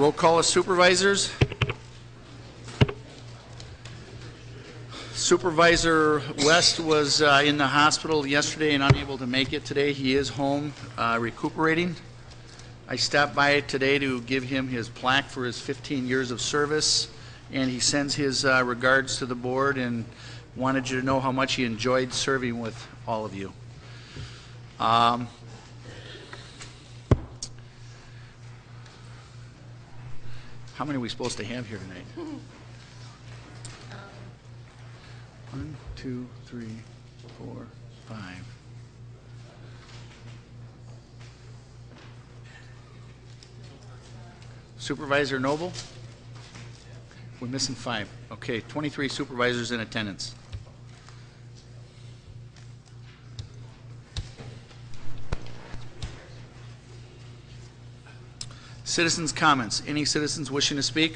Roll call of supervisors. Supervisor West was in the hospital yesterday and unable to make it today. He is home recuperating. I stopped by today to give him his plaque for his 15 years of service, and he sends his regards to the board and wanted you to know how much he enjoyed serving with all of you. How many are we supposed to have here tonight? 1, 2, 3, 4, 5. Supervisor Noble? We're missing 5. Okay, 23 supervisors in attendance. Citizens' comments. Any citizens wishing to speak?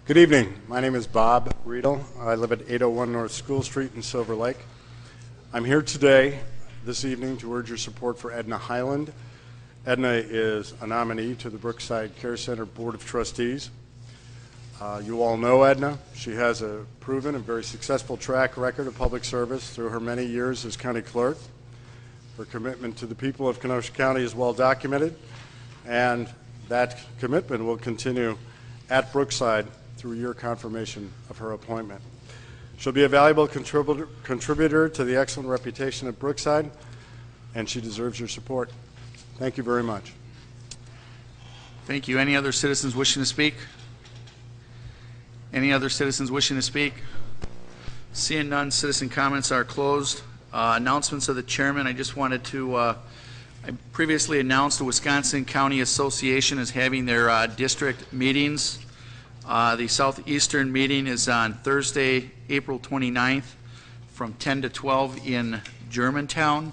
Good evening. My name is Bob Riedel. I live at 801 North School Street in Silver Lake. I'm here today, this evening, to urge your support for Edna Highland. Edna is a nominee to the Brookside Care Center Board of Trustees. You all know Edna. She has a proven and very successful track record of public service through her many years as county clerk. Her commitment to the people of Kenosha County is well documented, and that commitment will continue at Brookside through your confirmation of her appointment. She'll be a valuable contributor to the excellent reputation at Brookside, and she deserves your support. Thank you very much. Thank you. Any other citizens wishing to speak? Any other citizens wishing to speak? Seeing none, citizen comments are closed. Announcements of the chairman. I just wanted to, I previously announced the Wisconsin County Association is having their district meetings. The Southeastern meeting is on Thursday, April 29th from 10 to 12 in Germantown.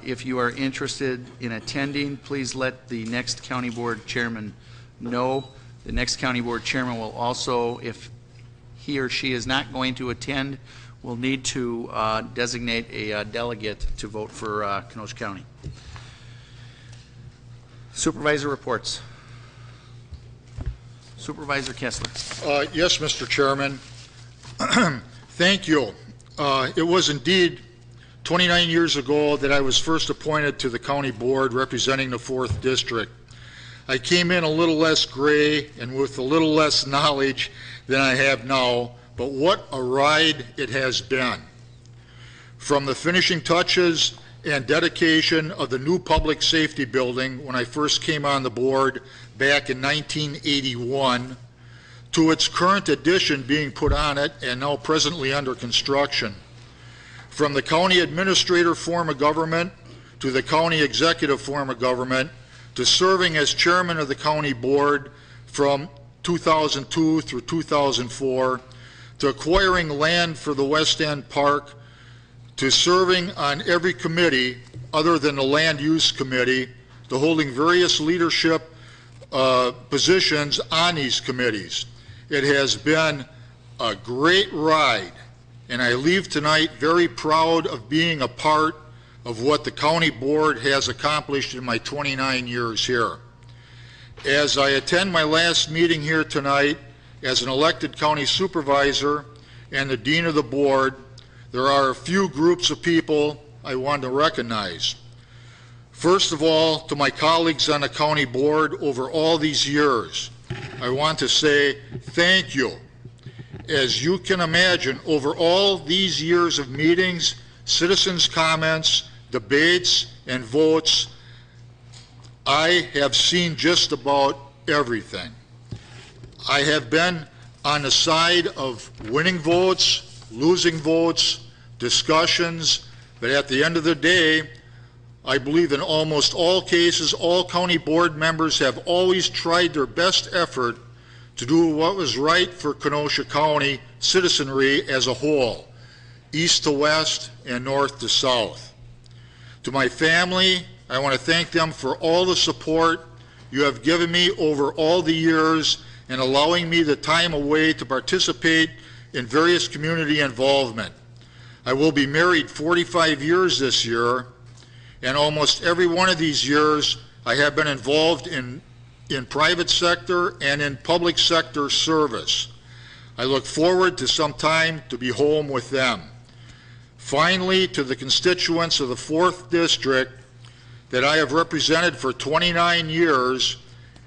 If you are interested in attending, please let the next county board chairman know. The next county board chairman will also, if he or she is not going to attend, will need to designate a delegate to vote for Kenosha County. Supervisor reports. Supervisor Kessler. Yes, Mr. Chairman. Thank you. It was indeed 29 years ago that I was first appointed to the county board representing the 4th District. I came in a little less gray and with a little less knowledge than I have now, but what a ride it has been. From the finishing touches and dedication of the new public safety building when I first came on the board back in 1981 to its current addition being put on it and now presently under construction. From the county administrator form of government to the county executive form of government to serving as chairman of the county board from 2002 through 2004 to acquiring land for the West End Park to serving on every committee other than the land use committee to holding various leadership positions on these committees. It has been a great ride, and I leave tonight very proud of being a part of what the county board has accomplished in my 29 years here. As I attend my last meeting here tonight as an elected county supervisor and the dean of the board, there are a few groups of people I want to recognize. First of all, to my colleagues on the county board over all these years, I want to say thank you. As you can imagine, over all these years of meetings, citizens' comments, debates, and votes, I have seen just about everything. I have been on the side of winning votes, losing votes, discussions, but at the end of the day, I believe in almost all cases, all county board members have always tried their best effort to do what was right for Kenosha County citizenry as a whole, east to west and north to south. To my family, I want to thank them for all the support you have given me over all the years and allowing me the time away to participate in various community involvement. I will be married 45 years this year, and almost every one of these years I have been involved in private sector and in public sector service. I look forward to some time to be home with them. Finally, to the constituents of the 4th District that I have represented for 29 years,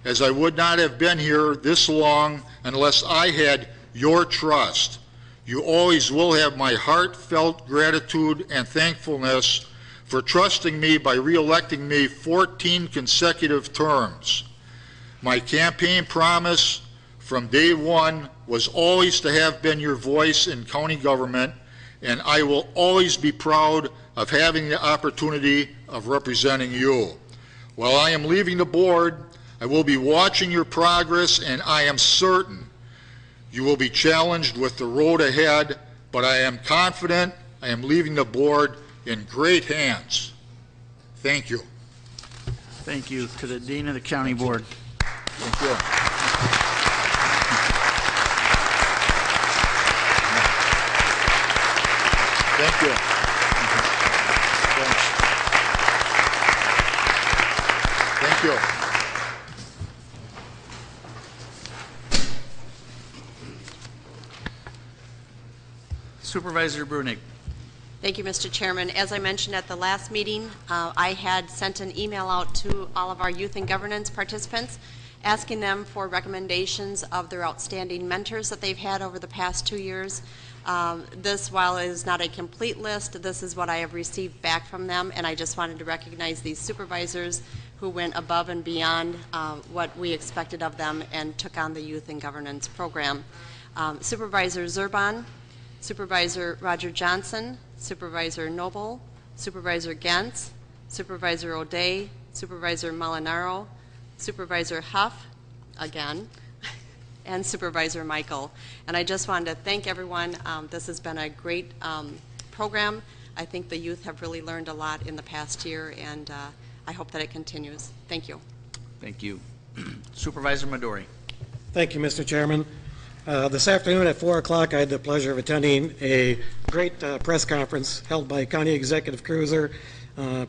as I would not have been here this long unless I had your trust. You always will have my heartfelt gratitude and thankfulness for trusting me by re-electing me 14 consecutive terms. My campaign promise from day one was always to have been your voice in county government, and I will always be proud of having the opportunity of representing you. While I am leaving the board, I will be watching your progress, and I am certain you will be challenged with the road ahead, but I am confident I am leaving the board in great hands. Thank you. Thank you to the Dean of the County Board. Thank you. Thank you. Thank you. Supervisor Brunig. Thank you, Mr. Chairman. As I mentioned at the last meeting, I had sent an email out to all of our youth and governance participants asking them for recommendations of their outstanding mentors that they've had over the past 2 years. This, while it is not a complete list, this is what I have received back from them, and I just wanted to recognize these supervisors who went above and beyond what we expected of them and took on the youth and governance program. Supervisor Zurban, Supervisor Roger Johnson, Supervisor Noble, Supervisor Gentz, Supervisor O'Day, Supervisor Molinaro, Supervisor Huff, again, and Supervisor Michael. And I just wanted to thank everyone. This has been a great program. I think the youth have really learned a lot in the past year, and I hope that it continues. Thank you. Thank you. Supervisor Midori. Thank you, Mr. Chairman. This afternoon at 4 o'clock, I had the pleasure of attending a great press conference held by County Executive Cruiser,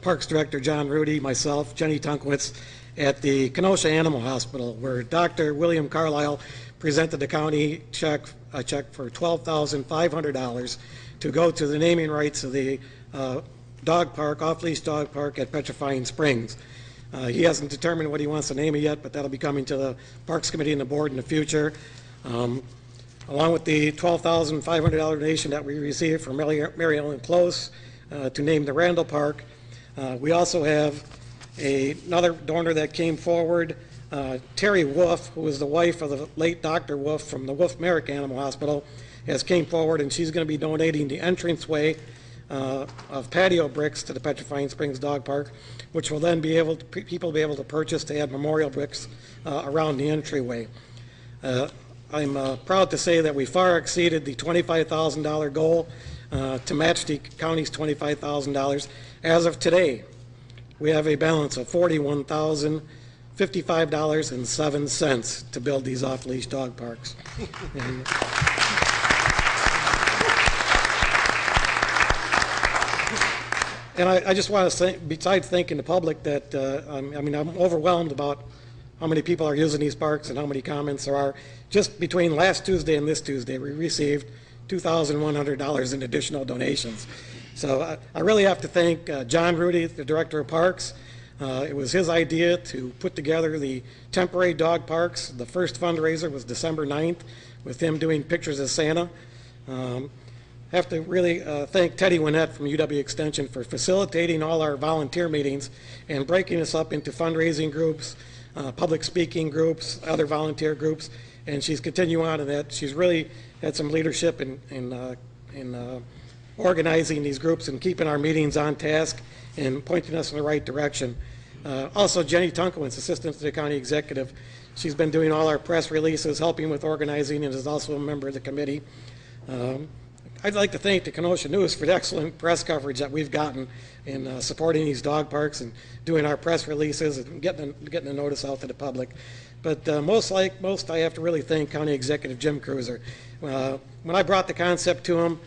Parks Director John Rudy, myself, Jenny Tunkwitz, at the Kenosha Animal Hospital, where Dr. William Carlisle presented the county a check for $12,500 to go to the naming rights of the dog park, off-leash dog park at Petrifying Springs. He hasn't determined what he wants to name it yet, but that'll be coming to the Parks Committee and the board in the future. Along with the $12,500 donation that we received from Mary Ellen Close to name the Randall Park, we also have another donor that came forward, Terry Wolf, who was the wife of the late Dr. Wolf from the Wolf Merrick Animal Hospital, has came forward, and she's going to be donating the entranceway of patio bricks to the Petrifying Springs Dog Park, which will then be able to, people will be able to purchase to add memorial bricks around the entryway. I'm proud to say that we far exceeded the $25,000 goal to match the county's $25,000. As of today, we have a balance of $41,055.07 to build these off-leash dog parks. And I just want to say, besides thanking the public, that I'm overwhelmed about how many people are using these parks and how many comments there are. Just between last Tuesday and this Tuesday, we received $2,100 in additional donations. So I really have to thank John Rudy, the Director of Parks. It was his idea to put together the temporary dog parks. The first fundraiser was December 9th, with him doing pictures of Santa. I have to really thank Teddy Winnett from UW Extension for facilitating all our volunteer meetings and breaking us up into fundraising groups, public speaking groups, other volunteer groups, and she's continuing on in that. She's really had some leadership in organizing these groups and keeping our meetings on task and pointing us in the right direction. Also, Jenny Tunkwitz, Assistant to the County Executive, she's been doing all our press releases, helping with organizing, and is also a member of the committee. I'd like to thank the Kenosha News for the excellent press coverage that we've gotten in supporting these dog parks and doing our press releases and getting the notice out to the public. But most, I have to really thank County Executive Jim Cruiser. When I brought the concept to him,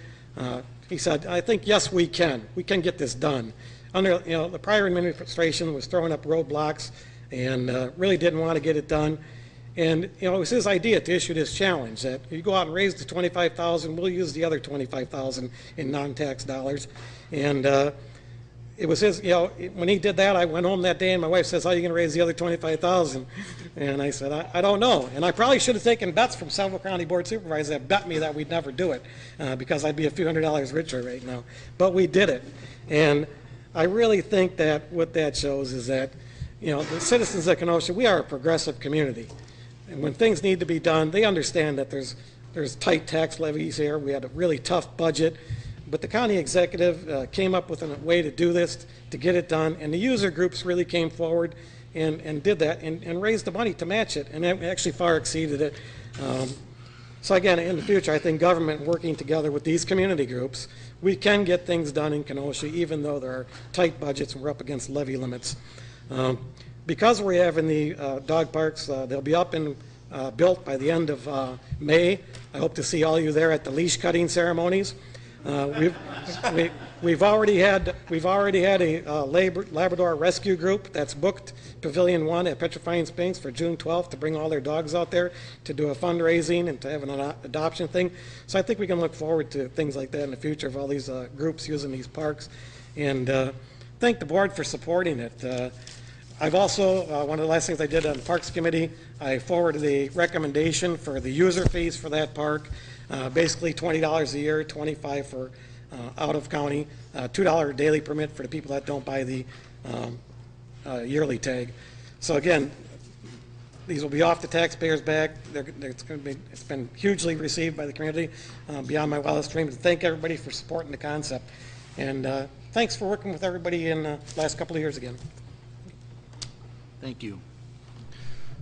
he said, I think, yes, we can. We can get this done. the prior administration was throwing up roadblocks and really didn't want to get it done. And, it was his idea to issue this challenge that you go out and raise the $25,000, we'll use the other $25,000 in non-tax dollars. And it was his, when he did that, I went home that day and my wife says, how are you going to raise the other $25,000? And I said, I don't know. And I probably should have taken bets from several county board supervisors that bet me that we'd never do it because I'd be a few $100s richer right now. But we did it. And I really think that what that shows is that, the citizens of Kenosha, we are a progressive community. And when things need to be done, they understand that there's tight tax levies here. We had a really tough budget. But the county executive came up with a way to do this, to get it done. And the user groups really came forward and did that and raised the money to match it. And it actually far exceeded it. So again, in the future, I think government working together with these community groups, we can get things done in Kenosha, even though there are tight budgets and we're up against levy limits. Because we're having the dog parks, they'll be up and built by the end of May. I hope to see all you there at the leash cutting ceremonies. We've already had a Labrador rescue group that's booked Pavilion 1 at Petrifying Springs for June 12th to bring all their dogs out there to do a fundraising and to have an adoption thing. So I think we can look forward to things like that in the future of all these groups using these parks. And thank the board for supporting it. I've also, one of the last things I did on the Parks Committee, I forwarded the recommendation for the user fees for that park. Basically $20 a year, $25 for out of county, $2 daily permit for the people that don't buy the yearly tag. So again, these will be off the taxpayers' back. It's been hugely received by the community, beyond my wildest dreams. Thank everybody for supporting the concept, and thanks for working with everybody in the last couple of years again. Thank you.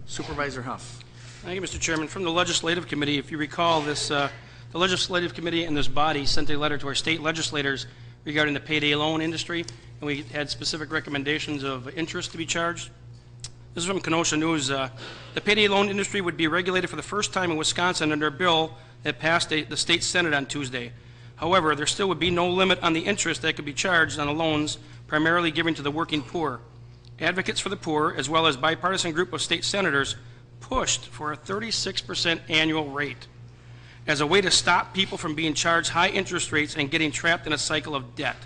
Supervisor Huff. Thank you, Mr. Chairman. From the Legislative Committee, if you recall, the Legislative Committee and this body sent a letter to our state legislators regarding the payday loan industry, and we had specific recommendations of interest to be charged. This is from Kenosha News. The payday loan industry would be regulated for the first time in Wisconsin under a bill that passed the state Senate on Tuesday. However, there still would be no limit on the interest that could be charged on the loans primarily given to the working poor. Advocates for the poor, as well as bipartisan group of state senators, pushed for a 36% annual rate as a way to stop people from being charged high interest rates and getting trapped in a cycle of debt.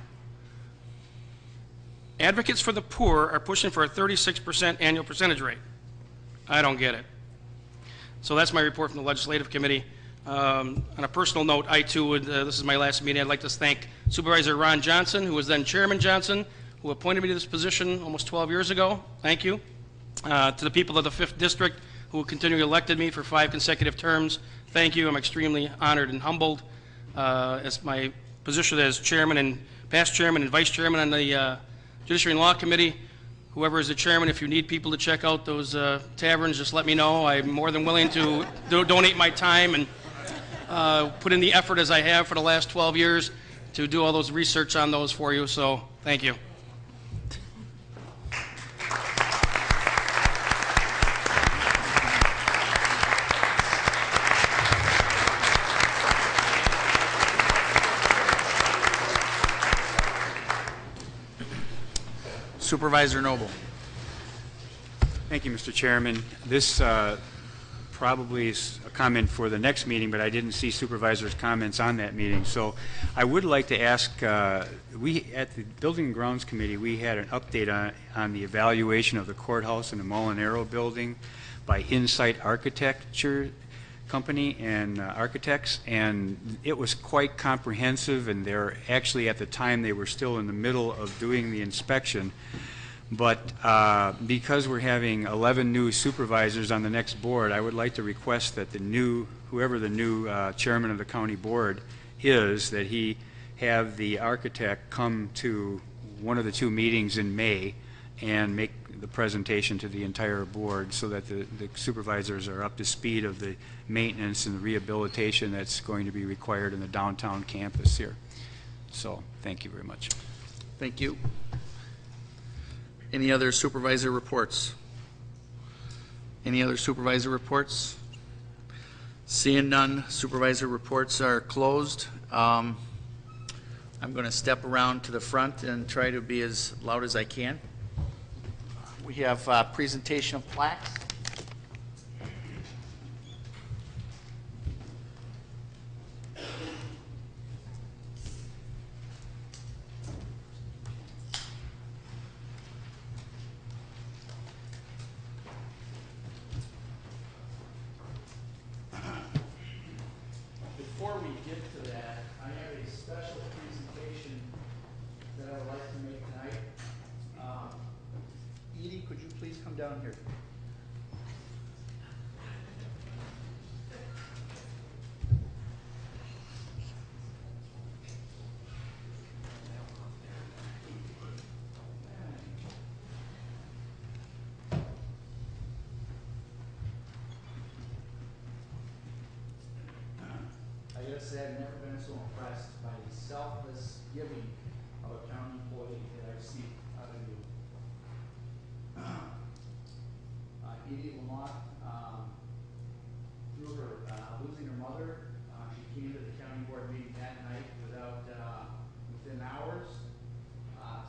Advocates for the poor are pushing for a 36% annual percentage rate. I don't get it. So that's my report from the Legislative Committee. On a personal note, I too would, this is my last meeting, I'd like to thank Supervisor Ron Johnson, who was then Chairman Johnson, who appointed me to this position almost 12 years ago. Thank you. To the people of the 5th District who continually elected me for 5 consecutive terms, thank you. I'm extremely honored and humbled as my position as chairman and past chairman and vice chairman on the Judiciary and Law Committee. Whoever is the chairman, if you need people to check out those taverns, just let me know. I'm more than willing to donate my time and put in the effort as I have for the last 12 years to do all those research on those for you. So thank you. Supervisor Noble. Thank you, Mr. Chairman. This probably is a comment for the next meeting, but I didn't see supervisors' comments on that meeting. So I would like to ask, we at the Building and Grounds Committee, we had an update on the evaluation of the courthouse and the Molinaro building by Insight Architecture Company and architects, and it was quite comprehensive, and they're actually, at the time, they were still in the middle of doing the inspection. But because we're having 11 new supervisors on the next board, I would like to request that whoever the new chairman of the county board is, that he have the architect come to one of the 2 meetings in May and make the presentation to the entire board so that the supervisors are up to speed of the maintenance and the rehabilitation that's going to be required in the downtown campus here. So thank you very much. Thank you. Any other supervisor reports? Any other supervisor reports? Seeing none, supervisor reports are closed. I I'm going to step around to the front and try to be as loud as I can. We have presentation of plaques. Before we get to that, I have a special presentation that I would like to make tonight. Edie, could you please come down here? I gotta say, I've never been so impressed by the selfless giving of a county employee that I've seen out of you. Edie Lamont, through her losing her mother, she came to the county board meeting that night within hours.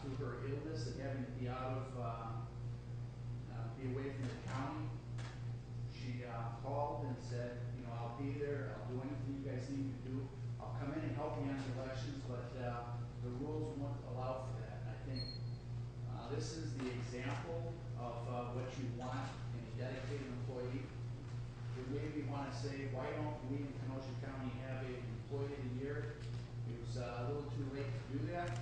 Through her illness and having to be out of, be away from the county, she called and said, you know, I'll be there, I'll do anything you guys need me to do. I'll come in and help you on the elections, but the rules won't allow for that. And I think this is the example of what you want in a dedicated employee. It made me want to say, why don't we in Kenosha County have an employee of the year? It was a little too late to do that.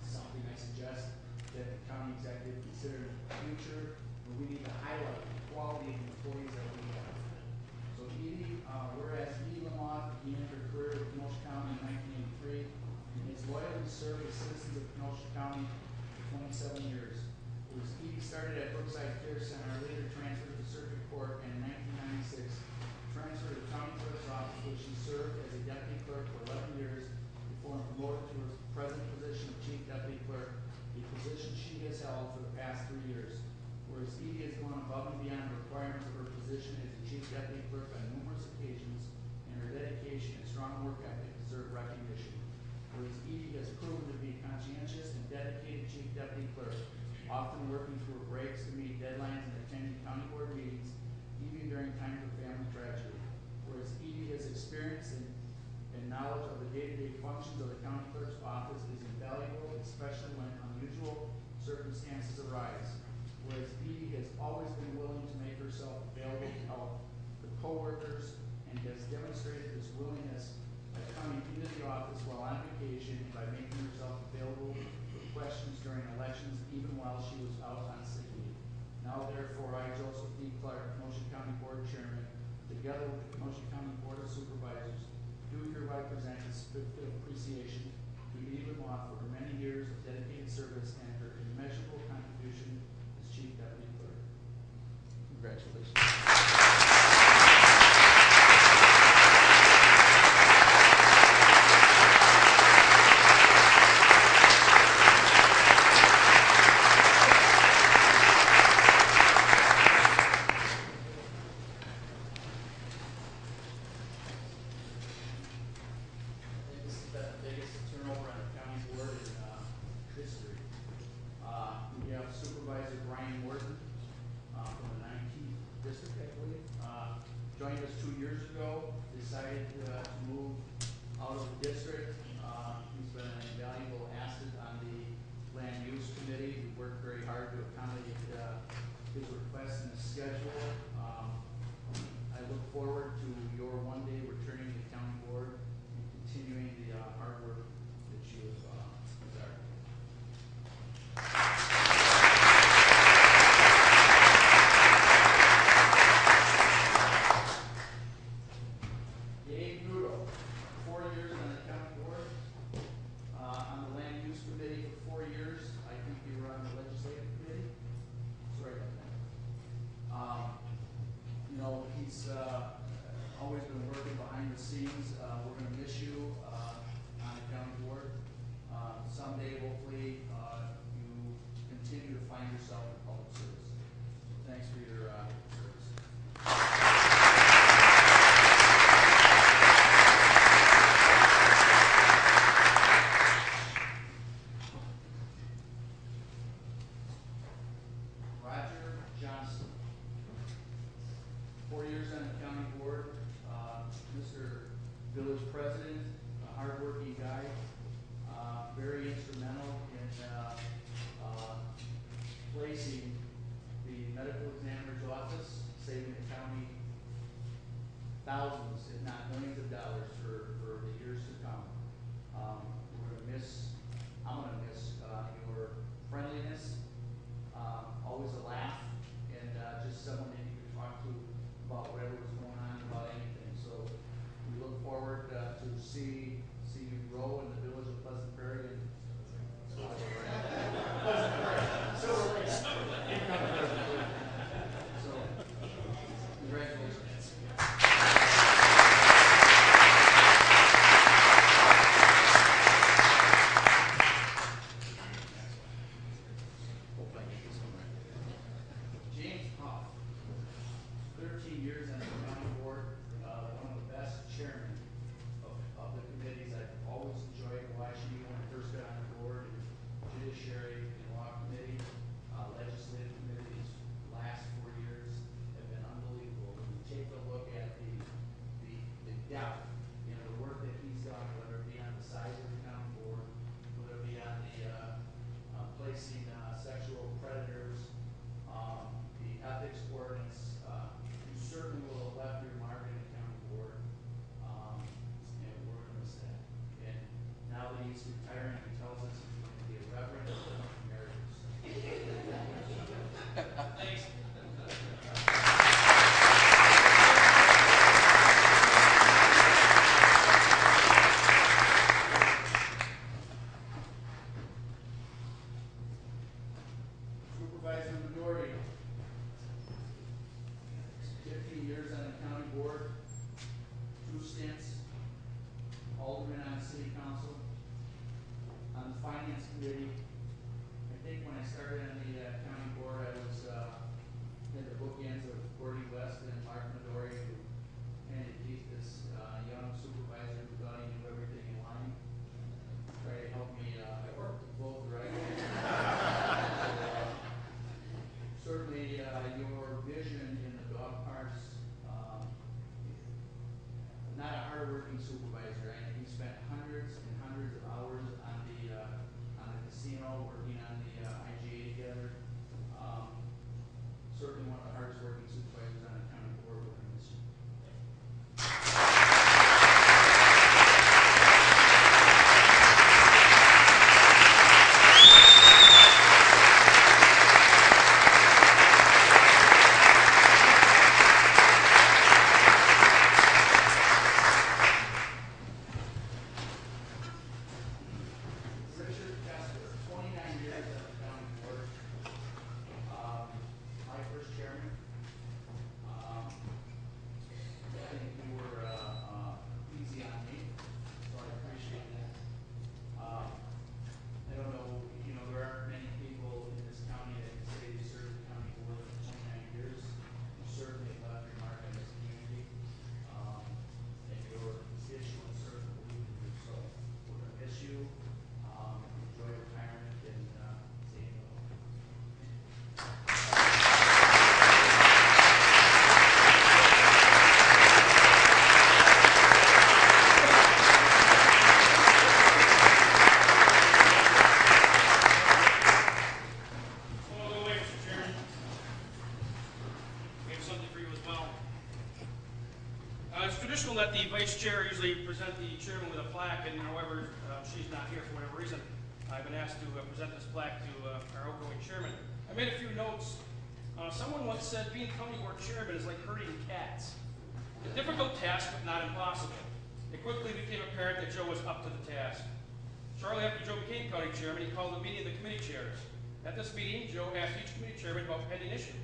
It's something I suggest that the county executive consider in the future, where we need to highlight the quality of the employees that we have. So Edie, whereas Edie Lamont began her career with Kenosha County in 1983, and has loyally served as citizens of Kenosha County for 27 years. Whereas Edie started at Brookside Care Center, later transferred to Circuit Court, and in 1996 transferred to the county clerk's office, where she served as a deputy clerk for 11 years before promoted to her present position of chief deputy clerk, a position she has held for the past 3 years. Whereas Edie has gone above and beyond the requirements of her position as the chief deputy clerk on numerous occasions, and her dedication and strong work ethic deserve recognition. Whereas Edie has proven to be a conscientious and dedicated chief deputy clerk, often working through her breaks to meet deadlines and attending county board meetings, even during times of family tragedy. Whereas Edie has experience and knowledge of the day-to-day functions of the county clerk's office is invaluable, especially when unusual circumstances arise. Whereas Edie has always been willing to make herself available to help the co-workers and has demonstrated this willingness by coming into the office while on vacation and by making herself available for questions during elections, even while she was out on sick leave. Now therefore, I, Joseph D. Clark, Kenosha County Board Chairman, together with the Kenosha County Board of Supervisors, do hereby present a certificate of appreciation to Edie Lamont for her many years of dedicated service and her immeasurable contribution as Chief Deputy Clerk. Congratulations. This has been the biggest turnover on the county board in history. We have Supervisor Brian Morton from the 19th district, I believe. Joined us 2 years ago, decided to move out of the district. He's been an invaluable asset on the land use committee. We worked very hard to accommodate his requests and his schedule. I look forward to your one day returning to the county board and continuing the hard work that you have started. Dave Nudo, 4 years on the county board, on the land use committee for 4 years. I think you were on the legislative committee. Sorry about that. You know, he's always been working behind the scenes. We're going to miss you on the county board. Someday, hopefully, you continue to find yourself in public service. So thanks for your service. us, saving the county thousands, if not millions of dollars for the years to come. We're gonna miss, I'm gonna miss, your friendliness, always a laugh, and, just someone that you could talk to about whatever was going on, about anything. So we look forward, to see you grow in the village of Pleasant Prairie and so, congratulations. James Huff, 13 years on the county board, one of the best chairmen of the committees. I've always enjoyed watching you when I first got on the board, judiciary and law committee, legislative committee. These last 4 years have been unbelievable. When you take a look at the depth, the work that he's done, whether it be on the size of the county board, whether it be on the placing sexual predators, the ethics ordinance, you certainly will have left your mark in the county board, and we're gonna miss that. And now that he's retiring, he tells us he's going to be a reverend emeritus. Thanks. Supervisor Majority, 15 years on the county board, 2 stints, alderman on the city council, on the finance committee. I think when I started on the county board, I was in the bookends of Gordy West and Mark Midori, who handed Keith this young supervisor who thought he knew everything in line. Tried to help me, I worked with both, right? Certainly, your vision in the dog parks, not a hardworking supervisor. I know you spent hundreds and hundreds of hours on the casino, working on the IGA together. Certainly one of the hardest working supervisors on the county board. We're gonna miss you. Richard Kessler, 29 years on the county board. My first chairman. I think you were easy on me, so I appreciate that. I don't know, there aren't many people in this county that can say they served the county board for 29 years. You certainly left your mark on this community, and your constituents certainly believe in you. So we're gonna miss you. Enjoy retirement and see you. Well, go away, Mr. Chairman. We have something for you as well. It's traditional that the vice chair usually present the chairman with a plaque, and however, she's not here for whatever reason, I've been asked to present this plaque to our outgoing chairman. I made a few notes. Someone once said being county board chairman is like herding cats. A difficult task, but not impossible. It quickly became apparent that Joe was up to the task. Shortly after Joe became county chairman, he called a meeting of the committee chairs. At this meeting, Joe asked each committee chairman about pending issues.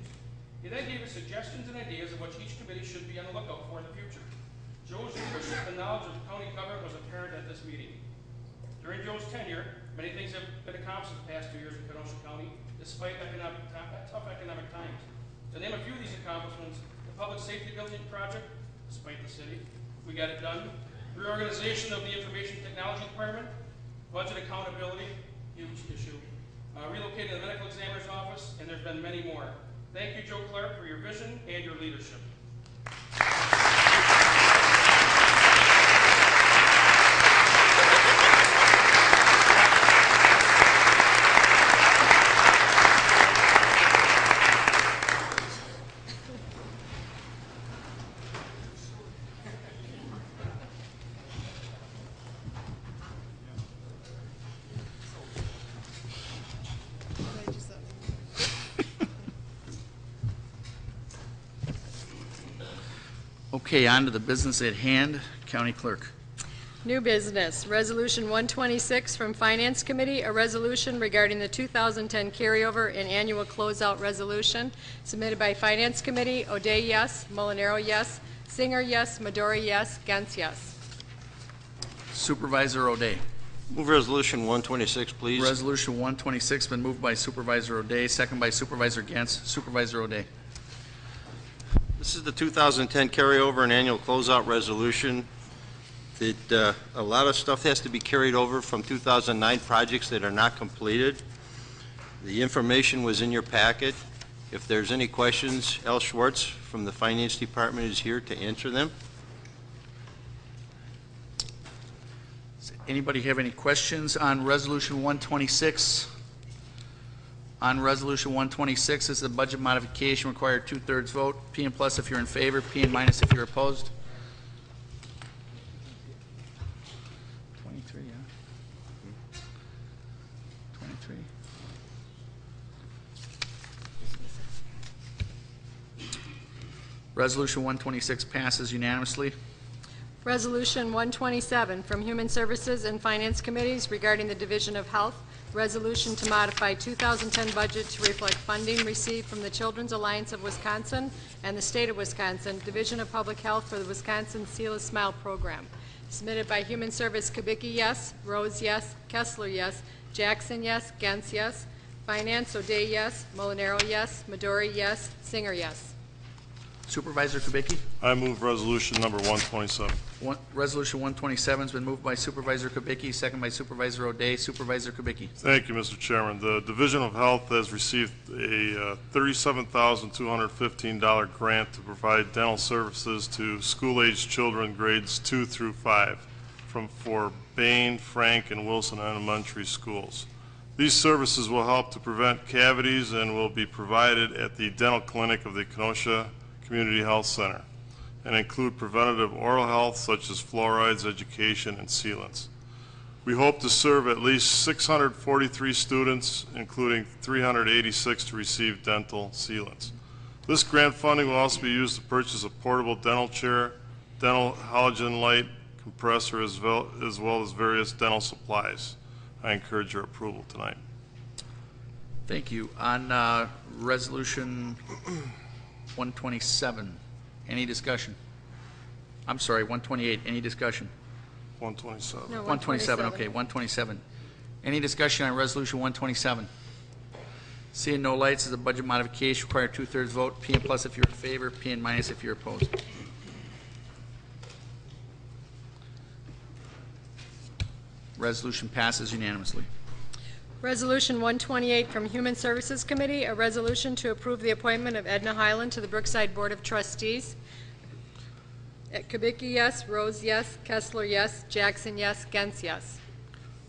He then gave us suggestions and ideas of what each committee should be on the lookout for in the future. Joe's leadership and knowledge of county government was apparent at this meeting. During Joe's tenure, many things have been accomplished the past 2 years in Kenosha County, despite tough economic times. To name a few of these accomplishments, the public safety building project, despite the city, we got it done. Reorganization of the information technology department, budget accountability, huge issue. Relocating the medical examiner's office, and there's been many more. Thank you, Joe Clark, for your vision and your leadership. Okay, on to the business at hand. County Clerk. New business, Resolution 126 from Finance Committee, a resolution regarding the 2010 carryover and annual closeout resolution, submitted by Finance Committee. O'Day, yes. Molinaro, yes. Singer, yes. Medori, yes. Gantz, yes. Supervisor O'Day. Move Resolution 126, please. Resolution 126 been moved by Supervisor O'Day, second by Supervisor Gantz. Supervisor O'Day. This is the 2010 carryover and annual closeout resolution. A lot of stuff has to be carried over from 2009 projects that are not completed. The information was in your packet. If there's any questions, Al Schwartz from the Finance Department is here to answer them. Does anybody have any questions on Resolution 126? On Resolution 126, this is a budget modification, required 2/3 vote. P and plus if you're in favor, P and minus if you're opposed. 23, yeah. 23. Resolution 126 passes unanimously. Resolution 127 from Human Services and Finance Committees regarding the Division of Health, resolution to modify 2010 budget to reflect funding received from the Children's Alliance of Wisconsin and the State of Wisconsin, Division of Public Health for the Wisconsin Seal a Smile program. Submitted by Human Service, Kubicki, yes. Rose, yes. Kessler, yes. Jackson, yes. Gantz, yes. Finance, O'Day, yes. Molinaro, yes. Medori, yes. Singer, yes. Supervisor Kubicki. I move resolution number 127. Resolution 127 has been moved by Supervisor Kubicki, second by Supervisor O'Day. Supervisor Kubicki. Thank you, Mr. Chairman. The Division of Health has received a $37,215 grant to provide dental services to school-aged children grades 2 through 5 for Bain, Frank, and Wilson elementary schools. These services will help to prevent cavities and will be provided at the dental clinic of the Kenosha Community Health Center and include preventative oral health such as fluorides, education, and sealants. We hope to serve at least 643 students, including 386 to receive dental sealants. This grant funding will also be used to purchase a portable dental chair, dental halogen light compressor, as well as various dental supplies. I encourage your approval tonight. Thank you. On Resolution 127, any discussion? I'm sorry, 128, any discussion? 127. No, 127, okay, 127. Any discussion on Resolution 127? Seeing no lights, is a budget modification, require 2/3 vote. P and plus if you're in favor, P and minus if you're opposed. Resolution passes unanimously. Resolution 128 from Human Services Committee, a resolution to approve the appointment of Edna Highland to the Brookside Board of Trustees. Kubicki, yes. Rose, yes. Kessler, yes. Jackson, yes. Gantz, yes.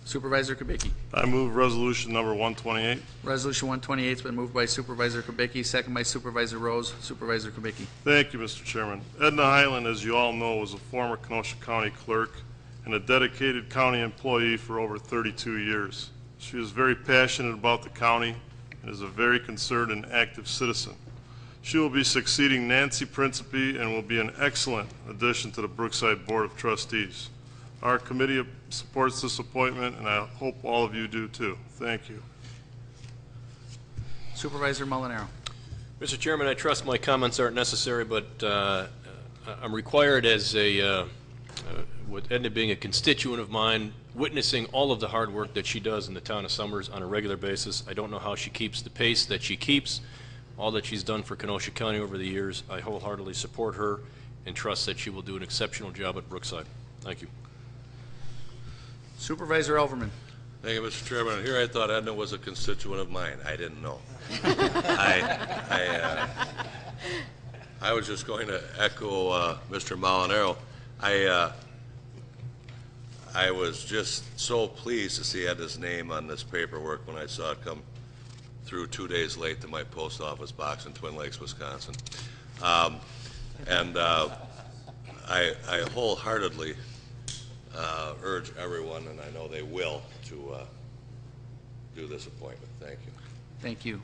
Supervisor Kubicki. I move resolution number 128. Resolution 128 has been moved by Supervisor Kubicki, second by Supervisor Rose. Supervisor Kubicki. Thank you, Mr. Chairman. Edna Highland, as you all know, was a former Kenosha County clerk and a dedicated county employee for over 32 years. She is very passionate about the county and is a very concerned and active citizen. She will be succeeding Nancy Principe and will be an excellent addition to the Brookside Board of Trustees. Our committee supports this appointment, and I hope all of you do too. Thank you. Supervisor Molinaro. Mr. Chairman, I trust my comments aren't necessary, but I'm required as with Edna being a constituent of mine, witnessing all of the hard work that she does in the town of Summers on a regular basis. I don't know how she keeps the pace that she keeps. All that she's done for Kenosha County over the years, I wholeheartedly support her and trust that she will do an exceptional job at Brookside. Thank you. Supervisor Elverman. Thank you, Mr. Chairman. Here I thought Edna was a constituent of mine. I didn't know. I was just going to echo Mr. Molinaro. I was just so pleased to see Edna's name on this paperwork when I saw it come through 2 days late to my post office box in Twin Lakes, Wisconsin. I wholeheartedly urge everyone, and I know they will, to do this appointment. Thank you. Thank you.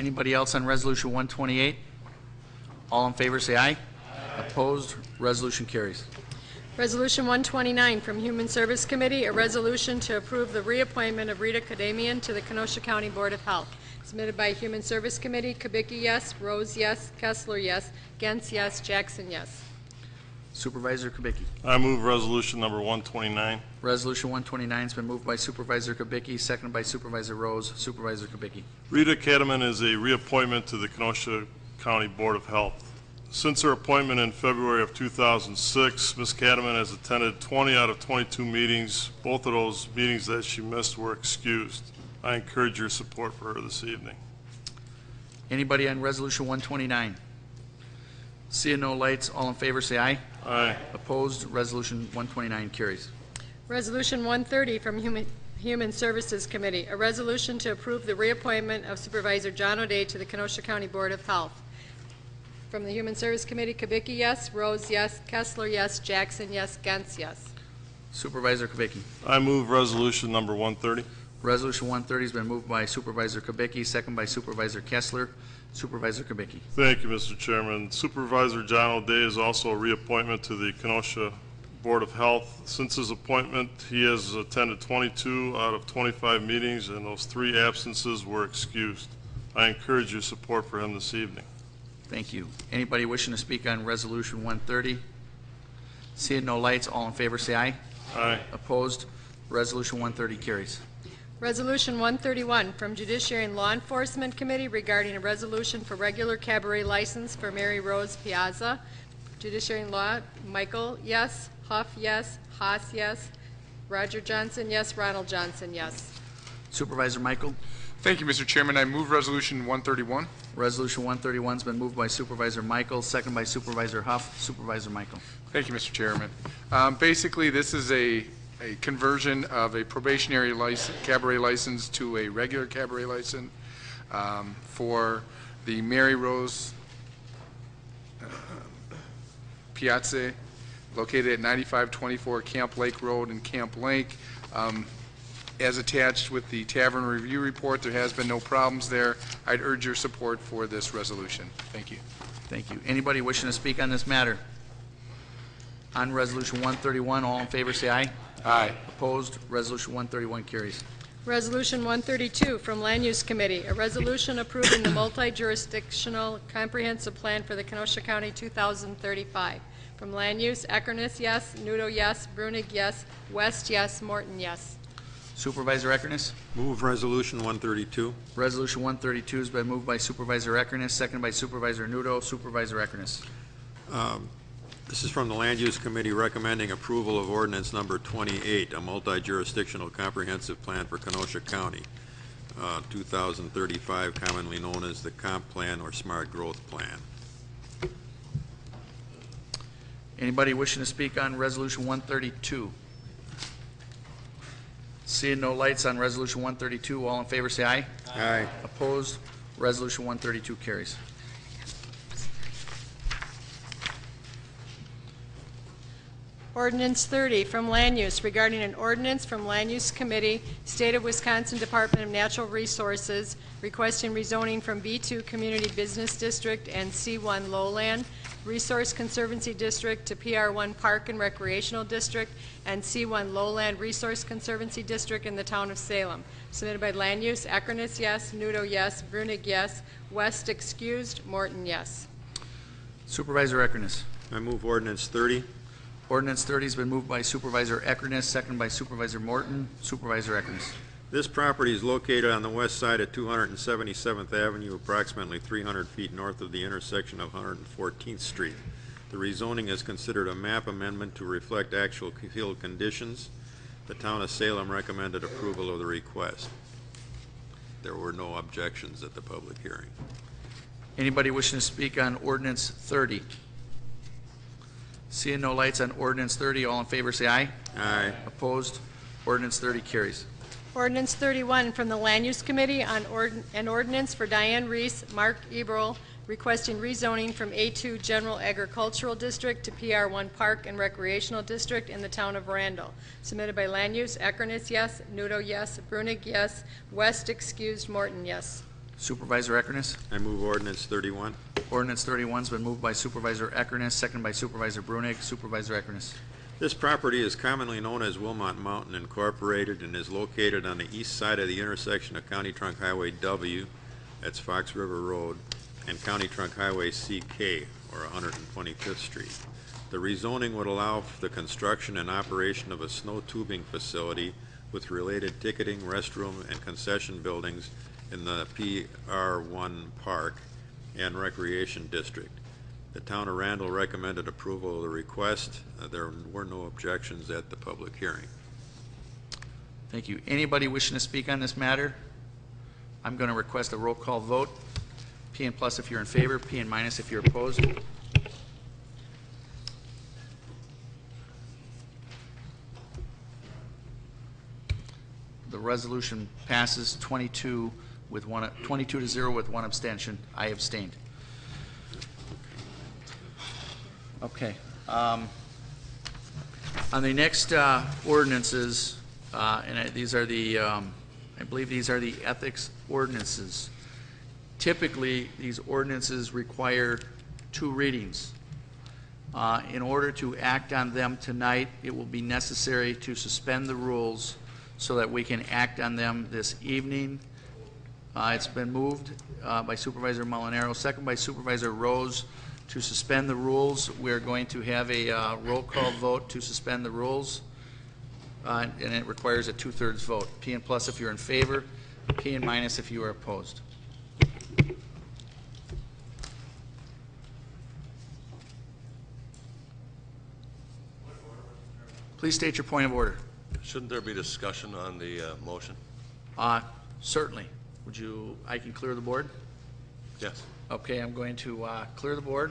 Anybody else on Resolution 128? All in favor, say aye. Opposed? Resolution carries. Resolution 129 from Human Service Committee, a resolution to approve the reappointment of Rita Kadamian to the Kenosha County Board of Health. Submitted by Human Service Committee, Kubicki, yes. Rose, yes. Kessler, yes. Gens, yes. Jackson, yes. Supervisor Kubicki. I move resolution number 129. Resolution 129 has been moved by Supervisor Kubicki, seconded by Supervisor Rose. Supervisor Kubicki. Rita Kataman is a reappointment to the Kenosha County Board of Health. Since her appointment in February of 2006, Ms. Kataman has attended 20 out of 22 meetings. Both of those meetings that she missed were excused. I encourage your support for her this evening. Anybody on Resolution 129? Seeing no lights, all in favor say aye. Aye. Opposed? Resolution 129 carries. Resolution 130 from Human Services Committee, a resolution to approve the reappointment of Supervisor John O'Day to the Kenosha County Board of Health. From the Human Service Committee, Kubicki, yes. Rose, yes. Kessler, yes. Jackson, yes. Gens, yes. Supervisor Kubicki. I move resolution number 130. Resolution 130 has been moved by Supervisor Kubicki, second by Supervisor Kessler. Supervisor Kubicki. Thank you, Mr. Chairman. Supervisor John O'Day is also a reappointment to the Kenosha Board of Health. Since his appointment, he has attended 22 out of 25 meetings, and those 3 absences were excused. I encourage your support for him this evening. Thank you. Anybody wishing to speak on Resolution 130? Seeing no lights, all in favor say aye. Aye. Opposed? Resolution 130 carries. Resolution 131 from Judiciary and Law Enforcement Committee regarding a resolution for regular cabaret license for Mary Rose Piazza. Judiciary and Law, Michael, yes. Huff, yes. Haas, yes. Roger Johnson, yes. Ronald Johnson, yes. Supervisor Michael. Thank you, Mr. Chairman. I move Resolution 131. Resolution 131 has been moved by Supervisor Michael, second by Supervisor Huff. Supervisor Michael. Thank you, Mr. Chairman. Basically, this is a conversion of a probationary cabaret license to a regular cabaret license for the Mary Rose Piazza, located at 9524 Camp Lake Road in Camp Lake. As attached with the Tavern Review Report, there has been no problems there. I'd urge your support for this resolution. Thank you. Thank you. Anybody wishing to speak on this matter? On Resolution 131, all in favor say aye. Aye. Opposed? Resolution 131 carries. Resolution 132 from Land Use Committee, a resolution approving the multi-jurisdictional comprehensive plan for the Kenosha County 2035. From Land Use, Eckerness, yes. Nudo, yes. Brunig, yes. West, yes. Morton, yes. Supervisor Eckerness. Move Resolution 132. Resolution 132 has been moved by Supervisor Eckerness, second by Supervisor Nudo. Supervisor Eckerness. This is from the Land Use Committee recommending approval of ordinance number 28, a multi-jurisdictional comprehensive plan for Kenosha County, 2035, commonly known as the Comp Plan or Smart Growth Plan. Anybody wishing to speak on Resolution 132? Seeing no lights on Resolution 132, all in favor say aye. Aye. Opposed? Resolution 132 carries. Ordinance 30 from Land Use regarding an ordinance from Land Use Committee, State of Wisconsin Department of Natural Resources, requesting rezoning from B2 Community Business District and C1 Lowland Resource Conservancy District to PR1 Park and Recreational District and C1 Lowland Resource Conservancy District in the town of Salem. Submitted by Land Use, Eckerness, yes. Nudo, yes. Brunig, yes. West, excused. Morton, yes. Supervisor Eckerness. I move ordinance 30. Ordinance 30 has been moved by Supervisor Eckerness, second by Supervisor Morton. Supervisor Eckerness. This property is located on the west side of 277th Avenue, approximately 300 feet north of the intersection of 114th Street. The rezoning is considered a map amendment to reflect actual field conditions. The town of Salem recommended approval of the request. There were no objections at the public hearing. Anybody wishing to speak on Ordinance 30? Seeing no lights on Ordinance 30, all in favor say aye. Aye. Opposed? Ordinance 30 carries. Ordinance 31 from the Land Use Committee on an ordinance for Diane Reese, Mark Eberl, requesting rezoning from A2 General Agricultural District to PR1 Park and Recreational District in the town of Randall. Submitted by Land Use, Eckerness, yes. Nudo, yes. Brunig, yes. West, excused. Morton, yes. Supervisor Eckerness. I move ordinance 31. Ordinance 31 has been moved by Supervisor Eckerness, seconded by Supervisor Brunig. Supervisor Eckerness. This property is commonly known as Wilmot Mountain Incorporated and is located on the east side of the intersection of County Trunk Highway W, that's Fox River Road, and County Trunk Highway CK, or 125th Street. The rezoning would allow for the construction and operation of a snow tubing facility with related ticketing, restroom, and concession buildings in the PR1 Park and Recreation District. The town of Randall recommended approval of the request. There were no objections at the public hearing. Thank you. Anybody wishing to speak on this matter? I'm going to request a roll call vote. P and plus if you're in favor, P and minus if you're opposed. The resolution passes 22 to 0 with one abstention. I abstained. Okay. On the next ordinances, these are the, I believe these are the ethics ordinances. Typically, these ordinances require 2 readings. In order to act on them tonight, it will be necessary to suspend the rules so that we can act on them this evening. It's been moved by Supervisor Molinaro, second by Supervisor Rose, to suspend the rules. We're going to have a roll call vote to suspend the rules, and it requires a 2/3 vote. P and plus if you're in favor, P and minus if you are opposed. Please state your point of order. Shouldn't there be discussion on the motion? Certainly. I can clear the board? Yes. Okay, I'm going to clear the board.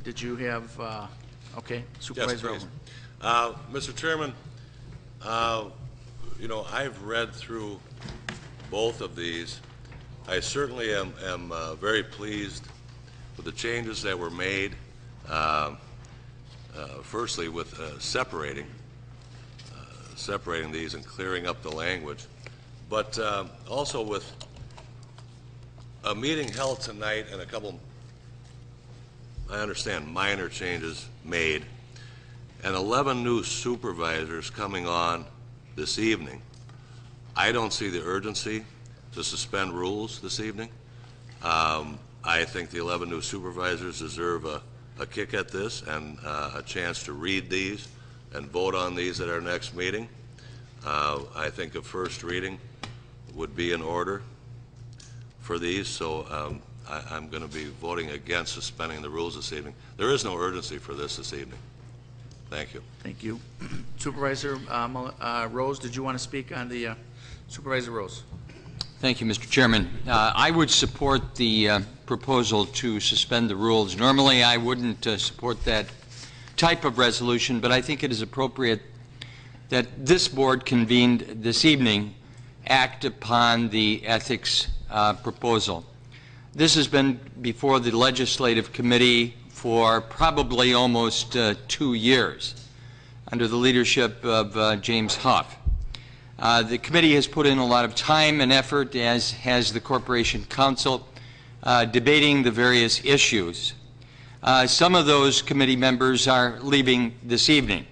Did you have, okay, Supervisor Yes, Edelman. Mr. Chairman, you know, I've read through both of these. I certainly am very pleased with the changes that were made. Firstly, with separating these and clearing up the language, but also with a meeting held tonight and a couple, I understand, minor changes made, and 11 new supervisors coming on this evening. I don't see the urgency to suspend rules this evening. I think the 11 new supervisors deserve a kick at this and a chance to read these and vote on these at our next meeting. I think a first reading would be in order for these, so I'm going to be voting against suspending the rules this evening. There is no urgency for this evening. Thank you. Thank you. Supervisor Rose, did you want to speak on the Supervisor Rose? Thank you, Mr. Chairman. I would support the proposal to suspend the rules. Normally, I wouldn't support that type of resolution, but I think it is appropriate that this board convened this evening act upon the ethics proposal. This has been before the Legislative Committee for probably almost 2 years under the leadership of James Huff. The committee has put in a lot of time and effort, as has the Corporation Council, debating the various issues. Some of those committee members are leaving this evening.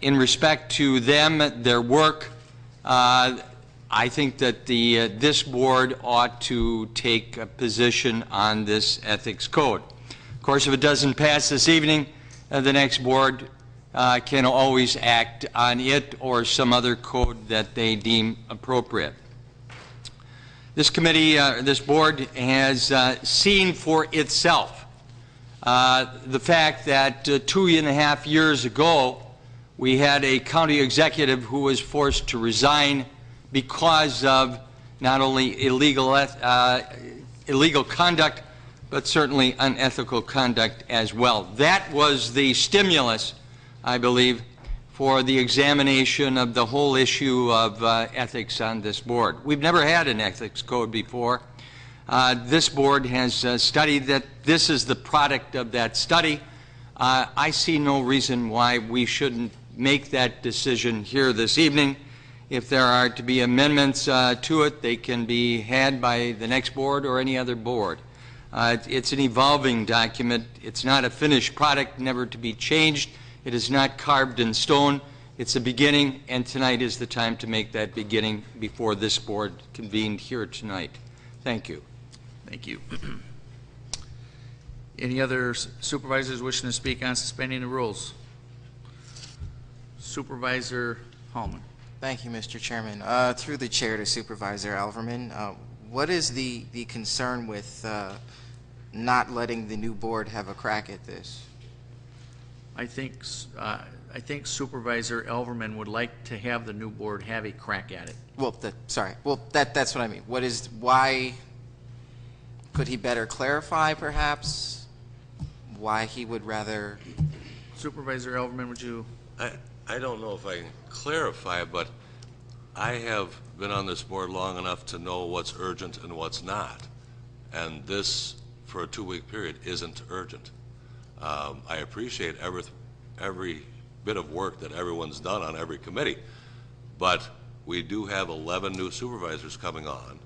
In respect to them, their work, I think that this board ought to take a position on this ethics code. Of course, if it doesn't pass this evening, the next board can always act on it or some other code that they deem appropriate. This committee, this board has seen for itself the fact that 2.5 years ago we had a county executive who was forced to resign because of not only illegal conduct, but certainly unethical conduct as well. That was the stimulus, I believe, for the examination of the whole issue of ethics on this board. We've never had an ethics code before. This board has studied that. This is the product of that study. I see no reason why we shouldn't make that decision here this evening If there are to be amendments to it, they can be had by the next board or any other board. It's an evolving document. It's not a finished product, never to be changed. It is not carved in stone. It's a beginning, and tonight is the time to make that beginning before this board convened here tonight. Thank you. Thank you. Any other supervisors wishing to speak on suspending the rules? Supervisor Hallman. Thank you, Mr. Chairman. Through the chair to Supervisor Alverman, what is the concern with not letting the new board have a crack at this? I think Supervisor Elverman would like to have the new board have a crack at it. Well, that's what I mean. Why could he better clarify, perhaps, why he would rather? Supervisor Elverman, would you? I don't know if I can clarify, but I have been on this board long enough to know what's urgent and what's not. And this, for a 2-week period, isn't urgent. I appreciate every bit of work that everyone's done on every committee, but we do have 11 new supervisors coming on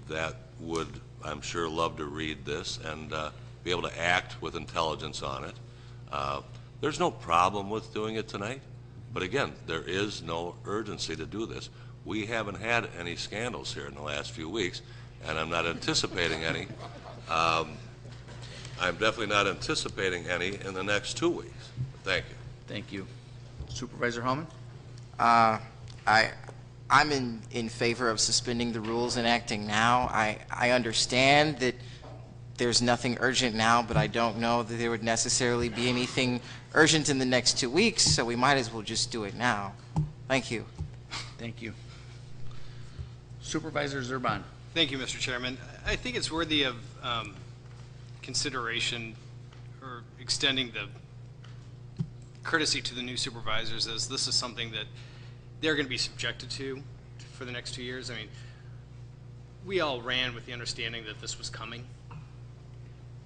that would, I'm sure, love to read this and be able to act with intelligence on it. There's no problem with doing it tonight, but again, there is no urgency to do this. We haven't had any scandals here in the last few weeks, and I'm not anticipating any. I'm definitely not anticipating any in the next 2 weeks. Thank you. Thank you. Supervisor Hallman? I'm in favor of suspending the rules and acting now. I understand that there's nothing urgent now, but I don't know that there would necessarily be anything urgent in the next 2 weeks, so we might as well just do it now. Thank you. Thank you. Supervisor Zerban. Thank you, Mr. Chairman. I think it's worthy of consideration or extending the courtesy to the new supervisors, as this is something that they're going to be subjected to for the next 2 years. I mean, we all ran with the understanding that this was coming.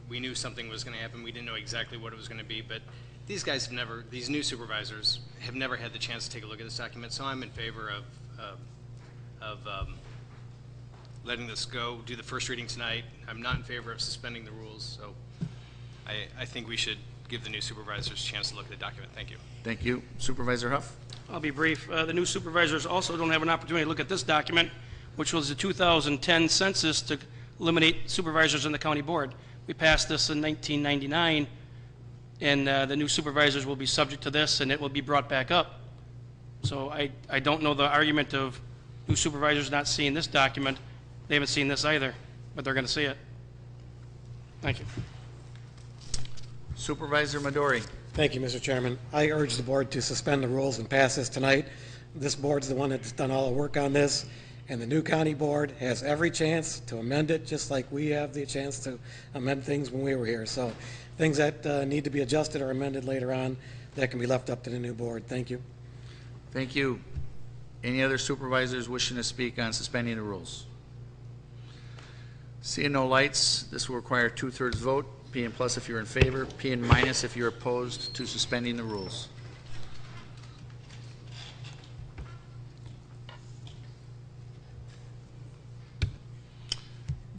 We knew something was going to happen. We didn't know exactly what it was going to be, but these guys have never, these new supervisors have never had the chance to take a look at this document, so I'm in favor of letting this go, do the first reading tonight. I'm not in favor of suspending the rules, so I think we should give the new supervisors a chance to look at the document. Thank you. Thank you. Supervisor Huff? I'll be brief. The new supervisors also don't have an opportunity to look at this document, which was the 2010 census to eliminate supervisors in the county board. We passed this in 1999, and the new supervisors will be subject to this, and it will be brought back up. So I don't know the argument of new supervisors not seeing this document. They haven't seen this either, but they're going to see it. Thank you. Supervisor Midori. Thank you, Mr. Chairman. I urge the board to suspend the rules and pass this tonight. This board's the one that's done all the work on this, and the new county board has every chance to amend it, just like we have the chance to amend things when we were here. So things that need to be adjusted or amended later on, that can be left up to the new board. Thank you. Thank you. Any other supervisors wishing to speak on suspending the rules? Seeing no lights, this will require a 2/3 vote. P and plus if you're in favor, P and minus if you're opposed to suspending the rules.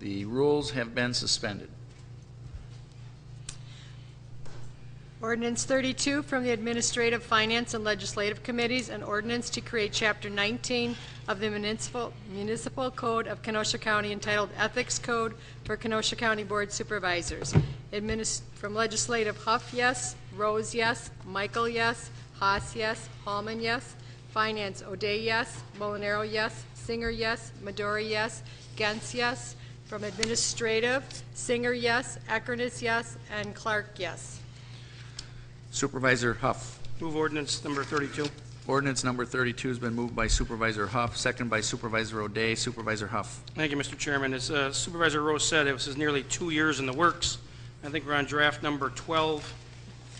The rules have been suspended. Ordinance 32 from the Administrative, Finance, and Legislative Committees, an ordinance to create Chapter 19 of the Municipal Code of Kenosha County entitled Ethics Code for Kenosha County Board Supervisors. From Legislative Huff, yes. Rose, yes. Michael, yes. Haas, yes. Hallman, yes. Finance, O'Day, yes. Molinaro, yes. Singer, yes. Midori, yes. Gens, yes. From Administrative, Singer, yes. Eckerness, yes. And Clark, yes. Supervisor Huff. Move ordinance number 32. Ordinance number 32 has been moved by Supervisor Huff, second by Supervisor O'Day. Supervisor Huff. Thank you, Mr. Chairman. As Supervisor Rose said, it was nearly 2 years in the works. I think we're on draft number 12.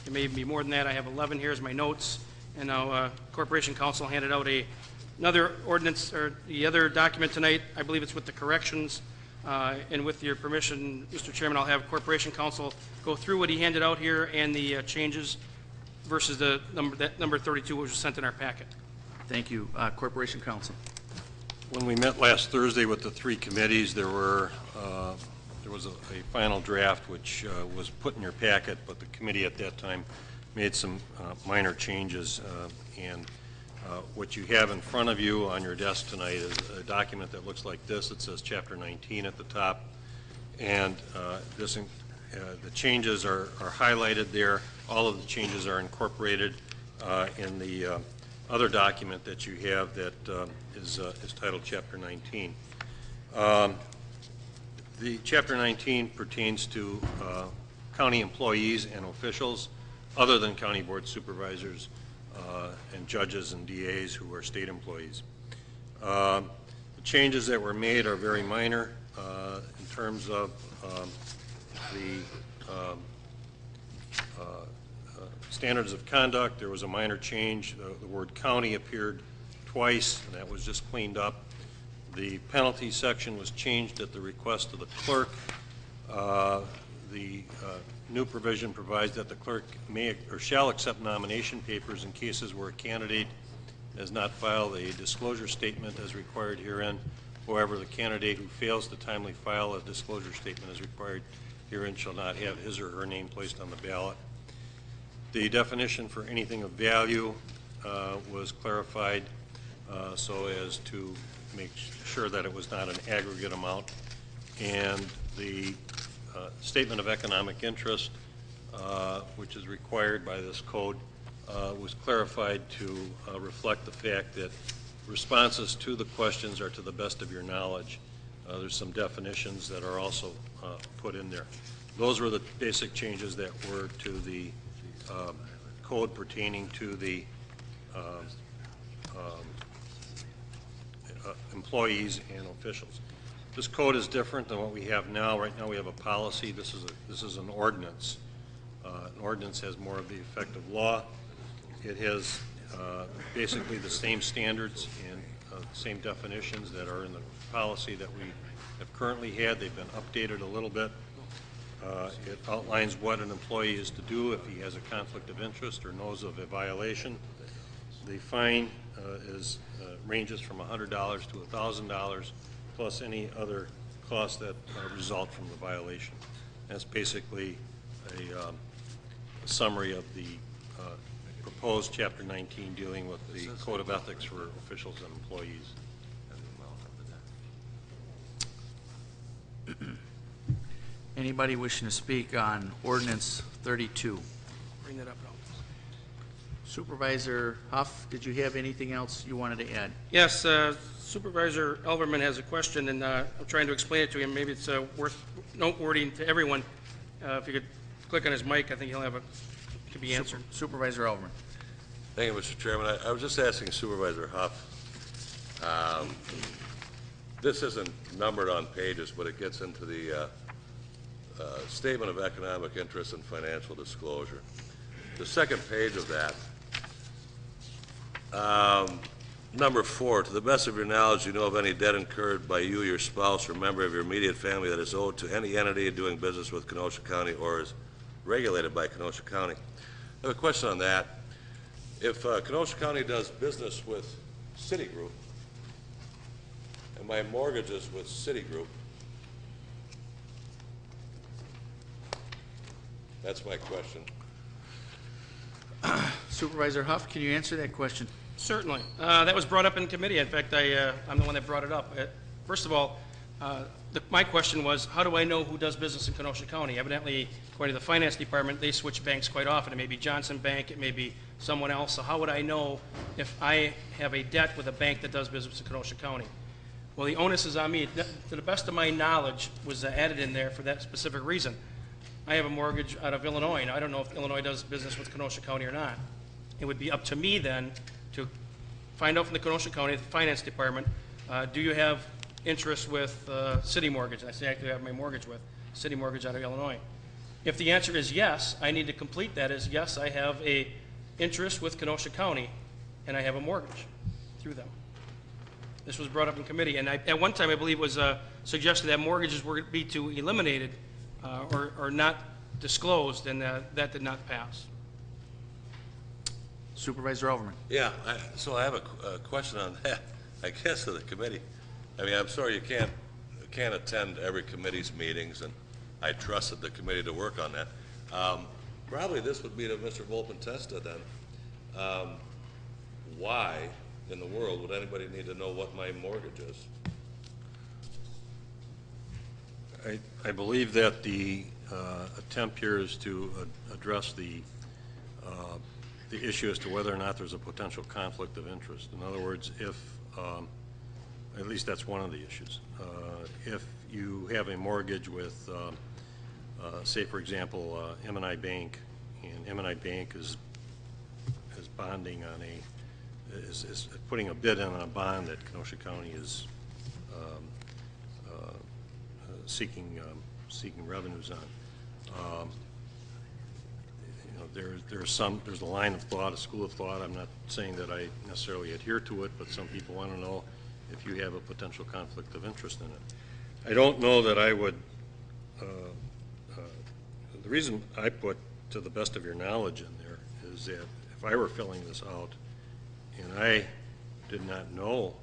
It may be more than that. I have 11 here as my notes. And now Corporation Council handed out another ordinance, or the other document tonight. I believe it's with the corrections. And with your permission, Mr. Chairman, I'll have Corporation Council go through what he handed out here and the changes versus the number 32, which was sent in our packet. Thank you. Corporation Counsel. When we met last Thursday with the three committees, there was a final draft which was put in your packet, but the committee at that time made some minor changes. And what you have in front of you on your desk tonight is a document that looks like this. It says Chapter 19 at the top. And the changes are highlighted there. All of the changes are incorporated in the other document that you have that is titled Chapter 19. The Chapter 19 pertains to county employees and officials other than county board supervisors and judges and DAs who are state employees. The changes that were made are very minor in terms of the standards of conduct. There was a minor change. The word county appeared twice, and that was just cleaned up. The penalty section was changed at the request of the clerk. The new provision provides that the clerk may or shall accept nomination papers in cases where a candidate has not filed a disclosure statement as required herein. However, the candidate who fails to timely file a disclosure statement as required herein shall not have his or her name placed on the ballot. The definition for anything of value was clarified so as to make sure that it was not an aggregate amount. And the statement of economic interest, which is required by this code, was clarified to reflect the fact that responses to the questions are to the best of your knowledge. There's some definitions that are also put in there. Those were the basic changes that were to the code pertaining to the employees and officials. This code is different than what we have now. Right now we have a policy. This is an ordinance. An ordinance has more of the effect of law. It has basically the same standards and same definitions that are in the policy that we have currently had. They've been updated a little bit. It outlines what an employee is to do if he has a conflict of interest or knows of a violation. The fine ranges from $100 to $1,000 plus any other costs that result from the violation. That's basically a summary of the proposed Chapter 19 dealing with the Code of Ethics for officials and employees. Anybody wishing to speak on Ordinance 32? Bring that up now. Supervisor Huff, did you have anything else you wanted to add? Yes, Supervisor Elverman has a question, and I'm trying to explain it to him. Maybe it's worth noteworthy to everyone. If you could click on his mic, I think he'll have could be answered. Supervisor Elverman. Thank you, Mr. Chairman. I was just asking Supervisor Huff. This isn't numbered on pages, but it gets into the Statement of Economic Interest and Financial Disclosure. The second page of that, number 4, to the best of your knowledge, you know of any debt incurred by you, your spouse, or member of your immediate family that is owed to any entity doing business with Kenosha County or is regulated by Kenosha County. I have a question on that. If Kenosha County does business with Citigroup, and my mortgage is with Citigroup, that's my question. Supervisor Huff, can you answer that question? Certainly. That was brought up in committee. In fact, I'm the one that brought it up. First of all, my question was, how do I know who does business in Kenosha County? Evidently, according to the finance department, they switch banks quite often. It may be Johnson Bank, it may be someone else. So how would I know if I have a debt with a bank that does business in Kenosha County? Well, the onus is on me. To the best of my knowledge, was added in there for that specific reason. I have a mortgage out of Illinois, and I don't know if Illinois does business with Kenosha County or not. It would be up to me then to find out from the Kenosha County, the finance department, do you have interest with City Mortgage? And I say I actually have my mortgage with City Mortgage out of Illinois. If the answer is yes, I need to complete that as yes, I have a interest with Kenosha County, and I have a mortgage through them. This was brought up in committee, and at one time I believe it was suggested that mortgages were to be eliminated or not disclosed, and that did not pass. Supervisor Overman. Yeah, so I have a question on that, I guess, of the committee. I mean, I'm sorry you can't attend every committee's meetings, and I trusted the committee to work on that. Probably this would be to Mr. Volpen Testa then. Why in the world would anybody need to know what my mortgage is? I believe that the attempt here is to address the issue as to whether or not there's a potential conflict of interest. In other words, if, at least that's one of the issues, if you have a mortgage with, say for example, M&I Bank, and M&I Bank is bonding on is putting a bid in on a bond that Kenosha County is seeking revenues on. You know, there's a line of thought, a school of thought. I'm not saying that I necessarily adhere to it, but some people want to know if you have a potential conflict of interest in it. I don't know that I would. The reason I put to the best of your knowledge in there is that if I were filling this out and I did not know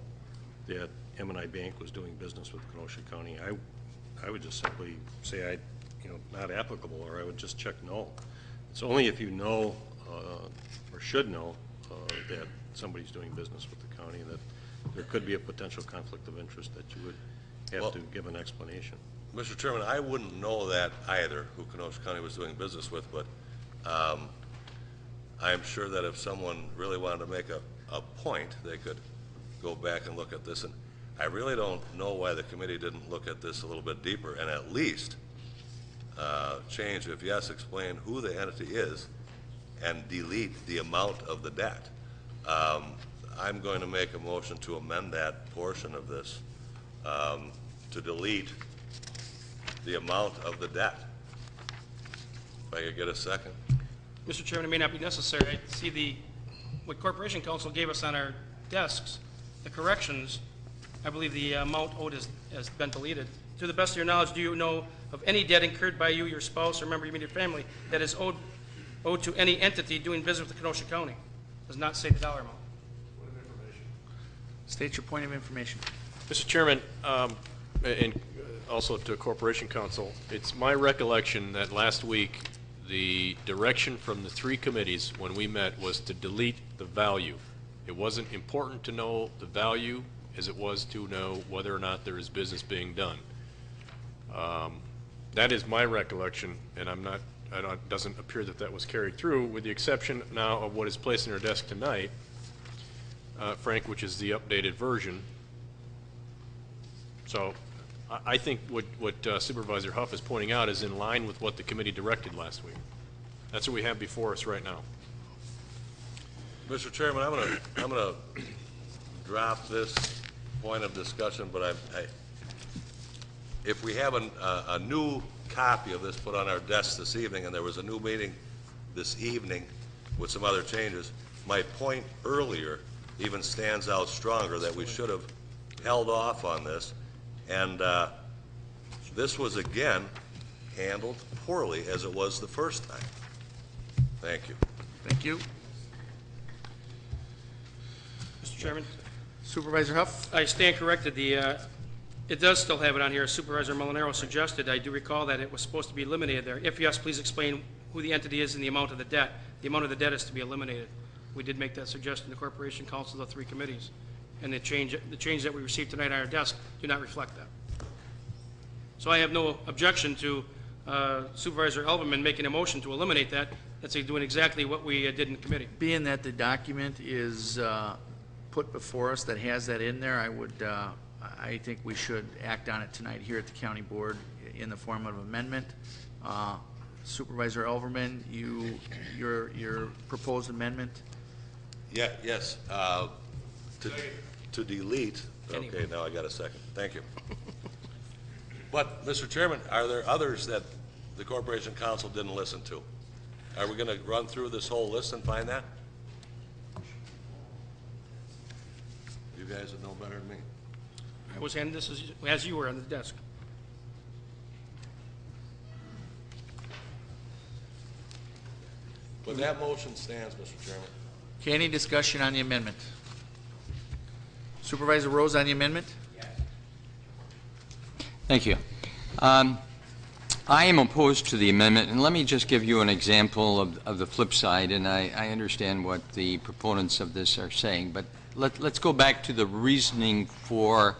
that M&I Bank was doing business with Kenosha County, I would just simply say not applicable, or I would just check no. It's only if you know or should know that somebody's doing business with the county that there could be a potential conflict of interest that you would have to give an explanation. Mr. Chairman, I wouldn't know that either, who Kenosha County was doing business with, but I'm sure that if someone really wanted to make a point, they could go back and look at this. And I really don't know why the committee didn't look at this a little bit deeper and at least change, if yes, explain who the entity is and delete the amount of the debt. I'm going to make a motion to amend that portion of this to delete the amount of the debt. If I could get a second. Mr. Chairman, it may not be necessary. I see what Corporation Council gave us on our desks, the corrections. I believe the amount owed has been deleted. To the best of your knowledge, do you know of any debt incurred by you, your spouse, or member of your immediate family that is owed to any entity doing business with Kenosha County? Does not say the dollar amount. State your point of information. Mr. Chairman, and also to Corporation Council, it's my recollection that last week the direction from the three committees when we met was to delete the value. It wasn't important to know the value as it was to know whether or not there is business being done. That is my recollection, and it doesn't appear that that was carried through, with the exception now of what is placed in our desk tonight, Frank, which is the updated version. So I think what Supervisor Huff is pointing out is in line with what the committee directed last week. That's what we have before us right now. Mr. Chairman, I'm going to drop this point of discussion, but if we have a new copy of this put on our desk this evening, and there was a new meeting this evening with some other changes, my point earlier even stands out stronger, that we should have held off on this. And this was, again, handled poorly as it was the first time. Thank you. Thank you. Mr. Chairman? Supervisor Huff? I stand corrected. It does still have it on here. Supervisor Molinaro suggested. I do recall that it was supposed to be eliminated there. If yes, please explain who the entity is and the amount of the debt. The amount of the debt is to be eliminated. We did make that suggestion to Corporation Council, the three committees. And the change that we received tonight on our desk do not reflect that. So I have no objection to Supervisor Elverman making a motion to eliminate that. That's doing exactly what we did in committee. Being that the document is put before us that has that in there, I think we should act on it tonight here at the county board in the form of amendment. Supervisor Elverman, your proposed amendment? Yeah, yes. To delete. Okay, now I got a second. Thank you. But, Mr. Chairman, are there others that the Corporation Council didn't listen to? Are we going to run through this whole list and find that? You guys would know better than me. I was handed this as you were on the desk. But that motion stands, Mr. Chairman. Okay, any discussion on the amendment? Supervisor Rose on the amendment? Thank you. I am opposed to the amendment, and let me just give you an example of the flip side, and I understand what the proponents of this are saying, but let's go back to the reasoning for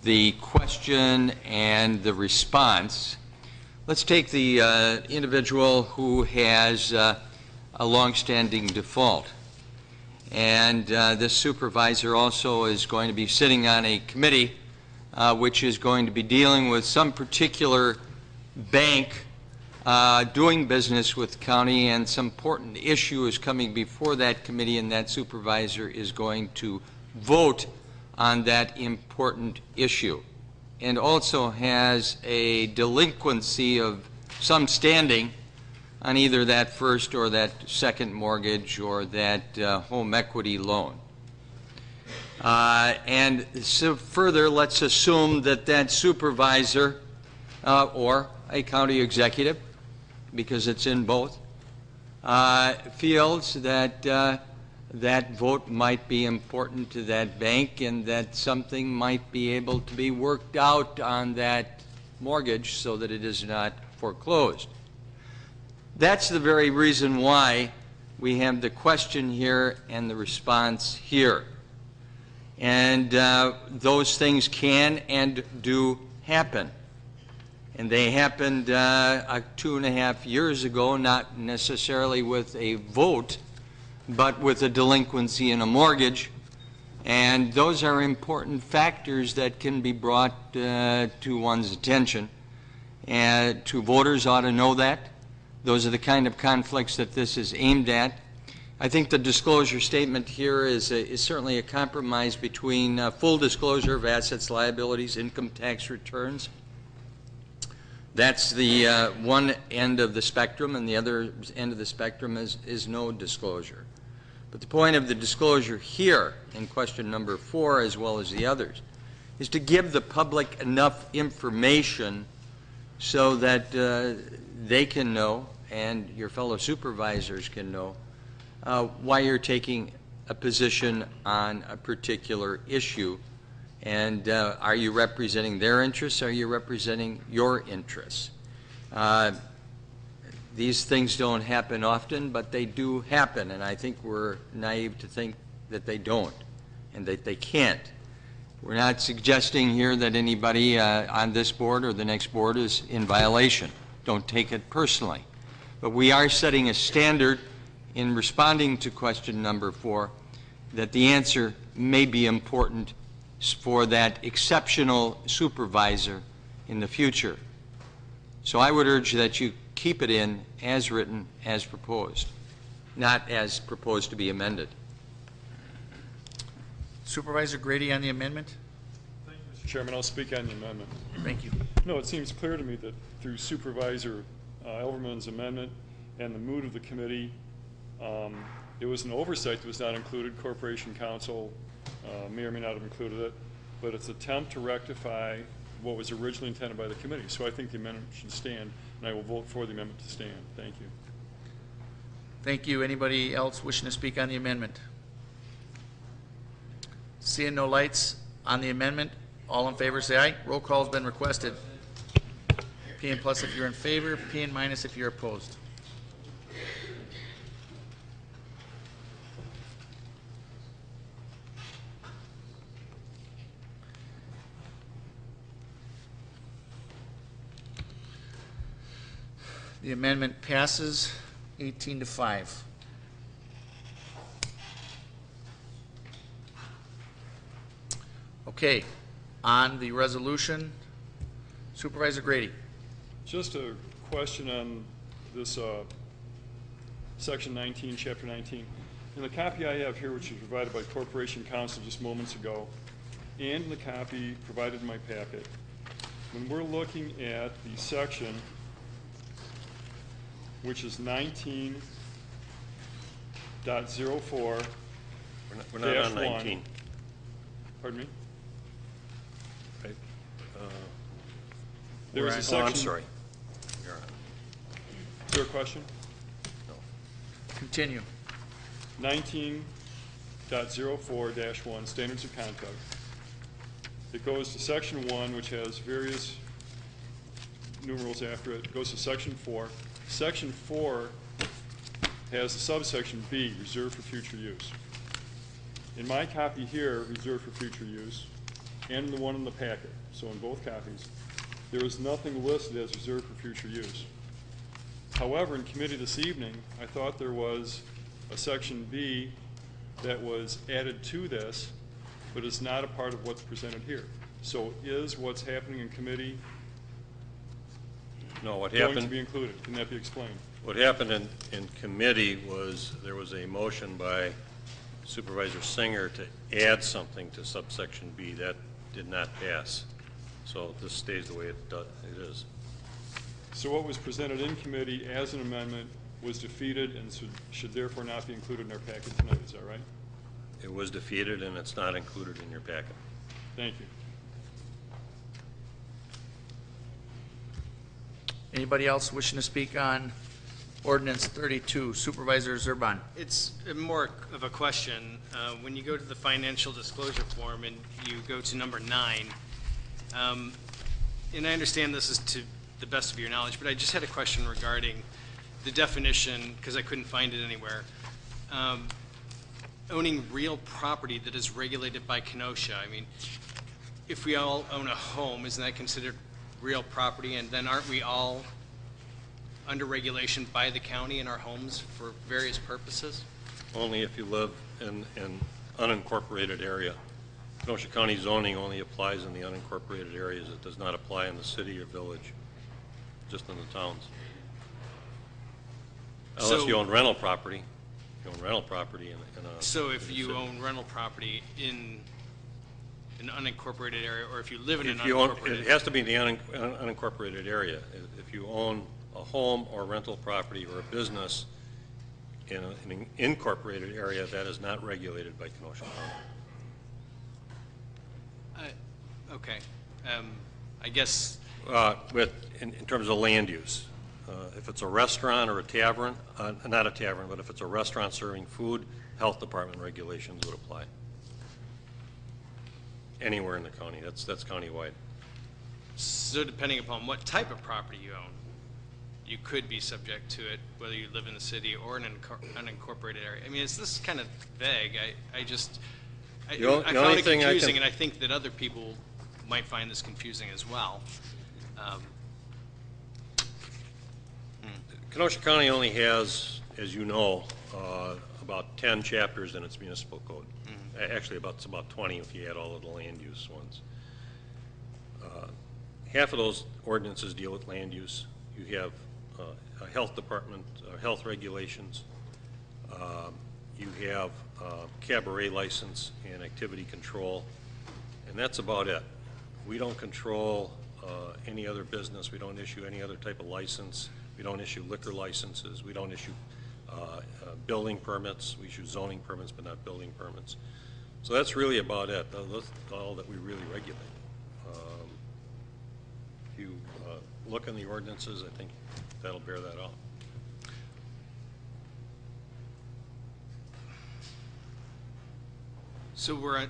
the question and the response. Let's take the individual who has a longstanding default, and this supervisor also is going to be sitting on a committee which is going to be dealing with some particular bank doing business with the county, and some important issue is coming before that committee, and that supervisor is going to vote on that important issue, and also has a delinquency of some standing on either that first or that second mortgage or that home equity loan. And so further, let's assume that that supervisor or a county executive, because it's in both, feels that that vote might be important to that bank and that something might be able to be worked out on that mortgage so that it is not foreclosed. That's the very reason why we have the question here and the response here. And those things can and do happen. And they happened 2.5 years ago, not necessarily with a vote, but with a delinquency in a mortgage. And those are important factors that can be brought to one's attention. And two voters ought to know that. Those are the kind of conflicts that this is aimed at. I think the disclosure statement here is certainly a compromise between full disclosure of assets, liabilities, income tax returns. That's the one end of the spectrum, and the other end of the spectrum is no disclosure. But the point of the disclosure here in question number 4, as well as the others, is to give the public enough information so that they can know, and your fellow supervisors can know, why you're taking a position on a particular issue. And are you representing their interests? Are you representing your interests? These things don't happen often, but they do happen, and I think we're naive to think that they don't and that they can't. We're not suggesting here that anybody on this board or the next board is in violation. Don't take it personally. But we are setting a standard in responding to question number 4 that the answer may be important for that exceptional supervisor in the future. So I would urge that you keep it in as written, as proposed, not as proposed to be amended. Supervisor Grady on the amendment? Thank you, Mr. Chairman. I'll speak on the amendment. Thank you. No, it seems clear to me that through Supervisor Elverman's amendment and the mood of the committee, it was an oversight that was not included. Corporation Counsel may or may not have included it, but it's an attempt to rectify what was originally intended by the committee. So I think the amendment should stand, and I will vote for the amendment to stand. Thank you. Thank you. Anybody else wishing to speak on the amendment? Seeing no lights on the amendment, all in favor say aye. Roll call has been requested. P and plus if you're in favor, P and minus if you're opposed. The amendment passes 18-5. Okay, on the resolution, Supervisor Grady. Just a question on this Section 19, Chapter 19. In the copy I have here, which was provided by Corporation Counsel just moments ago, and in the copy provided in my packet, when we're looking at the section which is 19.04. We're not on 19. Pardon me? Right. There is a section. Oh, I'm sorry. Is there a question? No. Continue. 19.04-1, Standards of Conduct. It goes to Section 1, which has various numerals after it. It goes to Section 4. Section 4 has the subsection B, reserved for future use. In my copy here, reserved for future use, and in the one in the packet, so in both copies, there is nothing listed as reserved for future use. However, in committee this evening, I thought there was a Section B that was added to this, but is not a part of what's presented here. So is what's happening in committee No, what going happened? to be included? Can that be explained? What happened in committee was there was a motion by Supervisor Singer to add something to subsection B. That did not pass. So this stays the way it is. So what was presented in committee as an amendment was defeated and should therefore not be included in our packet tonight. Is that right? It was defeated and it's not included in your packet. Thank you. Anybody else wishing to speak on ordinance 32? Supervisor Zerban. It's more of a question. When you go to the financial disclosure form and you go to number 9, and I understand this is to the best of your knowledge, but I just had a question regarding the definition, because I couldn't find it anywhere. Owning real property that is regulated by Kenosha. I mean, if we all own a home, isn't that considered real property? And then aren't we all under regulation by the county in our homes for various purposes? Only if you live in an unincorporated area. Kenosha County zoning only applies in the unincorporated areas. It does not apply in the city or village, just in the towns. Unless you own rental property. If you own rental property in a So if in a you city. own rental property in an unincorporated area, or if you live in an If you own, unincorporated... it has to be in the unincorporated area. If you own a home or rental property or a business in an incorporated area, that is not regulated by Kenosha County. Okay. I guess... In terms of land use, if it's a restaurant or a tavern, not a tavern, but if it's a restaurant serving food, health department regulations would apply. Anywhere in the county, that's countywide. So depending upon what type of property you own, you could be subject to it, whether you live in the city or in an unincorporated area. I mean, this is kind of vague. I found it confusing, and I think that other people might find this confusing as well. Kenosha County only has, as you know, about 10 chapters in its municipal code. Actually, it's about 20 if you add all of the land use ones. Half of those ordinances deal with land use. You have a health department, health regulations. You have cabaret license and activity control, and that's about it. We don't control any other business. We don't issue any other type of license. We don't issue liquor licenses. We don't issue building permits. We issue zoning permits, but not building permits. So that's really about it. That's all that we really regulate. If you look in the ordinances, I think that'll bear that out. So we're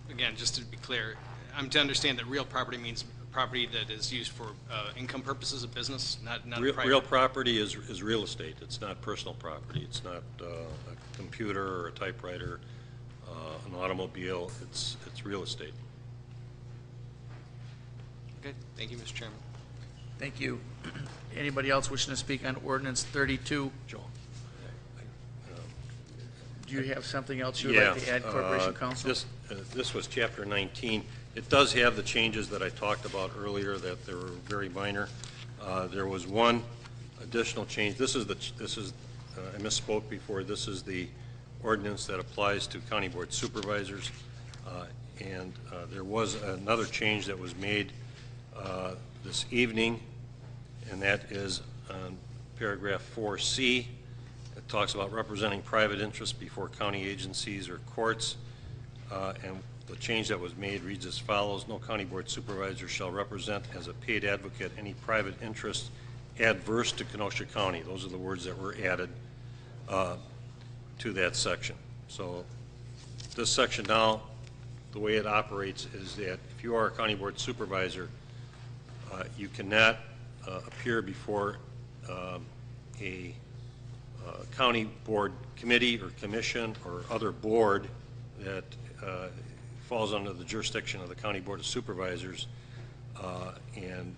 again, just to be clear, I'm to understand that real property means property that is used for income purposes of business, not private. Real property is real estate. It's not personal property. It's not a computer or a typewriter, an automobile. It's real estate. Okay, thank you, Mr. Chairman. Thank you. Anybody else wishing to speak on ordinance 32? Joe. Do you have something else you would like to add, Corporation Counsel? This was Chapter 19. It does have the changes that I talked about earlier that they were very minor. There was one additional change. This is I misspoke before. This is the ordinance that applies to County Board Supervisors. And there was another change that was made this evening, and that is on paragraph 4C. It talks about representing private interests before county agencies or courts. And the change that was made reads as follows: no county board supervisor shall represent as a paid advocate any private interest adverse to Kenosha County. Those are the words that were added. to that section. So this section now, the way it operates is that if you are a county board supervisor, you cannot appear before a county board committee or commission or other board that falls under the jurisdiction of the county board of supervisors and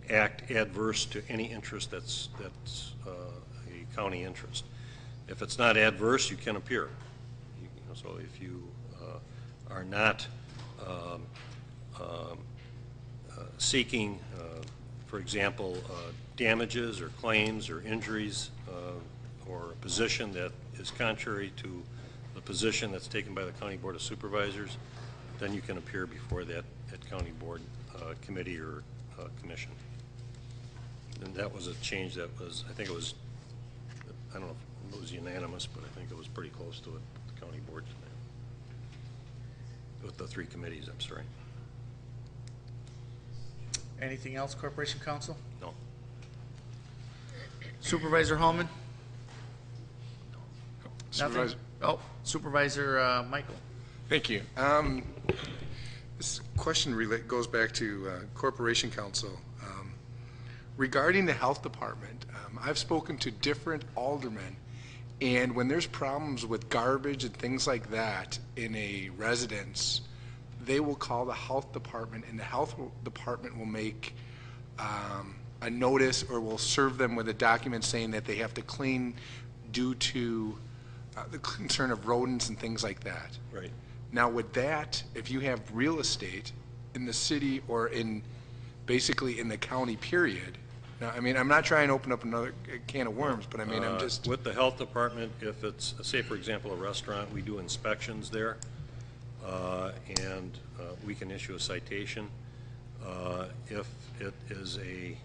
act adverse to any interest that's a county interest. If it's not adverse, you can appear. So if you are not seeking, for example, damages or claims or injuries or a position that is contrary to the position that's taken by the County Board of Supervisors, then you can appear before that county board committee or commission. And that was a change that was, I think it was, I don't know if it was unanimous, but I think it was pretty close to it, the county board tonight. With the three committees, I'm sorry. Anything else, Corporation Counsel? No. Supervisor Hallman? Supervisor. Nothing? Oh, Supervisor Michael. Thank you. This question goes back to Corporation Counsel. Regarding the health department, I've spoken to different aldermen, and when there's problems with garbage and things like that in a residence, they will call the health department, and the health department will make a notice or will serve them with a document saying that they have to clean due to the concern of rodents and things like that. Right. Now with that, if you have real estate in the city or in, basically in the county period, now, I mean, I'm not trying to open up another can of worms, but I mean, I'm just... With the health department, if it's, say for example, a restaurant, we do inspections there, and we can issue a citation. If it is a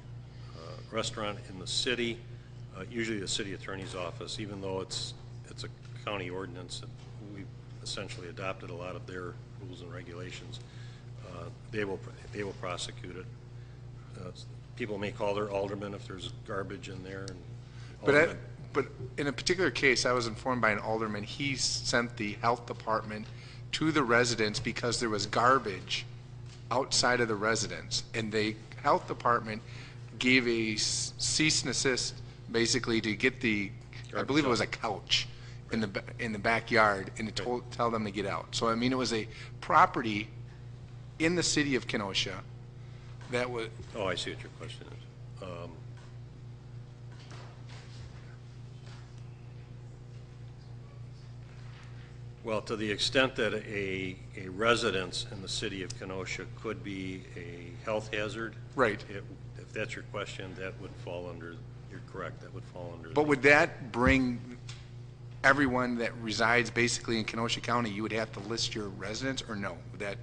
restaurant in the city, usually the city attorney's office, even though it's a county ordinance, we've essentially adopted a lot of their rules and regulations. They will prosecute it. People may call their alderman if there's garbage in there. And but in a particular case, I was informed by an alderman, he sent the health department to the residence because there was garbage outside of the residence, and the health department gave a cease and assist, basically, to get the, I believe it was a couch in the backyard, and to tell them to get out. So I mean, it was a property in the city of Kenosha that was. Oh, I see what your question is. Well, to the extent that a residence in the city of Kenosha could be a health hazard. Right. If that's your question, that would fall under, you're correct, that would fall under. But would that bring everyone that resides basically in Kenosha County, you would have to list your residence, or no? Would that?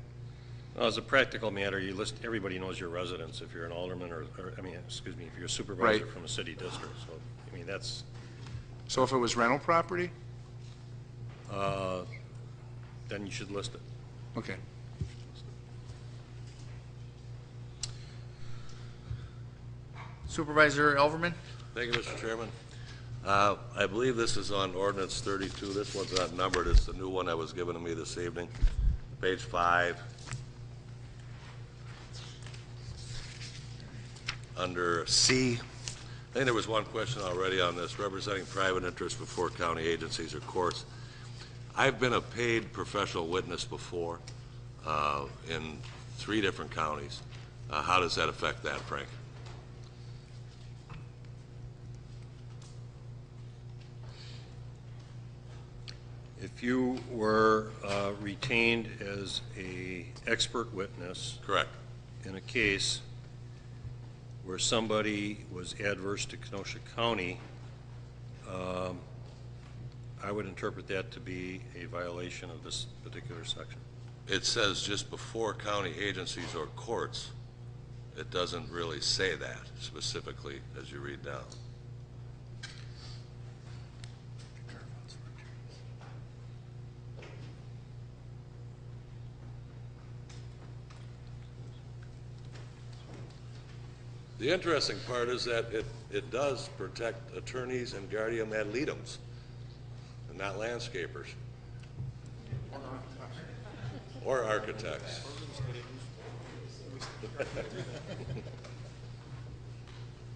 Well, as a practical matter, you list, everybody knows your residence if you're an alderman or I mean, excuse me, if you're a supervisor from a city district. So, I mean, that's. So if it was rental property? Then you should list it. Okay. Supervisor Elverman? Thank you, Mr. Chairman. I believe this is on ordinance 32. This one's not numbered. It's the new one that was given to me this evening. Page 5. Under C, I think there was one question already on this, representing private interests before county agencies or courts. I've been a paid professional witness before in 3 different counties. How does that affect that, Frank? If you were retained as a expert witness. Correct. In a case where somebody was adverse to Kenosha County, I would interpret that to be a violation of this particular section. It says just before county agencies or courts. It doesn't really say that specifically as you read down. The interesting part is that it does protect attorneys and guardian ad litem's. and not landscapers. Or architects.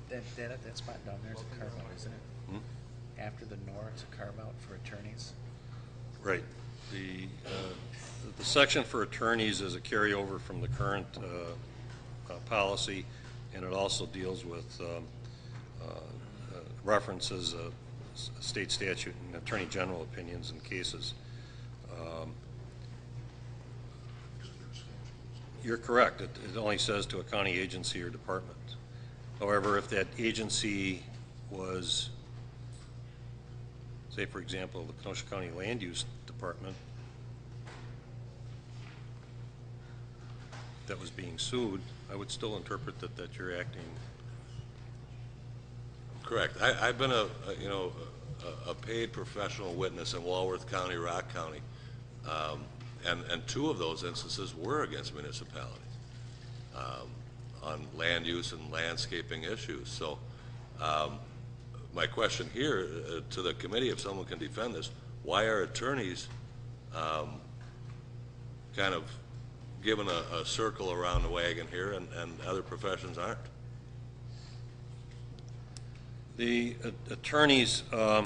That spot down there is a carve-out, isn't it? After the nor, it's a carve-out for attorneys. Right. The section for attorneys is a carryover from the current policy, and it also deals with references state statute and attorney general opinions in cases. You're correct. It only says to a county agency or department. However, if that agency was, say, for example, the Kenosha County Land Use Department that was being sued, I would still interpret that you're acting. Correct. I've been a paid professional witness in Walworth County, Rock County, and two of those instances were against municipalities on land use and landscaping issues. So my question here to the committee, if someone can defend this, why are attorneys kind of given a circle around the wagon here and other professions aren't? The attorneys are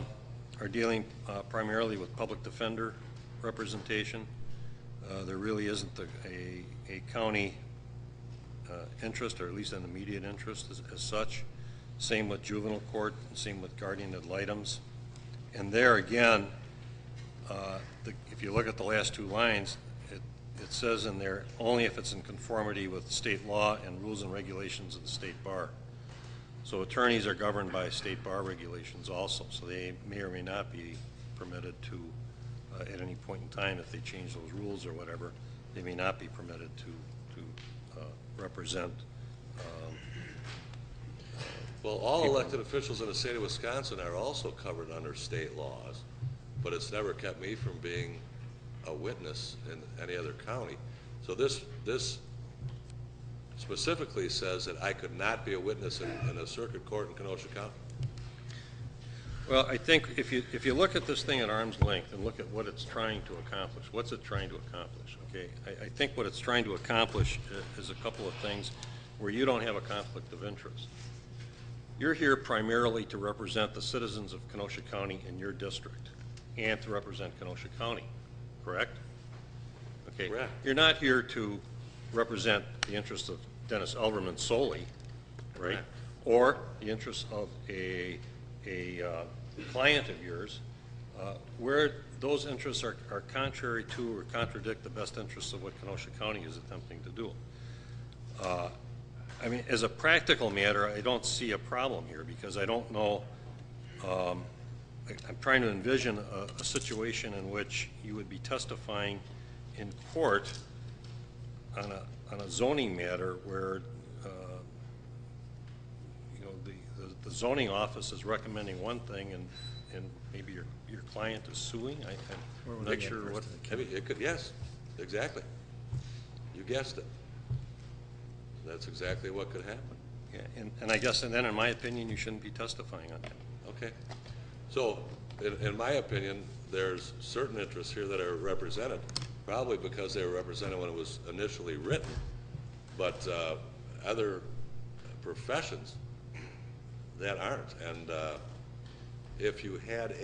dealing primarily with public defender representation. There really isn't a county interest, or at least an immediate interest as such. Same with juvenile court, and same with guardian ad litems. And there again, if you look at the last two lines, it says in there, only if it's in conformity with state law and rules and regulations of the state bar. So attorneys are governed by state bar regulations also, so they may or may not be permitted to, at any point in time, if they change those rules or whatever, they may not be permitted to represent. Well, all elected officials in the state of Wisconsin are also covered under state laws, but it's never kept me from being a witness in any other county. So this specifically says that I could not be a witness in a circuit court in Kenosha County. Well, I think if you look at this thing at arm's length and look at what it's trying to accomplish, what's it trying to accomplish? Okay, I think what it's trying to accomplish is a couple of things where you don't have a conflict of interest. You're here primarily to represent the citizens of Kenosha County in your district and to represent Kenosha County, correct? Okay. Correct. You're not here to represent the interests of Dennis Elverman solely, right? Correct. Or the interests of a client of yours, where those interests are contrary to or contradict the best interests of what Kenosha County is attempting to do. I mean, as a practical matter, I don't see a problem here because I don't know, I'm trying to envision a situation in which you would be testifying in court on a zoning matter where the zoning office is recommending one thing and maybe your client is suing. I'm not sure what. It could, yes, exactly. You guessed it. That's exactly what could happen. Yeah, and I guess, and then in my opinion, you shouldn't be testifying on that. Okay. So, in my opinion, there's certain interests here that are represented, probably because they were represented when it was initially written, but other professions that aren't. And if you had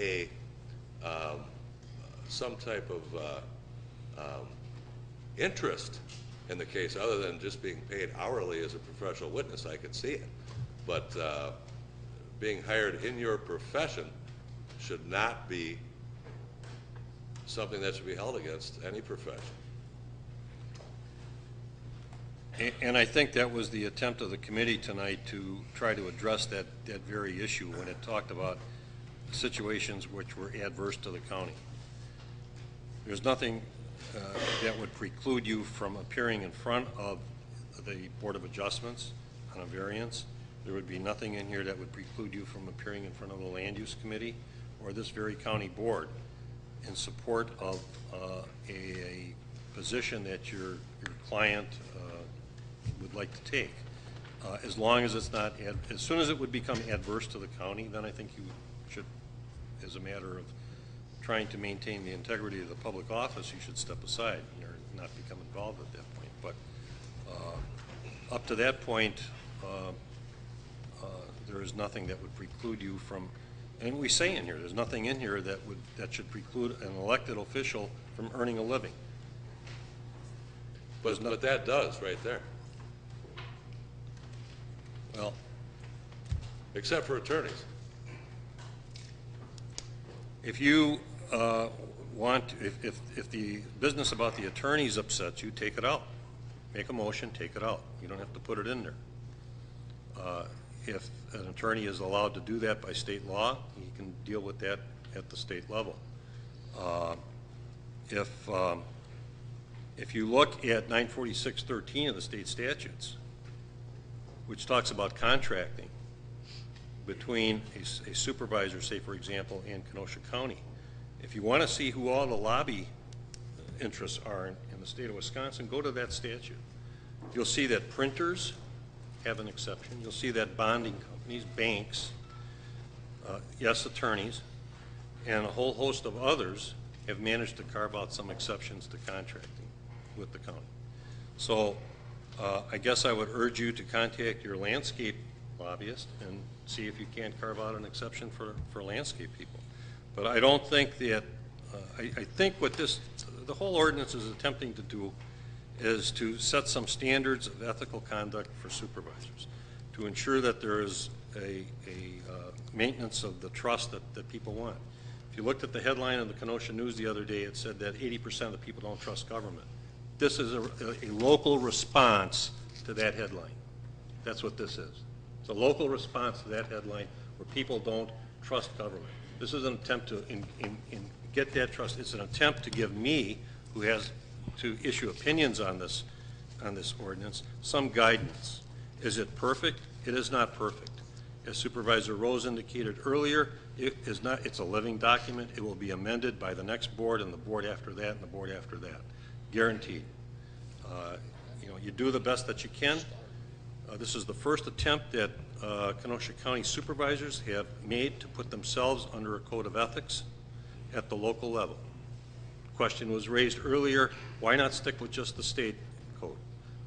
some type of interest in the case, other than just being paid hourly as a professional witness, I could see it. But being hired in your profession should not be something that should be held against any profession. And I think that was the attempt of the committee tonight to try to address that very issue when it talked about situations which were adverse to the county. There's nothing that would preclude you from appearing in front of the Board of Adjustments on a variance. There would be nothing in here that would preclude you from appearing in front of the Land Use Committee or this very county board in support of a position that your client would like to take. As long as it's not, as soon as it would become adverse to the county, then I think you should, as a matter of trying to maintain the integrity of the public office, you should step aside or not become involved at that point. But up to that point, there is nothing that would preclude you from, and we say in here, there's nothing in here that should preclude an elected official from earning a living. But that does right there. Well, except for attorneys. If you if the business about the attorneys upsets you, take it out. Make a motion, take it out. You don't have to put it in there. If an attorney is allowed to do that by state law, he can deal with that at the state level. If you look at 946.13 of the state statutes, which talks about contracting between a supervisor, say for example, in Kenosha County, if you want to see who all the lobby interests are in the state of Wisconsin, go to that statute. You'll see that printers have an exception. You'll see that bonding companies, banks, yes, attorneys, and a whole host of others have managed to carve out some exceptions to contracting with the county. So I guess I would urge you to contact your landscape lobbyist and see if you can't carve out an exception for landscape people. But I don't think that, I think what the whole ordinance is attempting to do is to set some standards of ethical conduct for supervisors, to ensure that there is a maintenance of the trust that people want. If you looked at the headline of the Kenosha News the other day, it said that 80% of the people don't trust government. This is a local response to that headline. That's what this is. It's a local response to that headline where people don't trust government. This is an attempt to get that trust. It's an attempt to give me, who has to issue opinions on this ordinance, some guidance. Is it perfect? It is not perfect. As Supervisor Rose indicated earlier, it is not. It's a living document. It will be amended by the next board and the board after that and the board after that. Guaranteed. You do the best that you can. This is the first attempt that Kenosha County supervisors have made to put themselves under a code of ethics at the local level. The question was raised earlier, why not stick with just the state code?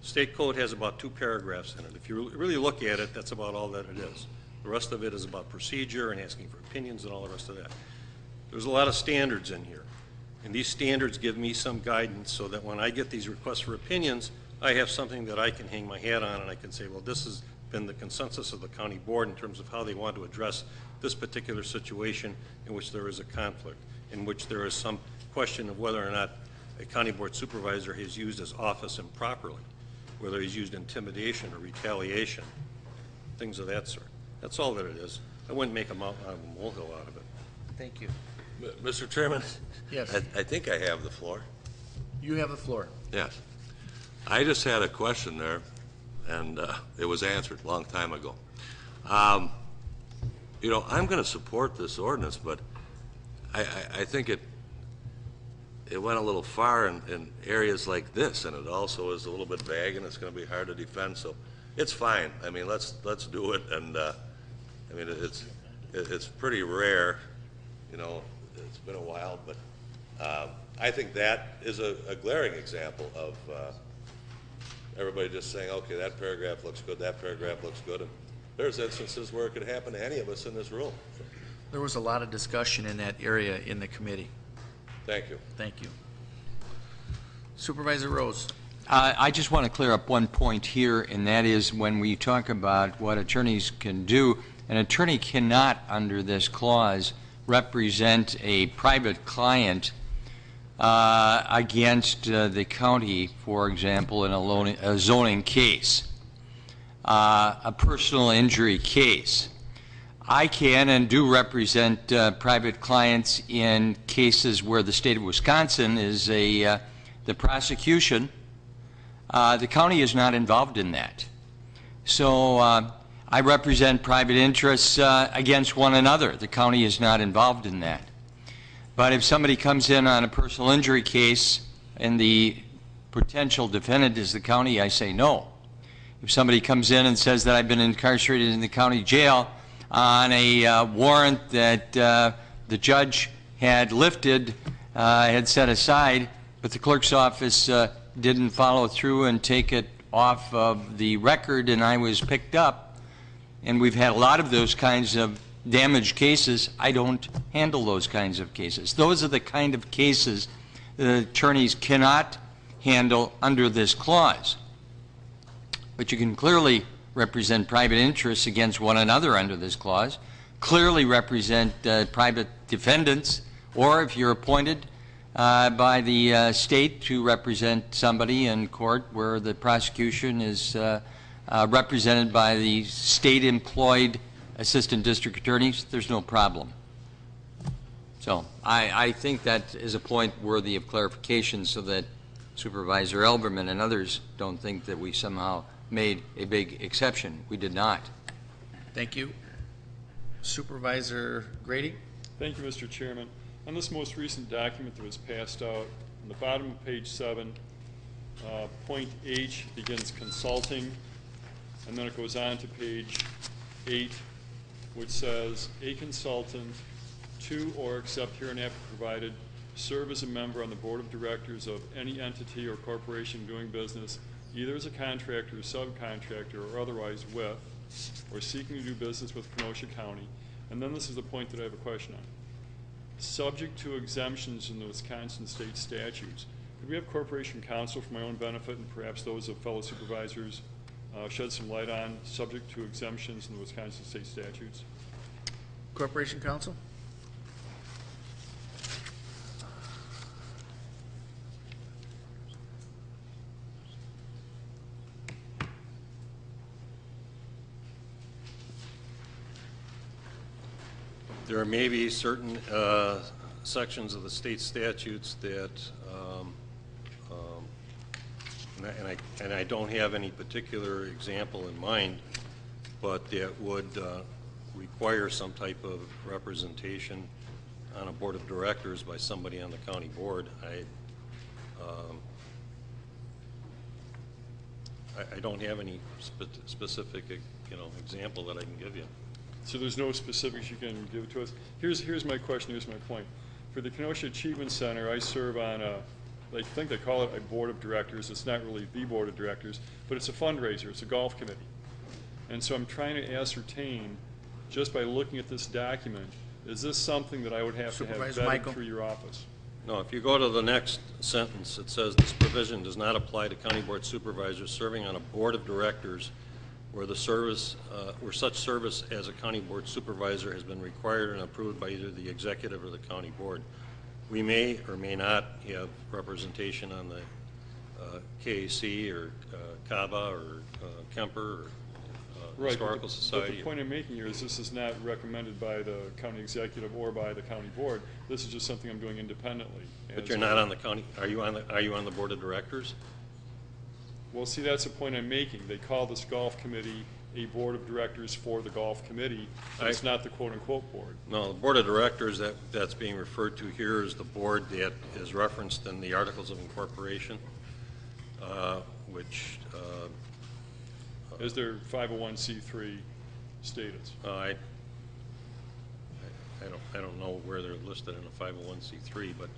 The state code has about 2 paragraphs in it. If you really look at it, that's about all that it is. The rest of it is about procedure and asking for opinions and all the rest of that. There's a lot of standards in here. And these standards give me some guidance so that when I get these requests for opinions, I have something that I can hang my hat on and I can say, well, this has been the consensus of the county board in terms of how they want to address this particular situation in which there is a conflict, in which there is some question of whether or not a county board supervisor has used his office improperly, whether he's used intimidation or retaliation, things of that sort. That's all that it is. I wouldn't make a mountain out of a molehill out of it. Thank you. Mr. Chairman? Yes. I think I have the floor. You have the floor. Yes. I just had a question there, and it was answered a long time ago. I'm going to support this ordinance, but I think it went a little far in areas like this, and it also is a little bit vague, and it's going to be hard to defend. So it's fine. I mean, let's do it. And I mean, it's pretty rare. It's been a while, but I think that is a glaring example of everybody just saying, okay, that paragraph looks good, that paragraph looks good. And there's instances where it could happen to any of us in this room. There was a lot of discussion in that area in the committee. Thank you. Thank you. Supervisor Rose. I just want to clear up one point here, and that is when we talk about what attorneys can do, an attorney cannot, under this clause, represent a private client against the county, for example, in a zoning case, a personal injury case. I can and do represent private clients in cases where the state of Wisconsin is the prosecution. The county is not involved in that. So I represent private interests against one another. The county is not involved in that. But if somebody comes in on a personal injury case and the potential defendant is the county, I say no. If somebody comes in and says that I've been incarcerated in the county jail on a warrant that the judge had lifted, had set aside, but the clerk's office didn't follow through and take it off of the record, and I was picked up. And we've had a lot of those kinds of damaged cases. I don't handle those kinds of cases. Those are the kind of cases that attorneys cannot handle under this clause. But you can clearly represent private interests against one another under this clause, clearly represent private defendants, or if you're appointed by the state to represent somebody in court where the prosecution is represented by the state-employed assistant district attorneys, there's no problem. So I think that is a point worthy of clarification so that Supervisor Elberman and others don't think that we somehow made a big exception. We did not. Thank you. Supervisor Grady? Thank you, Mr. Chairman. On this most recent document that was passed out, on the bottom of page 7, point H begins consulting, and then it goes on to page 8, which says, a consultant to or except hereinafter provided serve as a member on the board of directors of any entity or corporation doing business either as a contractor, subcontractor, or otherwise with, or seeking to do business with Kenosha County. And then this is the point that I have a question on. Subject to exemptions in the Wisconsin state statutes. Could we have corporation counsel for my own benefit and perhaps those of fellow supervisors shed some light on subject to exemptions in the Wisconsin state statutes? Corporation counsel? There may be certain sections of the state statutes that, and I don't have any particular example in mind, but that would require some type of representation on a board of directors by somebody on the county board. I don't have any specific, example that I can give you. So there's no specifics you can give to us. Here's my question, here's my point. For the Kenosha Achievement Center, I serve on I think they call it a board of directors. It's not really the board of directors, but it's a fundraiser, it's a golf committee. And so I'm trying to ascertain, just by looking at this document, is this something that I would have to have vetted through your office? No, if you go to the next sentence, it says this provision does not apply to county board supervisors serving on a board of directors where the service, where such service as a county board supervisor has been required and approved by either the executive or the county board. We may or may not have representation on the KAC or CABA or Kemper or Historical Society. But the point I'm making here is this is not recommended by the county executive or by the county board. This is just something I'm doing independently. But you're not on the county. Are you on the board of directors? Well, see, that's the point I'm making. They call this golf committee a board of directors for the golf committee, but it's not the quote-unquote board. No, the board of directors that's being referred to here is the board that is referenced in the Articles of Incorporation, which is their 501c3 status. I don't know where they're listed in a 501c3, but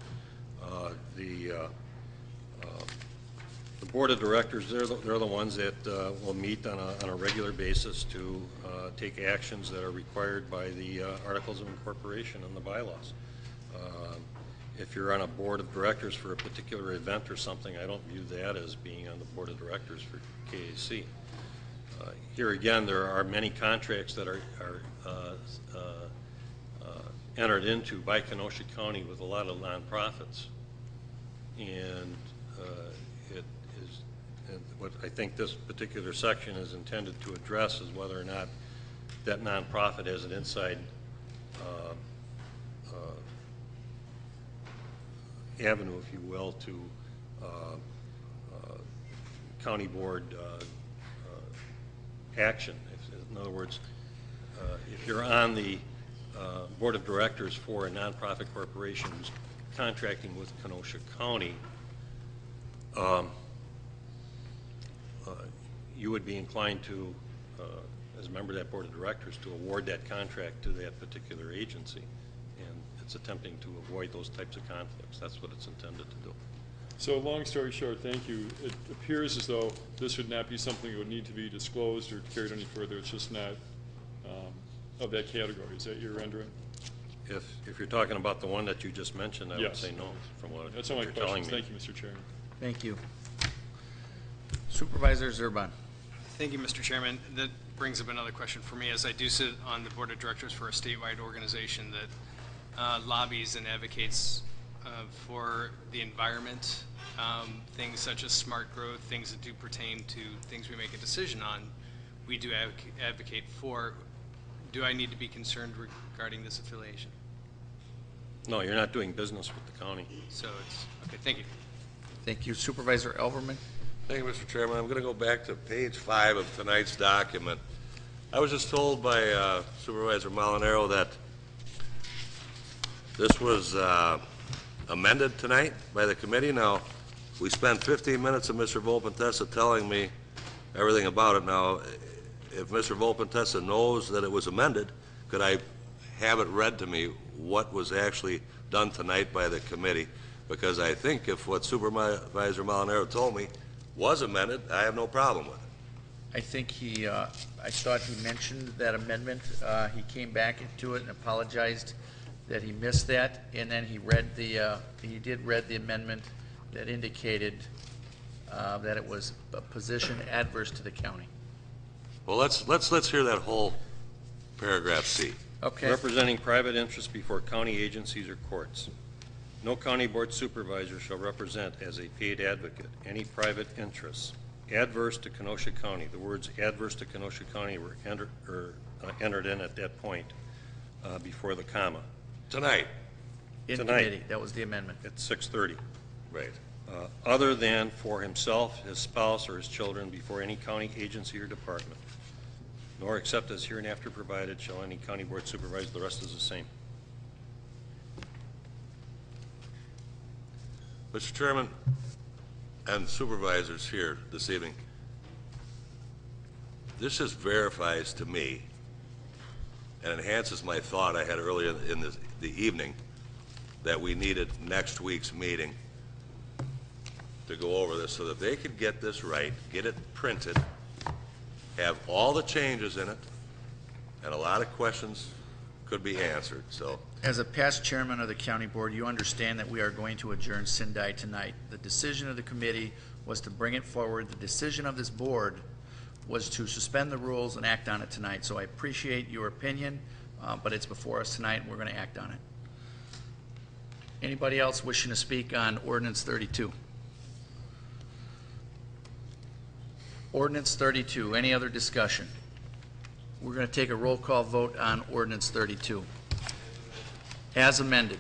the board of directors, they're the ones that will meet on a regular basis to take actions that are required by the Articles of Incorporation and the bylaws. If you're on a board of directors for a particular event or something, I don't view that as being on the board of directors for KAC. Here again, there are many contracts that are entered into by Kenosha County with a lot of nonprofits, and what I think this particular section is intended to address is whether or not that nonprofit has an inside avenue, if you will, to county board action. In other words, if you're on the board of directors for a nonprofit corporation who's contracting with Kenosha County, you would be inclined to, as a member of that board of directors, to award that contract to that particular agency. And It's attempting to avoid those types of conflicts. That's what it's intended to do. So long story short, thank you. It appears as though this would not be something that would need to be disclosed or carried any further. It's just not of that category. Is that your rendering? If you're talking about the one that you just mentioned, I would Yes. say no, from what That's all my you're telling questions. me. Thank you, Mr. Chairman. Thank you. Supervisor Zerban. Thank you, Mr. Chairman. That brings up another question for me, as I do sit on the board of directors for a statewide organization that lobbies and advocates for the environment, things such as smart growth, things that do pertain to things we make a decision on, we do advocate for. Do I need to be concerned regarding this affiliation? No, you're not doing business with the county. So it's, okay, thank you. Thank you. Supervisor Elverman. Thank you, Mr. Chairman. I'm going to go back to page 5 of tonight's document. I was just told by Supervisor Molinaro that this was amended tonight by the committee. Now, we spent 15 minutes of Mr. Volpentessa telling me everything about it. Now, if Mr. Volpentessa knows that it was amended, could I have it read to me what was actually done tonight by the committee? Because I think if what Supervisor Molinaro told me was amended, I have no problem with it. I think I thought he mentioned that amendment. He came back into it and apologized that he missed that, and then he did read the amendment that indicated that it was a position adverse to the county. Well, let's hear that whole paragraph C. Okay. Representing private interests before county agencies or courts. No county board supervisor shall represent as a paid advocate any private interests adverse to Kenosha County. The words adverse to Kenosha County were entered in at that point before the comma. Tonight. In Tonight. committee, that was the amendment. At 6:30. Right. Other than for himself, his spouse, or his children before any county agency or department, nor except as hereinafter provided shall any county board supervise. The rest is the same. Mr. Chairman and supervisors here this evening, this just verifies to me and enhances my thought I had earlier in the evening that we needed next week's meeting to go over this so that they could get this right, get it printed, have all the changes in it, and a lot of questions could be answered. So, as a past chairman of the county board, you understand that we are going to adjourn Sindai tonight. The decision of the committee was to bring it forward. The decision of this board was to suspend the rules and act on it tonight. So I appreciate your opinion, but it's before us tonight, and we're going to act on it. Anybody else wishing to speak on Ordinance 32? Ordinance 32. Any other discussion? We're going to take a roll call vote on Ordinance 32. As amended.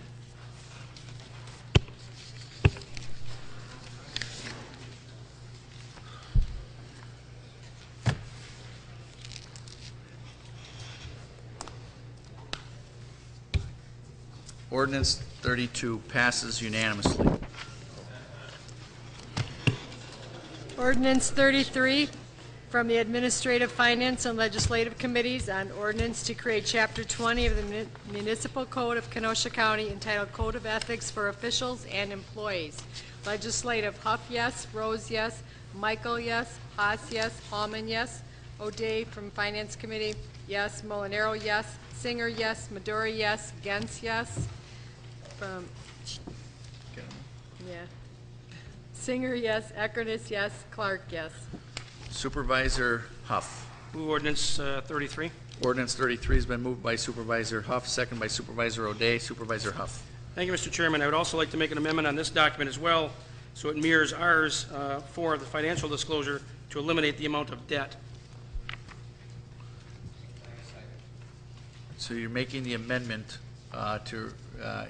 Ordinance 32 passes unanimously. Ordinance 33 from the Administrative, Finance, and Legislative Committees on ordinance to create Chapter 20 of the Municipal Code of Kenosha County entitled Code of Ethics for Officials and Employees. Legislative Huff, yes. Rose, yes. Michael, yes. Haas, yes. Hallman, yes. O'Day from Finance Committee, yes. Molinaro, yes. Singer, yes. Maduri, yes. Gens, yes. From, yeah. Singer, yes. Eckerness, yes. Clark, yes. Supervisor Huff. Move ordinance 33. Ordinance 33 has been moved by Supervisor Huff, second by Supervisor O'Day. Supervisor Huff. Thank you, Mr. Chairman. I would also like to make an amendment on this document as well, so it mirrors ours for the financial disclosure to eliminate the amount of debt. So you're making the amendment to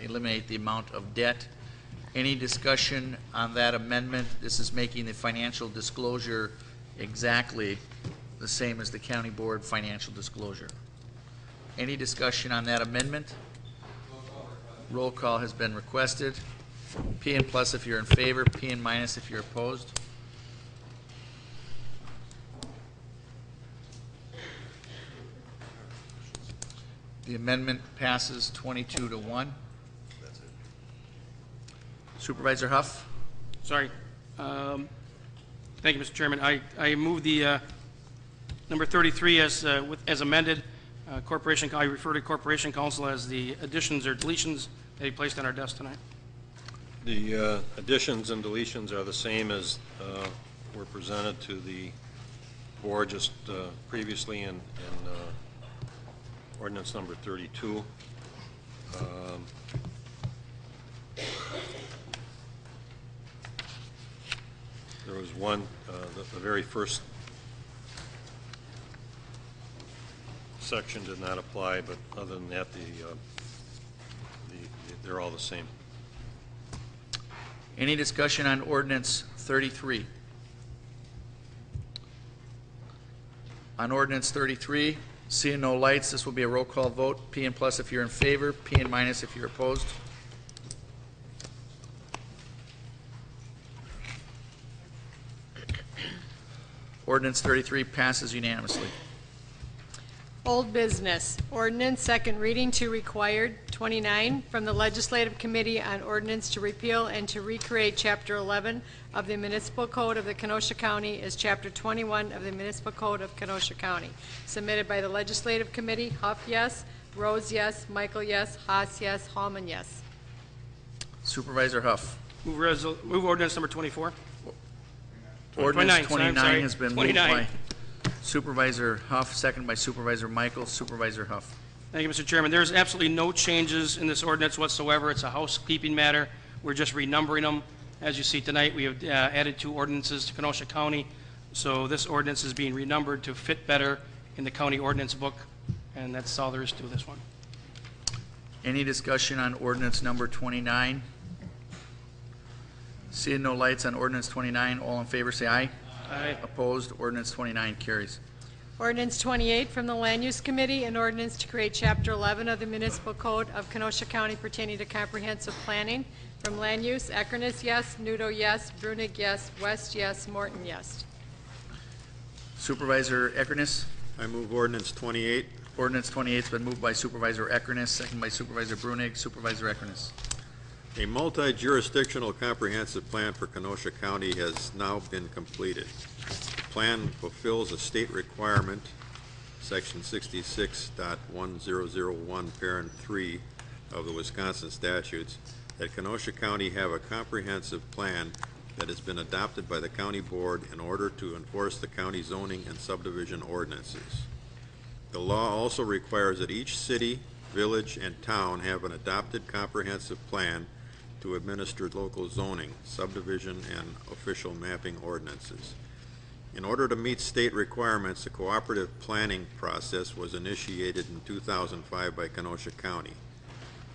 eliminate the amount of debt. Any discussion on that amendment? This is making the financial disclosure exactly the same as the county board financial disclosure. Any discussion on that amendment? Roll call has been requested. P and plus if you're in favor, P and minus if you're opposed. The amendment passes 22 to 1. Supervisor Huff? Sorry. Thank you, Mr. Chairman. I move the number 33 as amended. I refer to Corporation Council as the additions or deletions that he placed on our desk tonight. The additions and deletions are the same as were presented to the board just previously in ordinance number 32. There was one, the very first section did not apply, but other than that, they're all the same. Any discussion on ordinance 33? On ordinance 33, seeing no lights, this will be a roll call vote. P and plus if you're in favor, P and minus if you're opposed. Ordinance 33 passes unanimously. Old business, ordinance, second reading to required, 29, from the Legislative Committee on Ordinance to repeal and to recreate Chapter 11 of the Municipal Code of the Kenosha County as Chapter 21 of the Municipal Code of Kenosha County. Submitted by the Legislative Committee. Huff, yes. Rose, yes. Michael, yes. Haas, yes. Hallman, yes. Supervisor Huff. Move ordinance number 24. Ordinance 29 sorry. has been 29. moved by Supervisor Huff, second by Supervisor Michael. Supervisor Huff. Thank you, Mr. Chairman. There's absolutely no changes in this ordinance whatsoever. It's a housekeeping matter. We're just renumbering them. As you see tonight, we have added 2 ordinances to Kenosha County. So this ordinance is being renumbered to fit better in the county ordinance book, and that's all there is to this one. Any discussion on ordinance number 29? Seeing no lights on ordinance 29, all in favor say aye. Aye. Opposed, ordinance 29 carries. Ordinance 28 from the Land Use Committee, an ordinance to create Chapter 11 of the Municipal Code of Kenosha County pertaining to comprehensive planning. From Land Use, Ekernis, yes. Nudo, yes. Brunig, yes. West, yes. Morton, yes. Supervisor Ekernis. I move ordinance 28. Ordinance 28 has been moved by Supervisor Ekernis, second by Supervisor Brunig. Supervisor Ekernis. A multi-jurisdictional comprehensive plan for Kenosha County has now been completed. The plan fulfills a state requirement, section 66.1001, parent 3 of the Wisconsin statutes, that Kenosha County have a comprehensive plan that has been adopted by the county board in order to enforce the county zoning and subdivision ordinances. The law also requires that each city, village, and town have an adopted comprehensive plan to administer local zoning, subdivision, and official mapping ordinances. In order to meet state requirements, a cooperative planning process was initiated in 2005 by Kenosha County.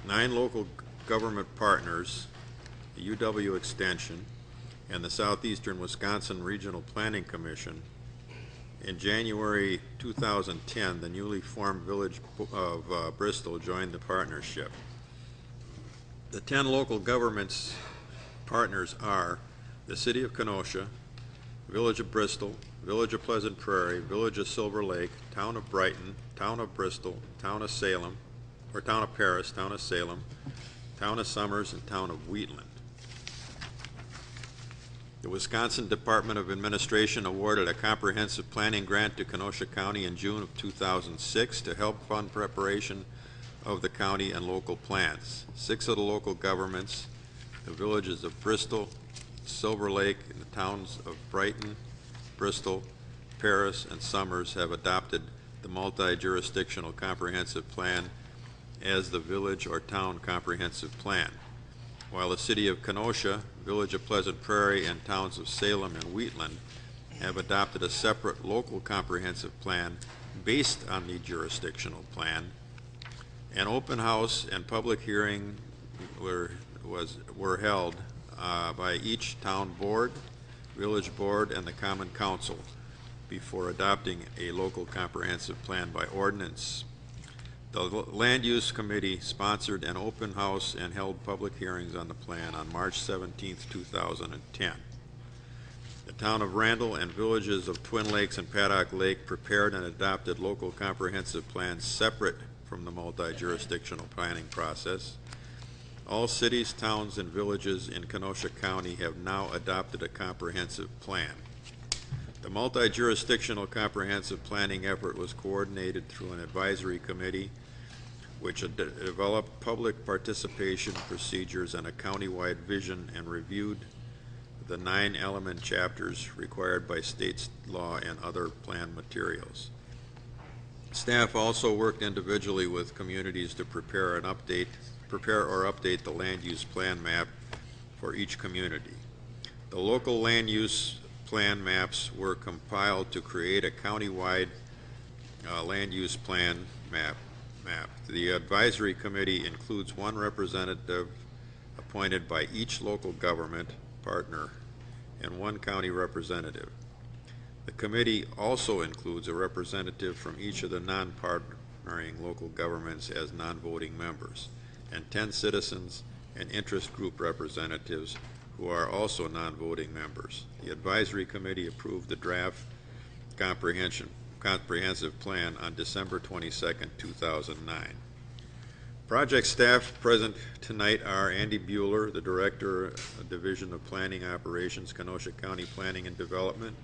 9 local government partners, the UW Extension, and the Southeastern Wisconsin Regional Planning Commission. In January 2010, the newly formed Village of Bristol joined the partnership. The 10 local governments partners are the City of Kenosha, Village of Bristol, Village of Pleasant Prairie, Village of Silver Lake, Town of Brighton, Town of Bristol, Town of Salem, or Town of Paris, Town of Salem, Town of Summers, and Town of Wheatland. The Wisconsin Department of Administration awarded a comprehensive planning grant to Kenosha County in June of 2006 to help fund preparation of the county and local plans. 6 of the local governments, the villages of Bristol, Silver Lake, and the towns of Brighton, Bristol, Paris, and Summers have adopted the multi-jurisdictional comprehensive plan as the village or town comprehensive plan, while the City of Kenosha, Village of Pleasant Prairie, and towns of Salem and Wheatland have adopted a separate local comprehensive plan based on the jurisdictional plan. An open house and public hearing were held by each town board, village board, and the common council before adopting a local comprehensive plan by ordinance. The Land Use Committee sponsored an open house and held public hearings on the plan on March 17, 2010. The town of Randall and villages of Twin Lakes and Paddock Lake prepared and adopted local comprehensive plans separate from the multi-jurisdictional planning process. All cities, towns, and villages in Kenosha County have now adopted a comprehensive plan. The multi-jurisdictional comprehensive planning effort was coordinated through an advisory committee which developed public participation procedures and a countywide vision and reviewed the 9-element chapters required by state law and other plan materials. Staff also worked individually with communities to prepare or update the land use plan map for each community. The local land use plan maps were compiled to create a countywide land use plan map. The advisory committee includes one representative appointed by each local government partner and one county representative. The committee also includes a representative from each of the non-partnering local governments as non-voting members, and 10 citizens and interest group representatives who are also non-voting members. The advisory committee approved the draft comprehensive plan on December 22nd, 2009. Project staff present tonight are Andy Bueller, the Director, Division of Planning Operations, Kenosha County Planning and Development;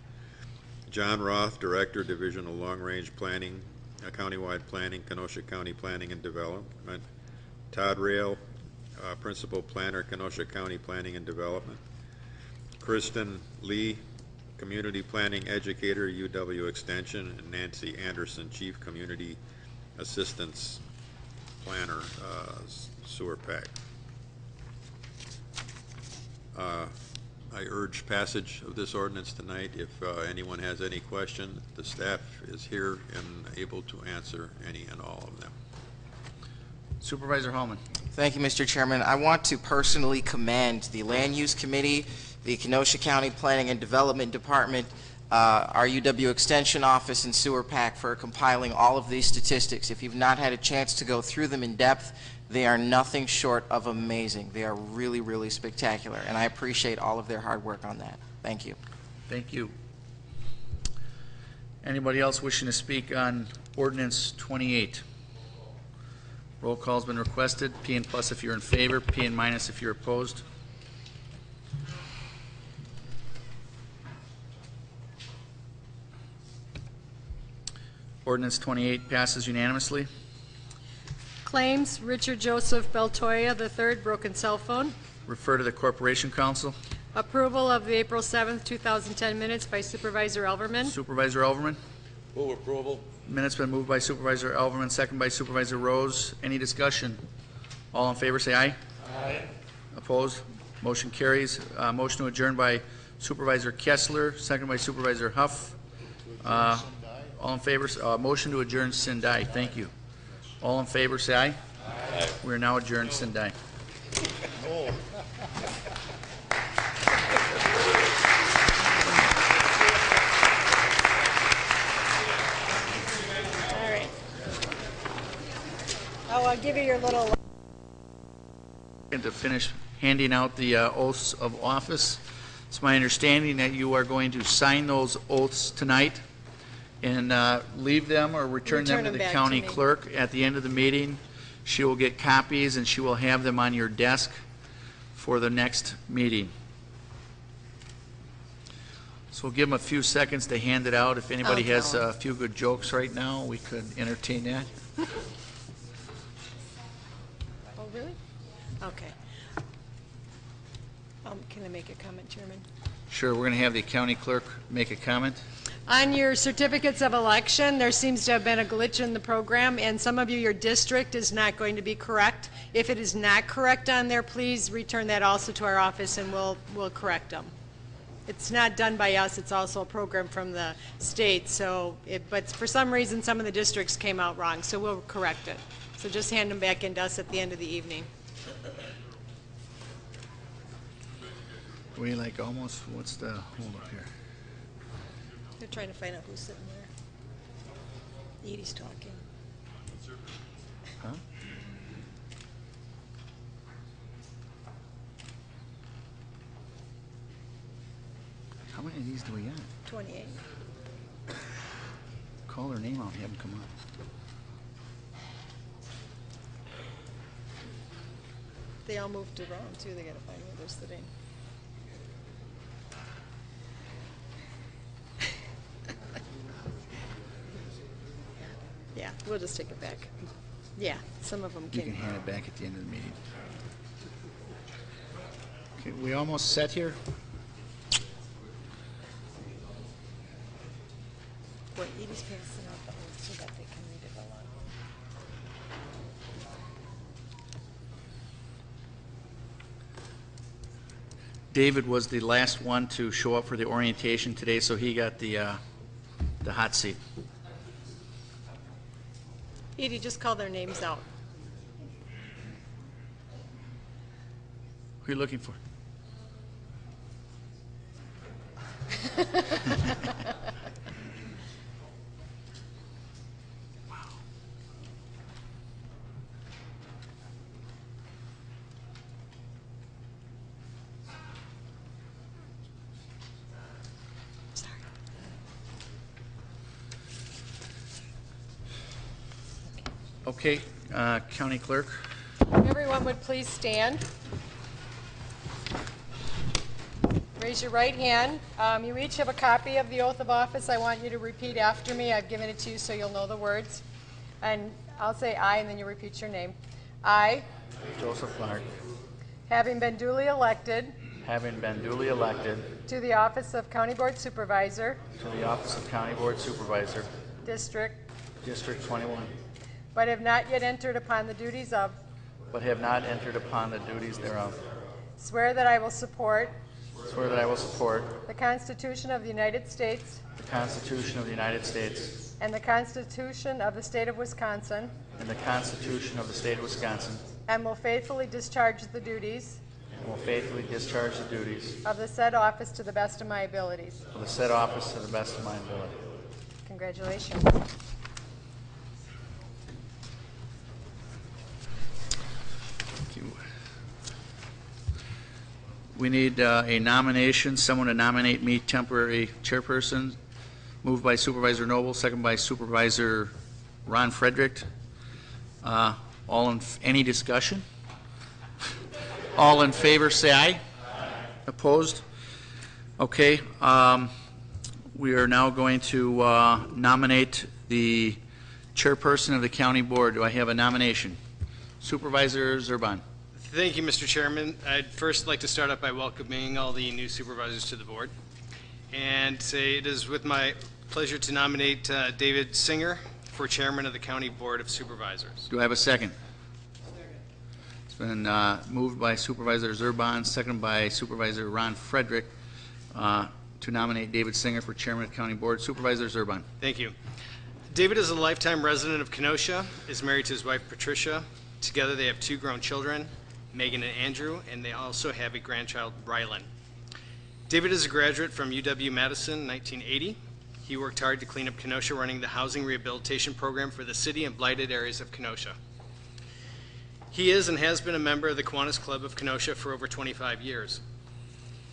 John Roth, Director, Division of Long Range Planning, Countywide Planning, Kenosha County Planning and Development; Todd Rail, Principal Planner, Kenosha County Planning and Development; Kristen Lee, Community Planning Educator, UW Extension; and Nancy Anderson, Chief Community Assistance Planner, Sewer Pack. I urge passage of this ordinance tonight. If anyone has any question, the staff is here and able to answer any and all of them. Supervisor Hallman. Thank you, Mr. Chairman. I want to personally commend the Land Use Committee, the Kenosha County Planning and Development Department, our UW Extension Office, and Sewer Pack for compiling all of these statistics. If you've not had a chance to go through them in depth, they are nothing short of amazing. They are really, really spectacular, and I appreciate all of their hard work on that. Thank you. Thank you. Anybody else wishing to speak on Ordinance 28? Roll call's been requested. P and plus if you're in favor, P and minus if you're opposed. Ordinance 28 passes unanimously. Claims, Richard Joseph Beltoya III, broken cell phone. Refer to the Corporation Council. Approval of the April 7th, 2010 minutes by Supervisor Elverman. Supervisor Elverman. Move approval. Minutes been moved by Supervisor Elverman, second by Supervisor Rose. Any discussion? All in favor say aye. Aye. Opposed? Motion carries. Motion to adjourn by Supervisor Kessler, second by Supervisor Huff. All in favor, motion to adjourn Sindai. Thank you. All in favor say aye. Aye. We are now adjourned Sindai. Oh. All right. Oh, I'll give you your little... And to finish handing out the oaths of office, it's my understanding that you are going to sign those oaths tonight and leave them or return them to the county clerk at the end of the meeting. She will get copies and she will have them on your desk for the next meeting. So we'll give them a few seconds to hand it out. If anybody has a few good jokes right now, we could entertain that. Oh, really? Okay. Can I make a comment, Chairman? Sure, we're going to have the county clerk make a comment. On your certificates of election, there seems to have been a glitch in the program, and some of you, your district is not going to be correct. If it is not correct on there, please return that also to our office and we'll correct them. It's not done by us, it's also a program from the state, but for some reason, some of the districts came out wrong, so we'll correct it. So just hand them back in to us at the end of the evening. We like almost, what's the hold up here? They're trying to find out who's sitting there. Edie's talking. Huh? How many of these do we got? 28. Call their name out and have them come up. They all moved around too, they gotta find where they're sitting. Yeah, we'll just take it back. Yeah, some of them You came. can hand it back at the end of the meeting. Okay, we almost set here? What Edie's passing out the oath so that they can read it aloud. David was the last one to show up for the orientation today, so he got the hot seat. Edie, just call their names out. Who are you looking for? Okay, County Clerk. Everyone would please stand. Raise your right hand. You each have a copy of the oath of office. I want you to repeat after me. I've given it to you so you'll know the words. And I'll say I, and then you repeat your name. I, Joseph Clark, having been duly elected to the office of County Board Supervisor, District 21, but have not yet entered upon the duties of, thereof. swear that I will support Swear that I will support the Constitution of the United States the Constitution of the United States and the Constitution of the State of Wisconsin, and the Constitution of the State of Wisconsin, and will faithfully discharge the duties and will faithfully discharge the duties of the said office to the best of my abilities. of the said office to the best of my ability. Congratulations. We need a nomination, someone to nominate me temporary chairperson. Moved by Supervisor Noble, second by Supervisor Ron Frederick. Any discussion? All in favor, say aye. Opposed? Okay. We are now going to nominate the chairperson of the county board. Do I have a nomination? Supervisor Zerban. Thank you, Mr. Chairman. I'd first like to start out by welcoming all the new supervisors to the board and say it is with my pleasure to nominate David Singer for chairman of the County Board of Supervisors. Do I have a second? It's been moved by Supervisor Zerban, seconded by Supervisor Ron Frederick to nominate David Singer for chairman of the County Board. Supervisor Zerban. Thank you. David is a lifetime resident of Kenosha, is married to his wife Patricia. Together they have 2 grown children, Megan and Andrew, and they also have a grandchild, Rylan. David is a graduate from UW-Madison in 1980. He worked hard to clean up Kenosha, running the housing rehabilitation program for the city and blighted areas of Kenosha. He is and has been a member of the Kiwanis Club of Kenosha for over 25 years.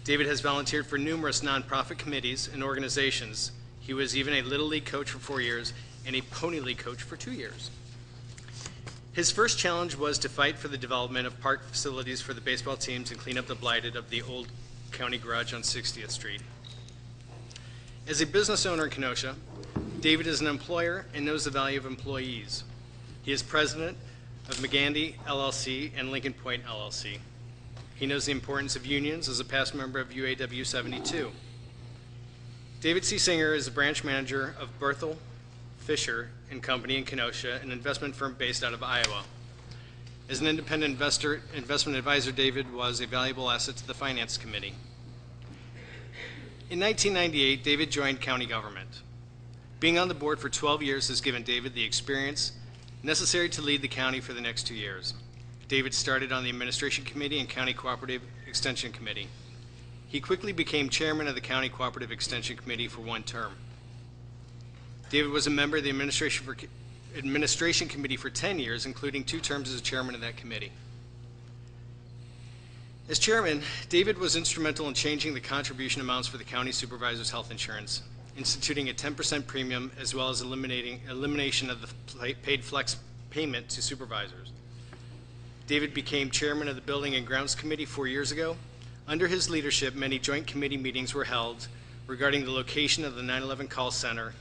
David has volunteered for numerous nonprofit committees and organizations. He was even a Little League coach for 4 years and a Pony League coach for 2 years. His first challenge was to fight for the development of park facilities for the baseball teams and clean up the blighted of the old county garage on 60th Street. As a business owner in Kenosha, David is an employer and knows the value of employees. He is president of McGandy LLC and Lincoln Point LLC. He knows the importance of unions as a past member of UAW 72. David C. Singer is a branch manager of Berthel, Fisher and Company in Kenosha, an investment firm based out of Iowa. As an independent investment advisor, David was a valuable asset to the Finance Committee. In 1998, David joined county government. Being on the board for 12 years has given David the experience necessary to lead the county for the next 2 years. David started on the Administration Committee and County Cooperative Extension Committee. He quickly became chairman of the County Cooperative Extension Committee for 1 term. David was a member of the Administration Committee for 10 years, including 2 terms as chairman of that committee. As chairman, David was instrumental in changing the contribution amounts for the county supervisor's health insurance, instituting a 10% premium, as well as elimination of the paid flex payment to supervisors. David became chairman of the Building and Grounds Committee 4 years ago. Under his leadership, many joint committee meetings were held regarding the location of the 9/11 call center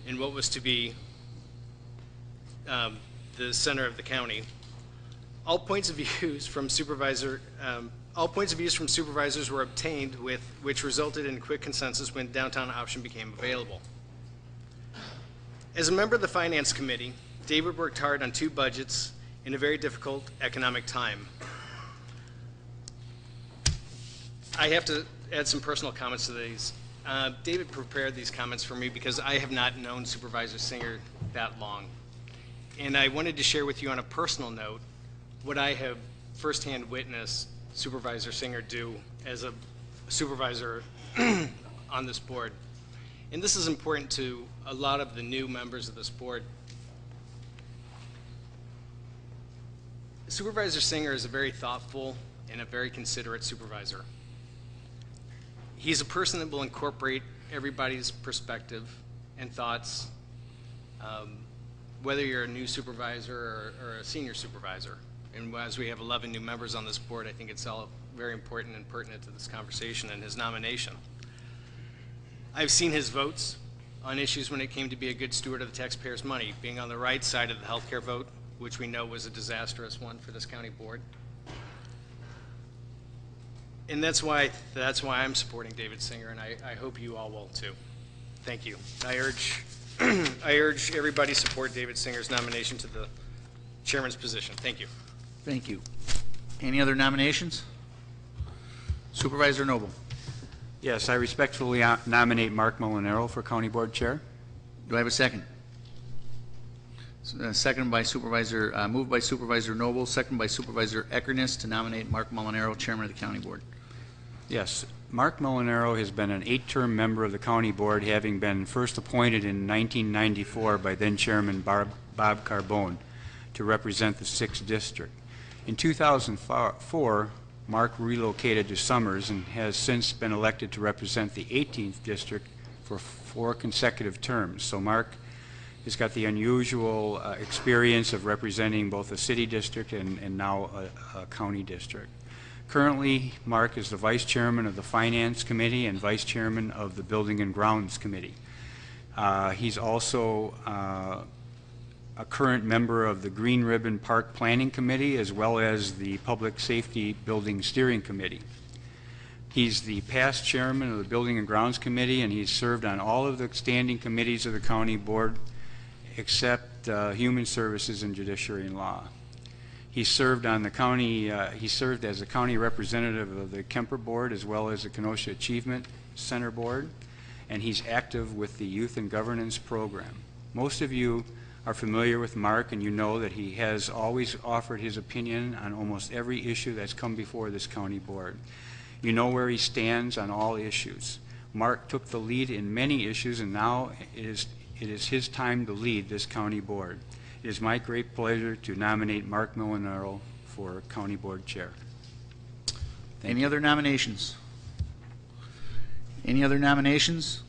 and what was to be the center of the county. All points of views from supervisors were obtained, which resulted in a quick consensus when downtown option became available. As a member of the Finance Committee, David worked hard on 2 budgets in a very difficult economic time. I have to add some personal comments to these. David prepared these comments for me because I have not known Supervisor Singer that long. And I wanted to share with you on a personal note what I have firsthand witnessed Supervisor Singer do as a supervisor on this board. And this is important to a lot of the new members of this board. Supervisor Singer is a very thoughtful and a very considerate supervisor. He's a person that will incorporate everybody's perspective and thoughts, whether you're a new supervisor or a senior supervisor. And as we have 11 new members on this board, I think it's all very important and pertinent to this conversation and his nomination. I've seen his votes on issues when it came to be a good steward of the taxpayers' money, being on the right side of the healthcare vote, which we know was a disastrous one for this county board. And that's why I'm supporting David Singer, and I hope you all will too. Thank you. I urge everybody to support David Singer's nomination to the chairman's position. Thank you. Thank you. Any other nominations? Supervisor Noble. Yes, I respectfully nominate Mark Molinaro for County Board Chair. Do I have a second? Second by Supervisor, moved by Supervisor Noble, second by Supervisor Eckerness to nominate Mark Molinaro, Chairman of the County Board. Yes, Mark Molinaro has been an 8-term member of the County Board, having been first appointed in 1994 by then-Chairman Bob Carbone to represent the 6th District. In 2004, Mark relocated to Summers and has since been elected to represent the 18th District for 4 consecutive terms. So Mark has got the unusual experience of representing both a city district and now a county district. Currently, Mark is the Vice Chairman of the Finance Committee and Vice Chairman of the Building and Grounds Committee. He's also a current member of the Green Ribbon Park Planning Committee as well as the Public Safety Building Steering Committee. He's the past chairman of the Building and Grounds Committee, and he's served on all of the standing committees of the County Board except Human Services and Judiciary and Law. He served on the county, he served as a county representative of the Kemper Board as well as the Kenosha Achievement Center Board, and he's active with the Youth and Governance Program. Most of you are familiar with Mark, and you know that he has always offered his opinion on almost every issue that's come before this county board. You know where he stands on all issues. Mark took the lead in many issues, and now it is his time to lead this county board. It is my great pleasure to nominate Mark Molinaro for County Board Chair. Any other nominations? Any other nominations?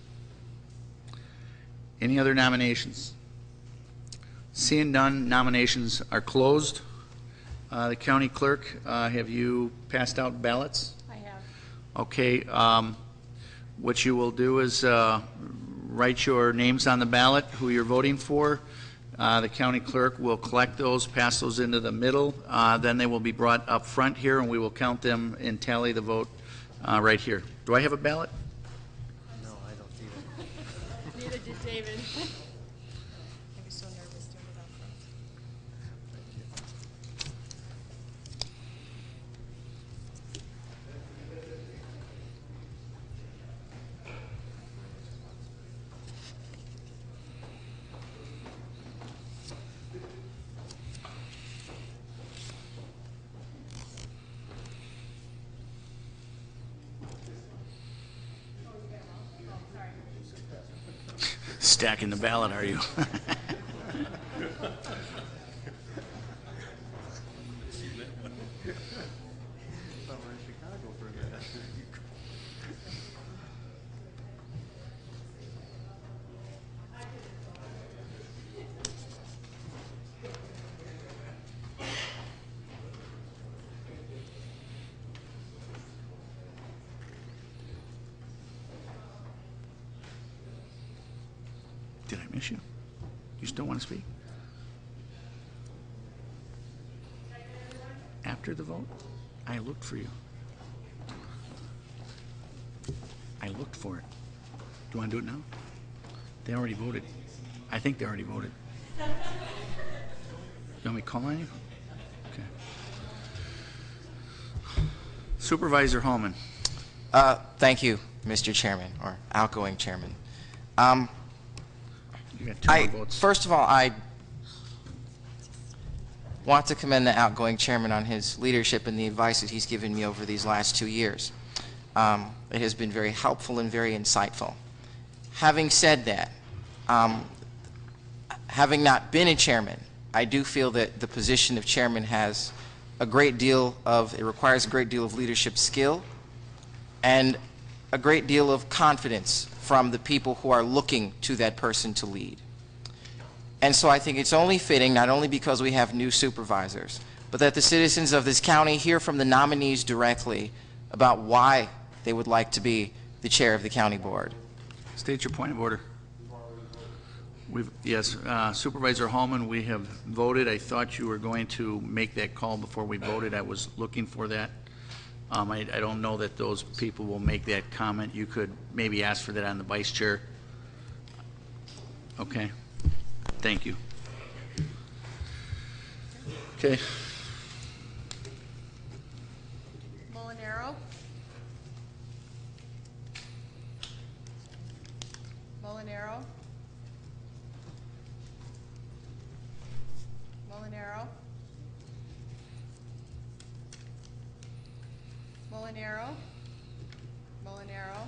Any other nominations? Seeing none, nominations are closed. The county clerk, have you passed out ballots? I have. Okay. What you will do is write your names on the ballot, who you're voting for. The county clerk will collect those, pass those into the middle. Then they will be brought up front here, and we will count them and tally the vote right here. Do I have a ballot? No, I don't either. Neither did David. I was so nervous doing it up front. Stacking the ballot, are you? miss you? You still want to speak? After the vote? I looked for you. I looked for it. Do you want to do it now? They already voted. I think they already voted. You want me to call on you? Okay. Supervisor Holman. Thank you, Mr. Chairman, or outgoing chairman. You got two more votes. First of all, I want to commend the outgoing chairman on his leadership and the advice that he's given me over these last 2 years. It has been very helpful and very insightful. Having said that, having not been a chairman, I do feel that the position of chairman has a great deal of, it requires a great deal of leadership skill and a great deal of confidence from the people who are looking to that person to lead. And so I think it's only fitting, not only because we have new supervisors, but that the citizens of this county hear from the nominees directly about why they would like to be the chair of the county board. State your point of order. Yes, Supervisor Hallman, we have voted. I thought you were going to make that call before we voted. I was looking for that. I don't know that those people will make that comment. You could maybe ask for that on the vice chair. Okay. Thank you. Okay. Molinaro. Molinaro. Molinaro. Molinaro. Molinaro.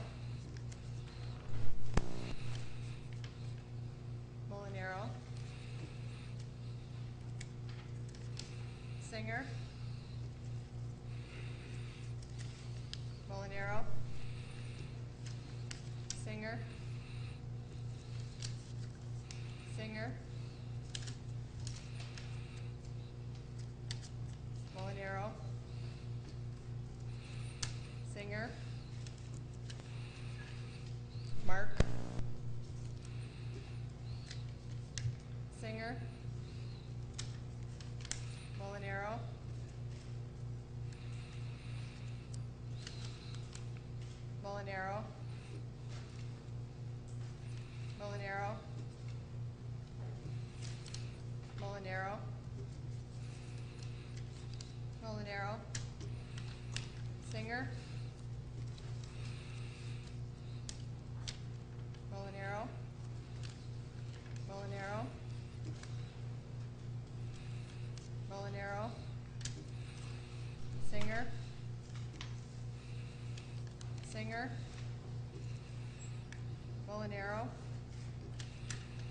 Molinaro. Singer. Molinaro. Singer. Singer. Molinaro. Singer. Mark. Singer. Molinaro. Molinaro. Molinaro. Molinaro. Molinaro. Singer. Molinaro. Molinaro. Molinaro. Singer. Singer. Molinaro.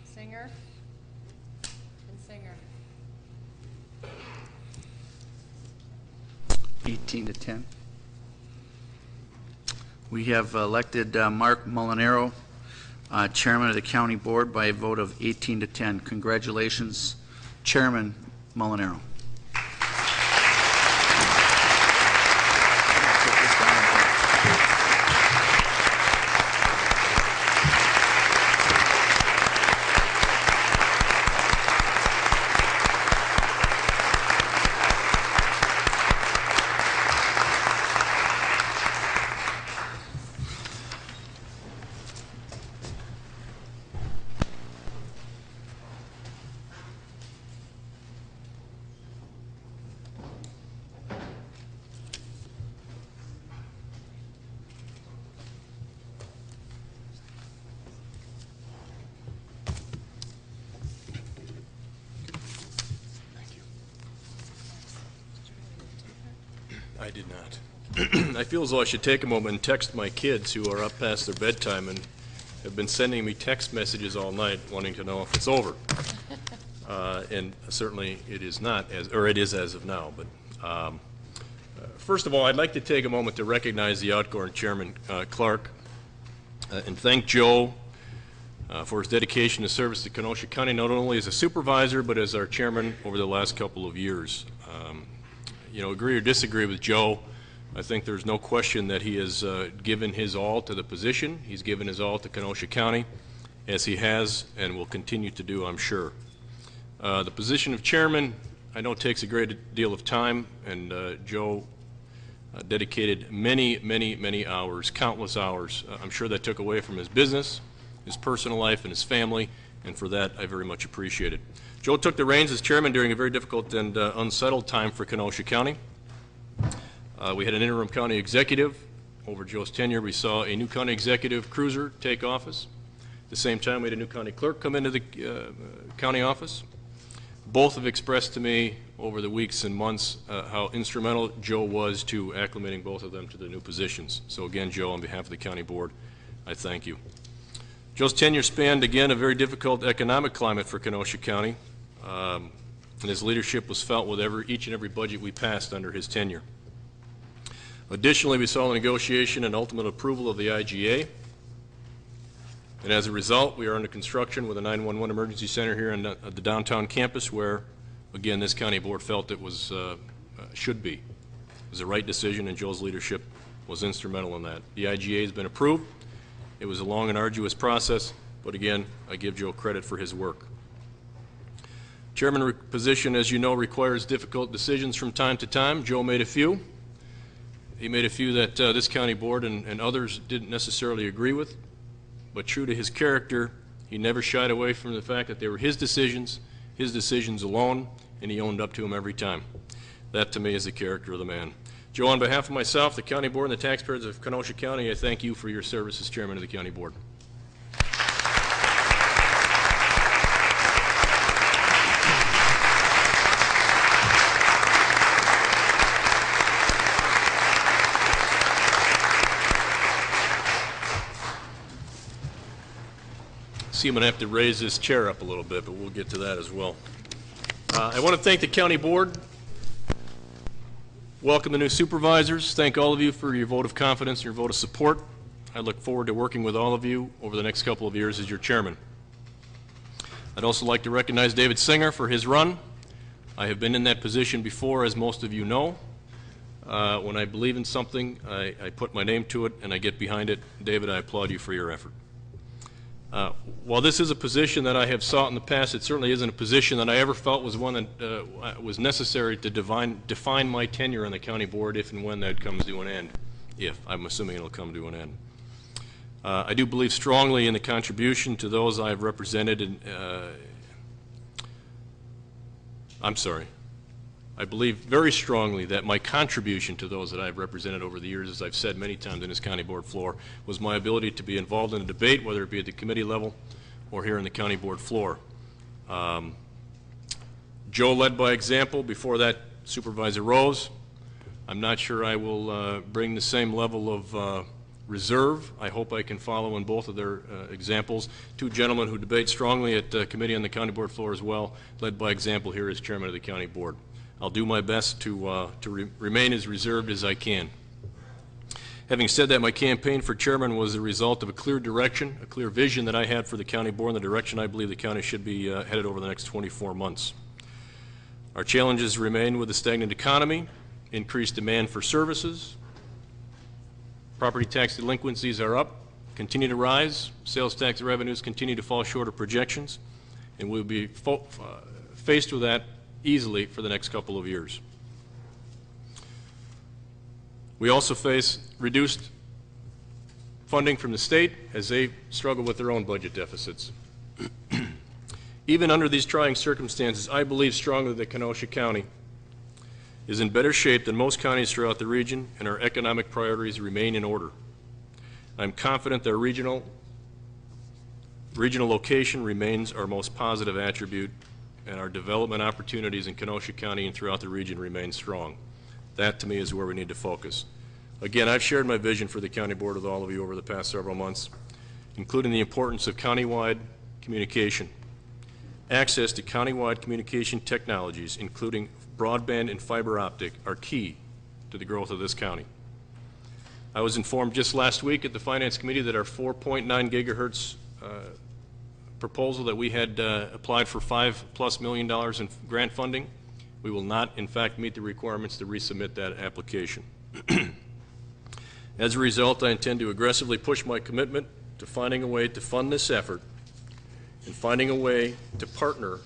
Singer. And Singer. 18 to 10. We have elected Mark Molinaro, Chairman of the County Board, by a vote of 18 to 10. Congratulations, Chairman Molinaro. I did not. I feel as though I should take a moment and text my kids who are up past their bedtime and have been sending me text messages all night wanting to know if it's over. And certainly it is not, or it is as of now. But first of all, I'd like to take a moment to recognize the outgoing Chairman Clark and thank Joe for his dedication to service to Kenosha County, not only as a supervisor, but as our chairman over the last couple of years. You know, agree or disagree with Joe, I think there's no question that he has given his all to the position. He's given his all to Kenosha County, as he has and will continue to do, I'm sure. The position of chairman, I know, takes a great deal of time, and Joe dedicated many hours, countless hours. I'm sure that took away from his business, his personal life, and his family, and for that I very much appreciate it. Joe took the reins as chairman during a very difficult and unsettled time for Kenosha County. We had an interim county executive. Over Joe's tenure, we saw a new county executive cruiser take office. At the same time, we had a new county clerk come into the county office. Both have expressed to me over the weeks and months how instrumental Joe was to acclimating both of them to the new positions. So again, Joe, on behalf of the county board, I thank you. Joe's tenure spanned, again, a very difficult economic climate for Kenosha County, and his leadership was felt with each and every budget we passed under his tenure. Additionally, we saw the negotiation and ultimate approval of the IGA, and as a result, we are under construction with a 911 emergency center here in the downtown campus, where, again, this county board felt it was should be. It was the right decision, and Joe's leadership was instrumental in that. The IGA has been approved. It was a long and arduous process, but again, I give Joe credit for his work. Chairman position, as you know, requires difficult decisions from time to time. Joe made a few. He made a few that this county board and others didn't necessarily agree with, but true to his character, he never shied away from the fact that they were his decisions alone, and he owned up to them every time. That, to me, is the character of the man. Joe, on behalf of myself, the county board, and the taxpayers of Kenosha County, I thank you for your service as chairman of the county board. See, I'm going to have to raise this chair up a little bit, but we'll get to that as well. I want to thank the county board, welcome the new supervisors, thank all of you for your vote of confidence and your vote of support. I look forward to working with all of you over the next couple of years as your chairman. I'd also like to recognize David Singer for his run. I have been in that position before, as most of you know. When I believe in something, I put my name to it and I get behind it. David, I applaud you for your effort. While this is a position that I have sought in the past, it certainly isn't a position that I ever felt was one that was necessary to define my tenure on the county board if and when that comes to an end. If, I'm assuming it'll come to an end. I do believe strongly in the contribution to those I have represented, and I believe very strongly that my contribution to those that I've represented over the years, as I've said many times in this county board floor, was my ability to be involved in a debate, whether it be at the committee level or here in the county board floor. Joe led by example. Before that, Supervisor Rose. I'm not sure I will bring the same level of reserve. I hope I can follow in both of their examples. Two gentlemen who debate strongly at committee on the county board floor as well, led by example here as chairman of the county board. I'll do my best to remain as reserved as I can. Having said that, my campaign for chairman was the result of a clear direction, a clear vision that I had for the county board and the direction I believe the county should be headed over the next 24 months. Our challenges remain with the stagnant economy, increased demand for services, property tax delinquencies are up, continue to rise, sales tax revenues continue to fall short of projections, and we'll be faced with that easily for the next couple of years. We also face reduced funding from the state as they struggle with their own budget deficits. Even under these trying circumstances, I believe strongly that Kenosha County is in better shape than most counties throughout the region, and our economic priorities remain in order. I'm confident that our regional location remains our most positive attribute, and our development opportunities in Kenosha County and throughout the region remain strong. That, to me, is where we need to focus. Again, I've shared my vision for the county board with all of you over the past several months, including the importance of countywide communication. Access to countywide communication technologies, including broadband and fiber optic, are key to the growth of this county. I was informed just last week at the Finance Committee that our 4.9 gigahertz proposal that we had applied for $5+ million in grant funding, we will not, in fact, meet the requirements to resubmit that application. As a result, I intend to aggressively push my commitment to finding a way to fund this effort in finding a way to partner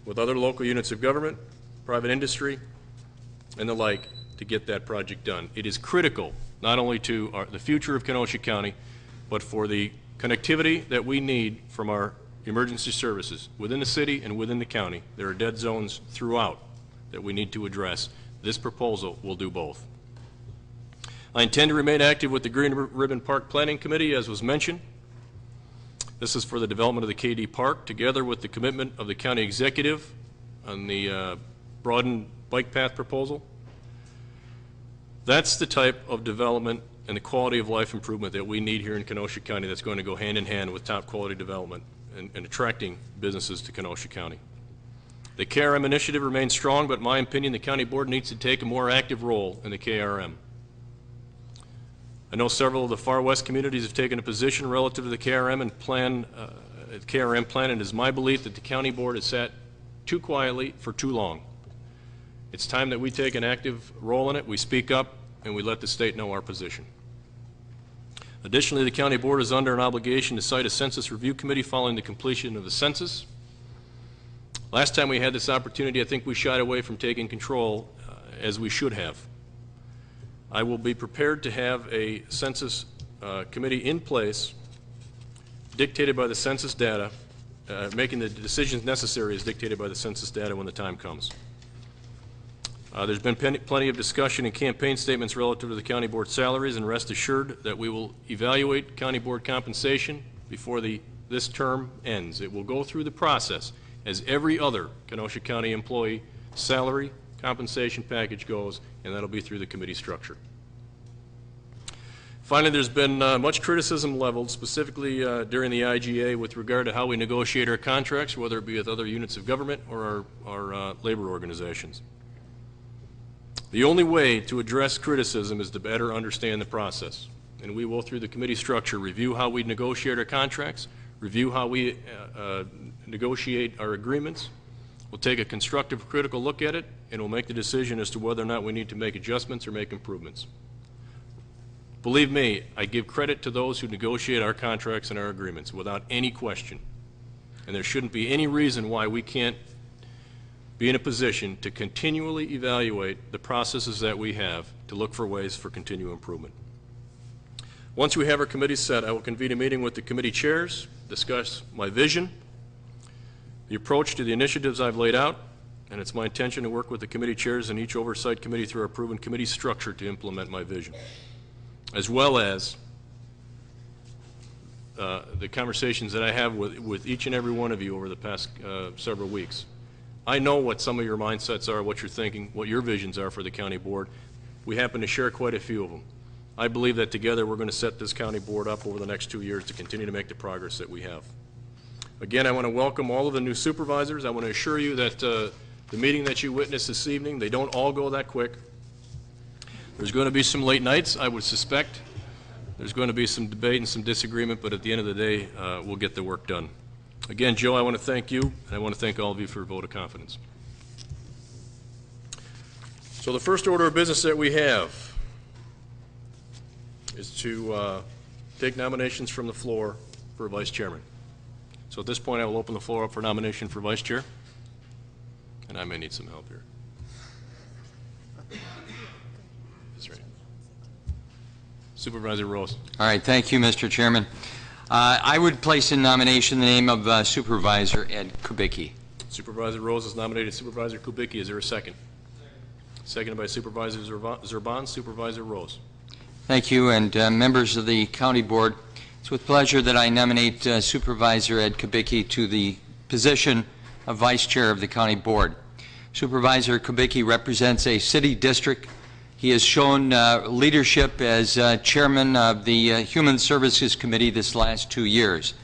with other local units of government, private industry, and the like to get that project done. It is critical not only to the future of Kenosha County, but for the connectivity that we need from our emergency services within the city and within the county. There are dead zones throughout that we need to address. This proposal will do both. I intend to remain active with the Green Ribbon Park Planning Committee, as was mentioned. This is for the development of the KD Park, together with the commitment of the county executive on the broadened bike path proposal. That's the type of development and the quality of life improvement that we need here in Kenosha County that's going to go hand in hand with top quality development and attracting businesses to Kenosha County. The KRM initiative remains strong, but in my opinion, the county board needs to take a more active role in the KRM. I know several of the far west communities have taken a position relative to the KRM and plan, and it is my belief that the county board has sat too quietly for too long. It's time that we take an active role in it, we speak up, and we let the state know our position. Additionally, the county board is under an obligation to cite a census review committee following the completion of the census. Last time we had this opportunity, I think we shied away from taking control as we should have. I will be prepared to have a census committee in place, dictated by the census data, making the decisions necessary as dictated by the census data when the time comes. There's been plenty of discussion and campaign statements relative to the county board salaries, and rest assured that we will evaluate county board compensation before this term ends. It will go through the process as every other Kenosha County employee salary compensation package goes, and that'll be through the committee structure. Finally, there's been much criticism leveled, specifically during the IGA, with regard to how we negotiate our contracts, whether it be with other units of government or our labor organizations. The only way to address criticism is to better understand the process. And we will, through the committee structure, review how we negotiate our contracts, review how we negotiate our agreements. We'll take a constructive, critical look at it, and we'll make the decision as to whether or not we need to make adjustments or make improvements. Believe me, I give credit to those who negotiate our contracts and our agreements without any question. And there shouldn't be any reason why we can't be in a position to continually evaluate the processes that we have to look for ways for continual improvement. Once we have our committee set, I will convene a meeting with the committee chairs, discuss my vision, the approach to the initiatives I've laid out, and it's my intention to work with the committee chairs and each oversight committee through our proven committee structure to implement my vision, as well as the conversations that I have with each and every one of you over the past several weeks. I know what some of your mindsets are, what you're thinking, what your visions are for the county board. We happen to share quite a few of them. I believe that together we're going to set this county board up over the next 2 years to continue to make the progress that we have. Again, I want to welcome all of the new supervisors. I want to assure you that the meeting that you witnessed this evening, they don't all go that quick. There's going to be some late nights, I would suspect. There's going to be some debate and some disagreement, but at the end of the day, we'll get the work done. Again, Joe, I want to thank you, and I want to thank all of you for a vote of confidence. So the first order of business that we have is to take nominations from the floor for vice chairman. So at this point, I will open the floor up for nomination for vice chair, and I may need some help here. That's right. Supervisor Rose. All right, thank you, Mr. Chairman. I would place in nomination the name of Supervisor Ed Kubicki. Supervisor Rose has nominated Supervisor Kubicki. Is there a second? Seconded by Supervisor Zerban. Supervisor Rose. Thank you, and members of the County Board. It's with pleasure that I nominate Supervisor Ed Kubicki to the position of Vice Chair of the County Board. Supervisor Kubicki represents a city district. He has shown leadership as chairman of the Human Services Committee this last 2 years.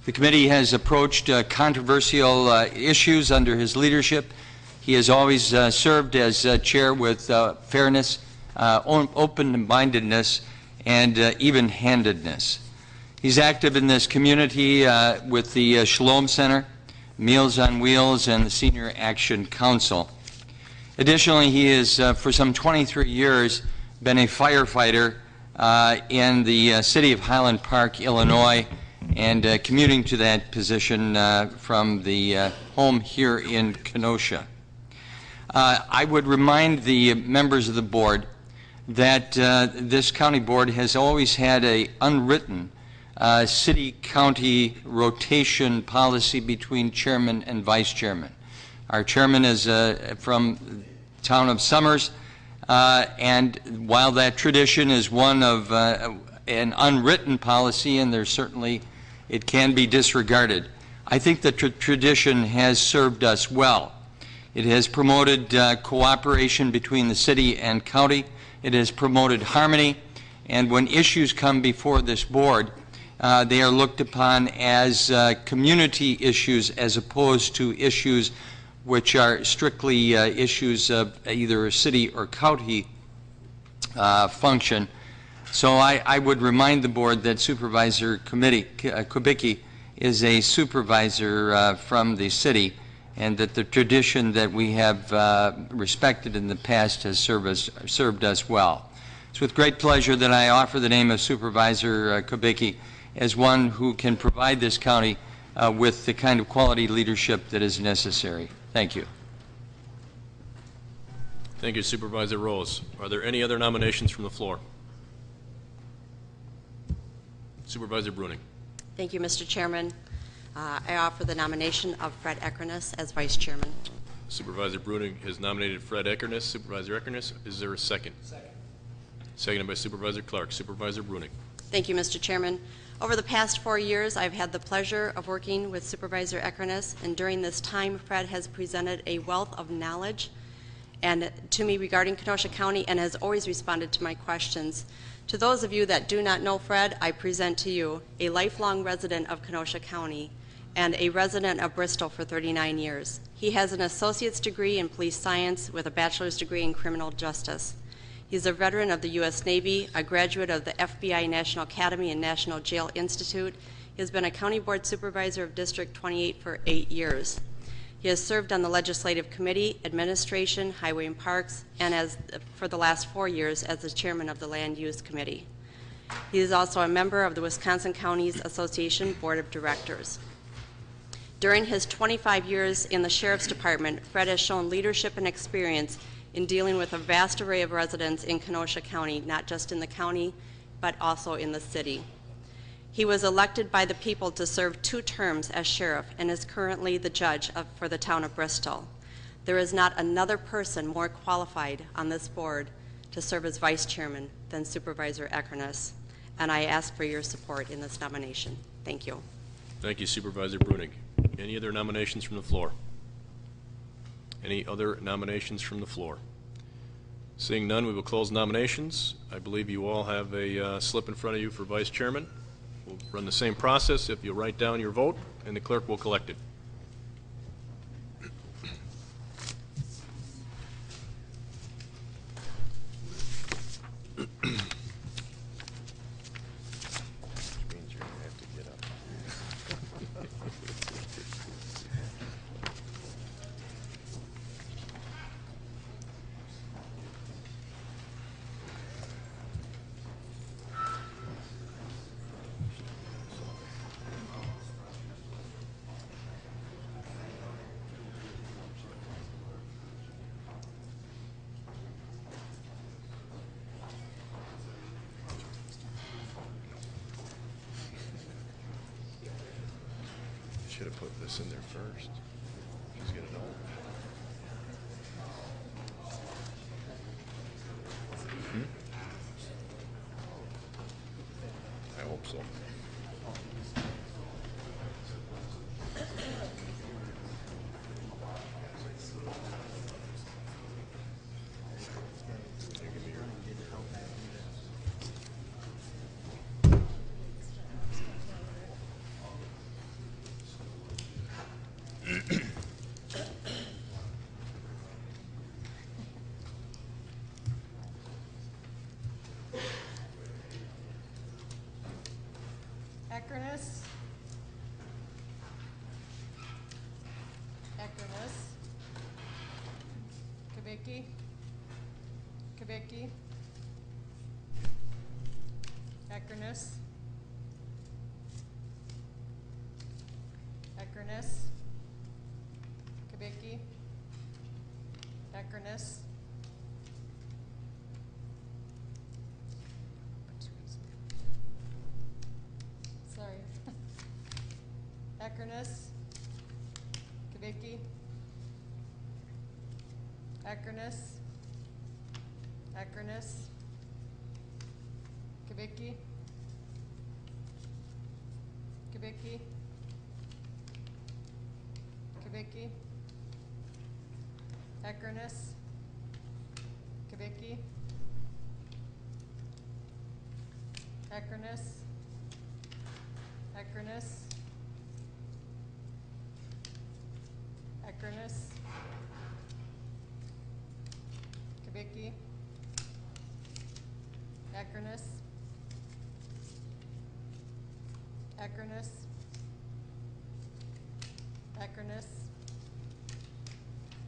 The committee has approached controversial issues under his leadership. He has always served as chair with fairness, open-mindedness, and even-handedness. He's active in this community with the Shalom Center, Meals on Wheels, and the Senior Action Council. Additionally, he has, for some 23 years, been a firefighter in the city of Highland Park, Illinois, and commuting to that position from the home here in Kenosha. I would remind the members of the board that this county board has always had a unwritten city-county rotation policy between chairman and vice chairman. Our chairman is from the town of Summers, and while that tradition is one of an unwritten policy, and there's certainly it can be disregarded, I think the tradition has served us well. It has promoted cooperation between the city and county. It has promoted harmony, and when issues come before this board, they are looked upon as community issues as opposed to issues which are strictly issues of either a city or county function. So I would remind the board that Supervisor Kubicki is a supervisor from the city, and that the tradition that we have respected in the past has served us well. It's with great pleasure that I offer the name of Supervisor Kubicki as one who can provide this county with the kind of quality leadership that is necessary. Thank you. Thank you, Supervisor Rose. Are there any other nominations from the floor? Supervisor Bruning. Thank you, Mr. Chairman. I offer the nomination of Fred Eckerness as Vice Chairman. Supervisor Bruning has nominated Fred Eckerness. Supervisor Eckerness, is there a second? Second. Seconded by Supervisor Clark. Supervisor Bruning. Thank you, Mr. Chairman. Over the past 4 years, I've had the pleasure of working with Supervisor Eckerness, and during this time, Fred has presented a wealth of knowledge and to me regarding Kenosha County and has always responded to my questions. To those of you that do not know Fred, I present to you a lifelong resident of Kenosha County and a resident of Bristol for 39 years. He has an associate's degree in police science with a bachelor's degree in criminal justice. He's a veteran of the U.S. Navy, a graduate of the FBI National Academy and National Jail Institute. He has been a county board supervisor of District 28 for 8 years. He has served on the Legislative Committee, Administration, Highway and Parks, and for the last 4 years as the chairman of the Land Use Committee. He is also a member of the Wisconsin Counties Association Board of Directors. During his 25 years in the Sheriff's Department, Fred has shown leadership and experience in dealing with a vast array of residents in Kenosha County, not just in the county, but also in the city. He was elected by the people to serve 2 terms as sheriff and is currently the judge for the town of Bristol. There is not another person more qualified on this board to serve as vice chairman than Supervisor Eckerness, and I ask for your support in this nomination. Thank you. Thank you, Supervisor Bruning. Any other nominations from the floor? Any other nominations from the floor? Seeing none, we will close nominations. I believe you all have a slip in front of you for vice chairman. We'll run the same process. If you'll write down your vote, and the clerk will collect it. Should have put this in there first. She's gonna know. I hope so. Eckerness. Eckerness. Kubicki. Kubicki. Eckerness. Eckerness. Kubicki. Eckerness. Sorry. Eckerness. Kubicki. Eckerness. Eckerness. Kubicki. Kubicki. Kubicki. Eckerness. Kubicki. Eckerness. Eckerness. Eckerness. Kubicki. Eckerness. Eckerness. Eckerness.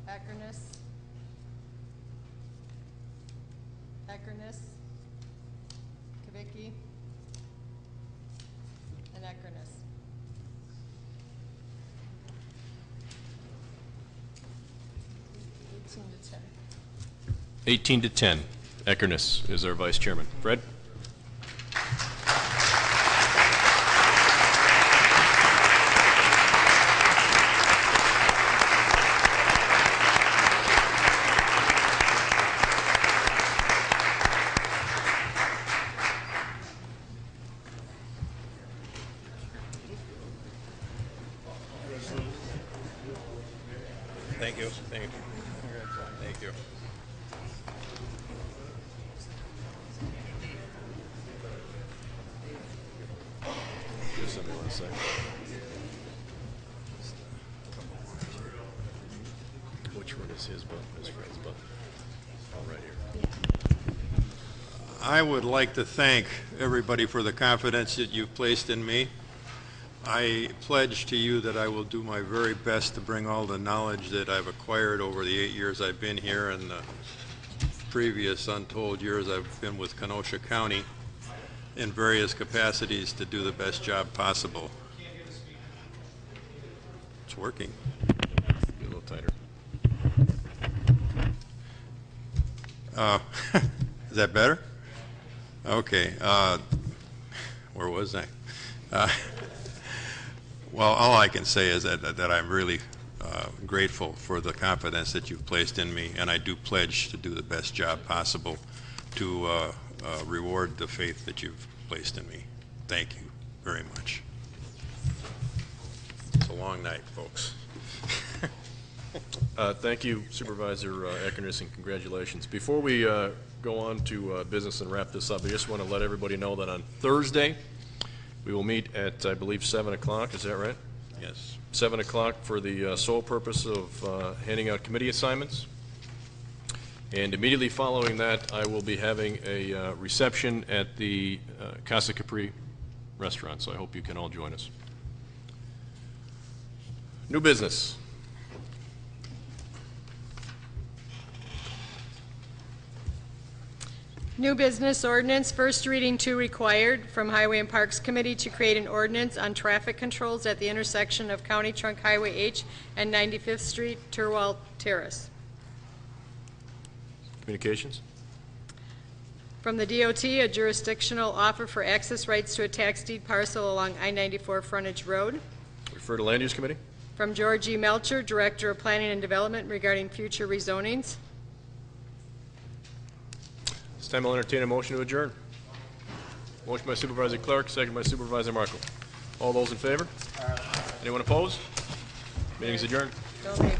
Eckerness. Eckerness. Kubicki. And Eckerness. Eighteen to 10. 18 to 10. Eckerness is our vice chairman. Fred? Thank you. Thank you. Thank you. Just somebody want to say. Which one is his button? His Fred's button? Oh, right here. I would like to thank everybody for the confidence that you've placed in me. I pledge to you that I will do my very best to bring all the knowledge that I've acquired over the 8 years I've been here and the previous untold years I've been with Kenosha County in various capacities to do the best job possible. It's working. Be a little tighter. Is that better? Okay. Where was I? Well, all I can say is that I'm really grateful for the confidence that you've placed in me, and I do pledge to do the best job possible to reward the faith that you've placed in me. Thank you very much. It's a long night, folks. Thank you, Supervisor Eckerness, and congratulations. Before we go on to business and wrap this up, I just want to let everybody know that on Thursday, we will meet at, I believe, 7 o'clock. Is that right? Yes. 7 o'clock for the sole purpose of handing out committee assignments. And immediately following that, I will be having a reception at the Casa Capri restaurant, so I hope you can all join us. New business. New business ordinance, first reading 2 required from Highway and Parks Committee to create an ordinance on traffic controls at the intersection of County Trunk Highway H and 95th Street, Turwell Terrace. Communications? From the DOT, a jurisdictional offer for access rights to a tax deed parcel along I-94 frontage road. Refer to Land Use Committee? From George E. Melcher, Director of Planning and Development, regarding future rezonings. This time I'll entertain a motion to adjourn. Motion by Supervisor Clark, second by Supervisor Markle. All those in favor? Anyone opposed? Meeting is adjourned. Don't make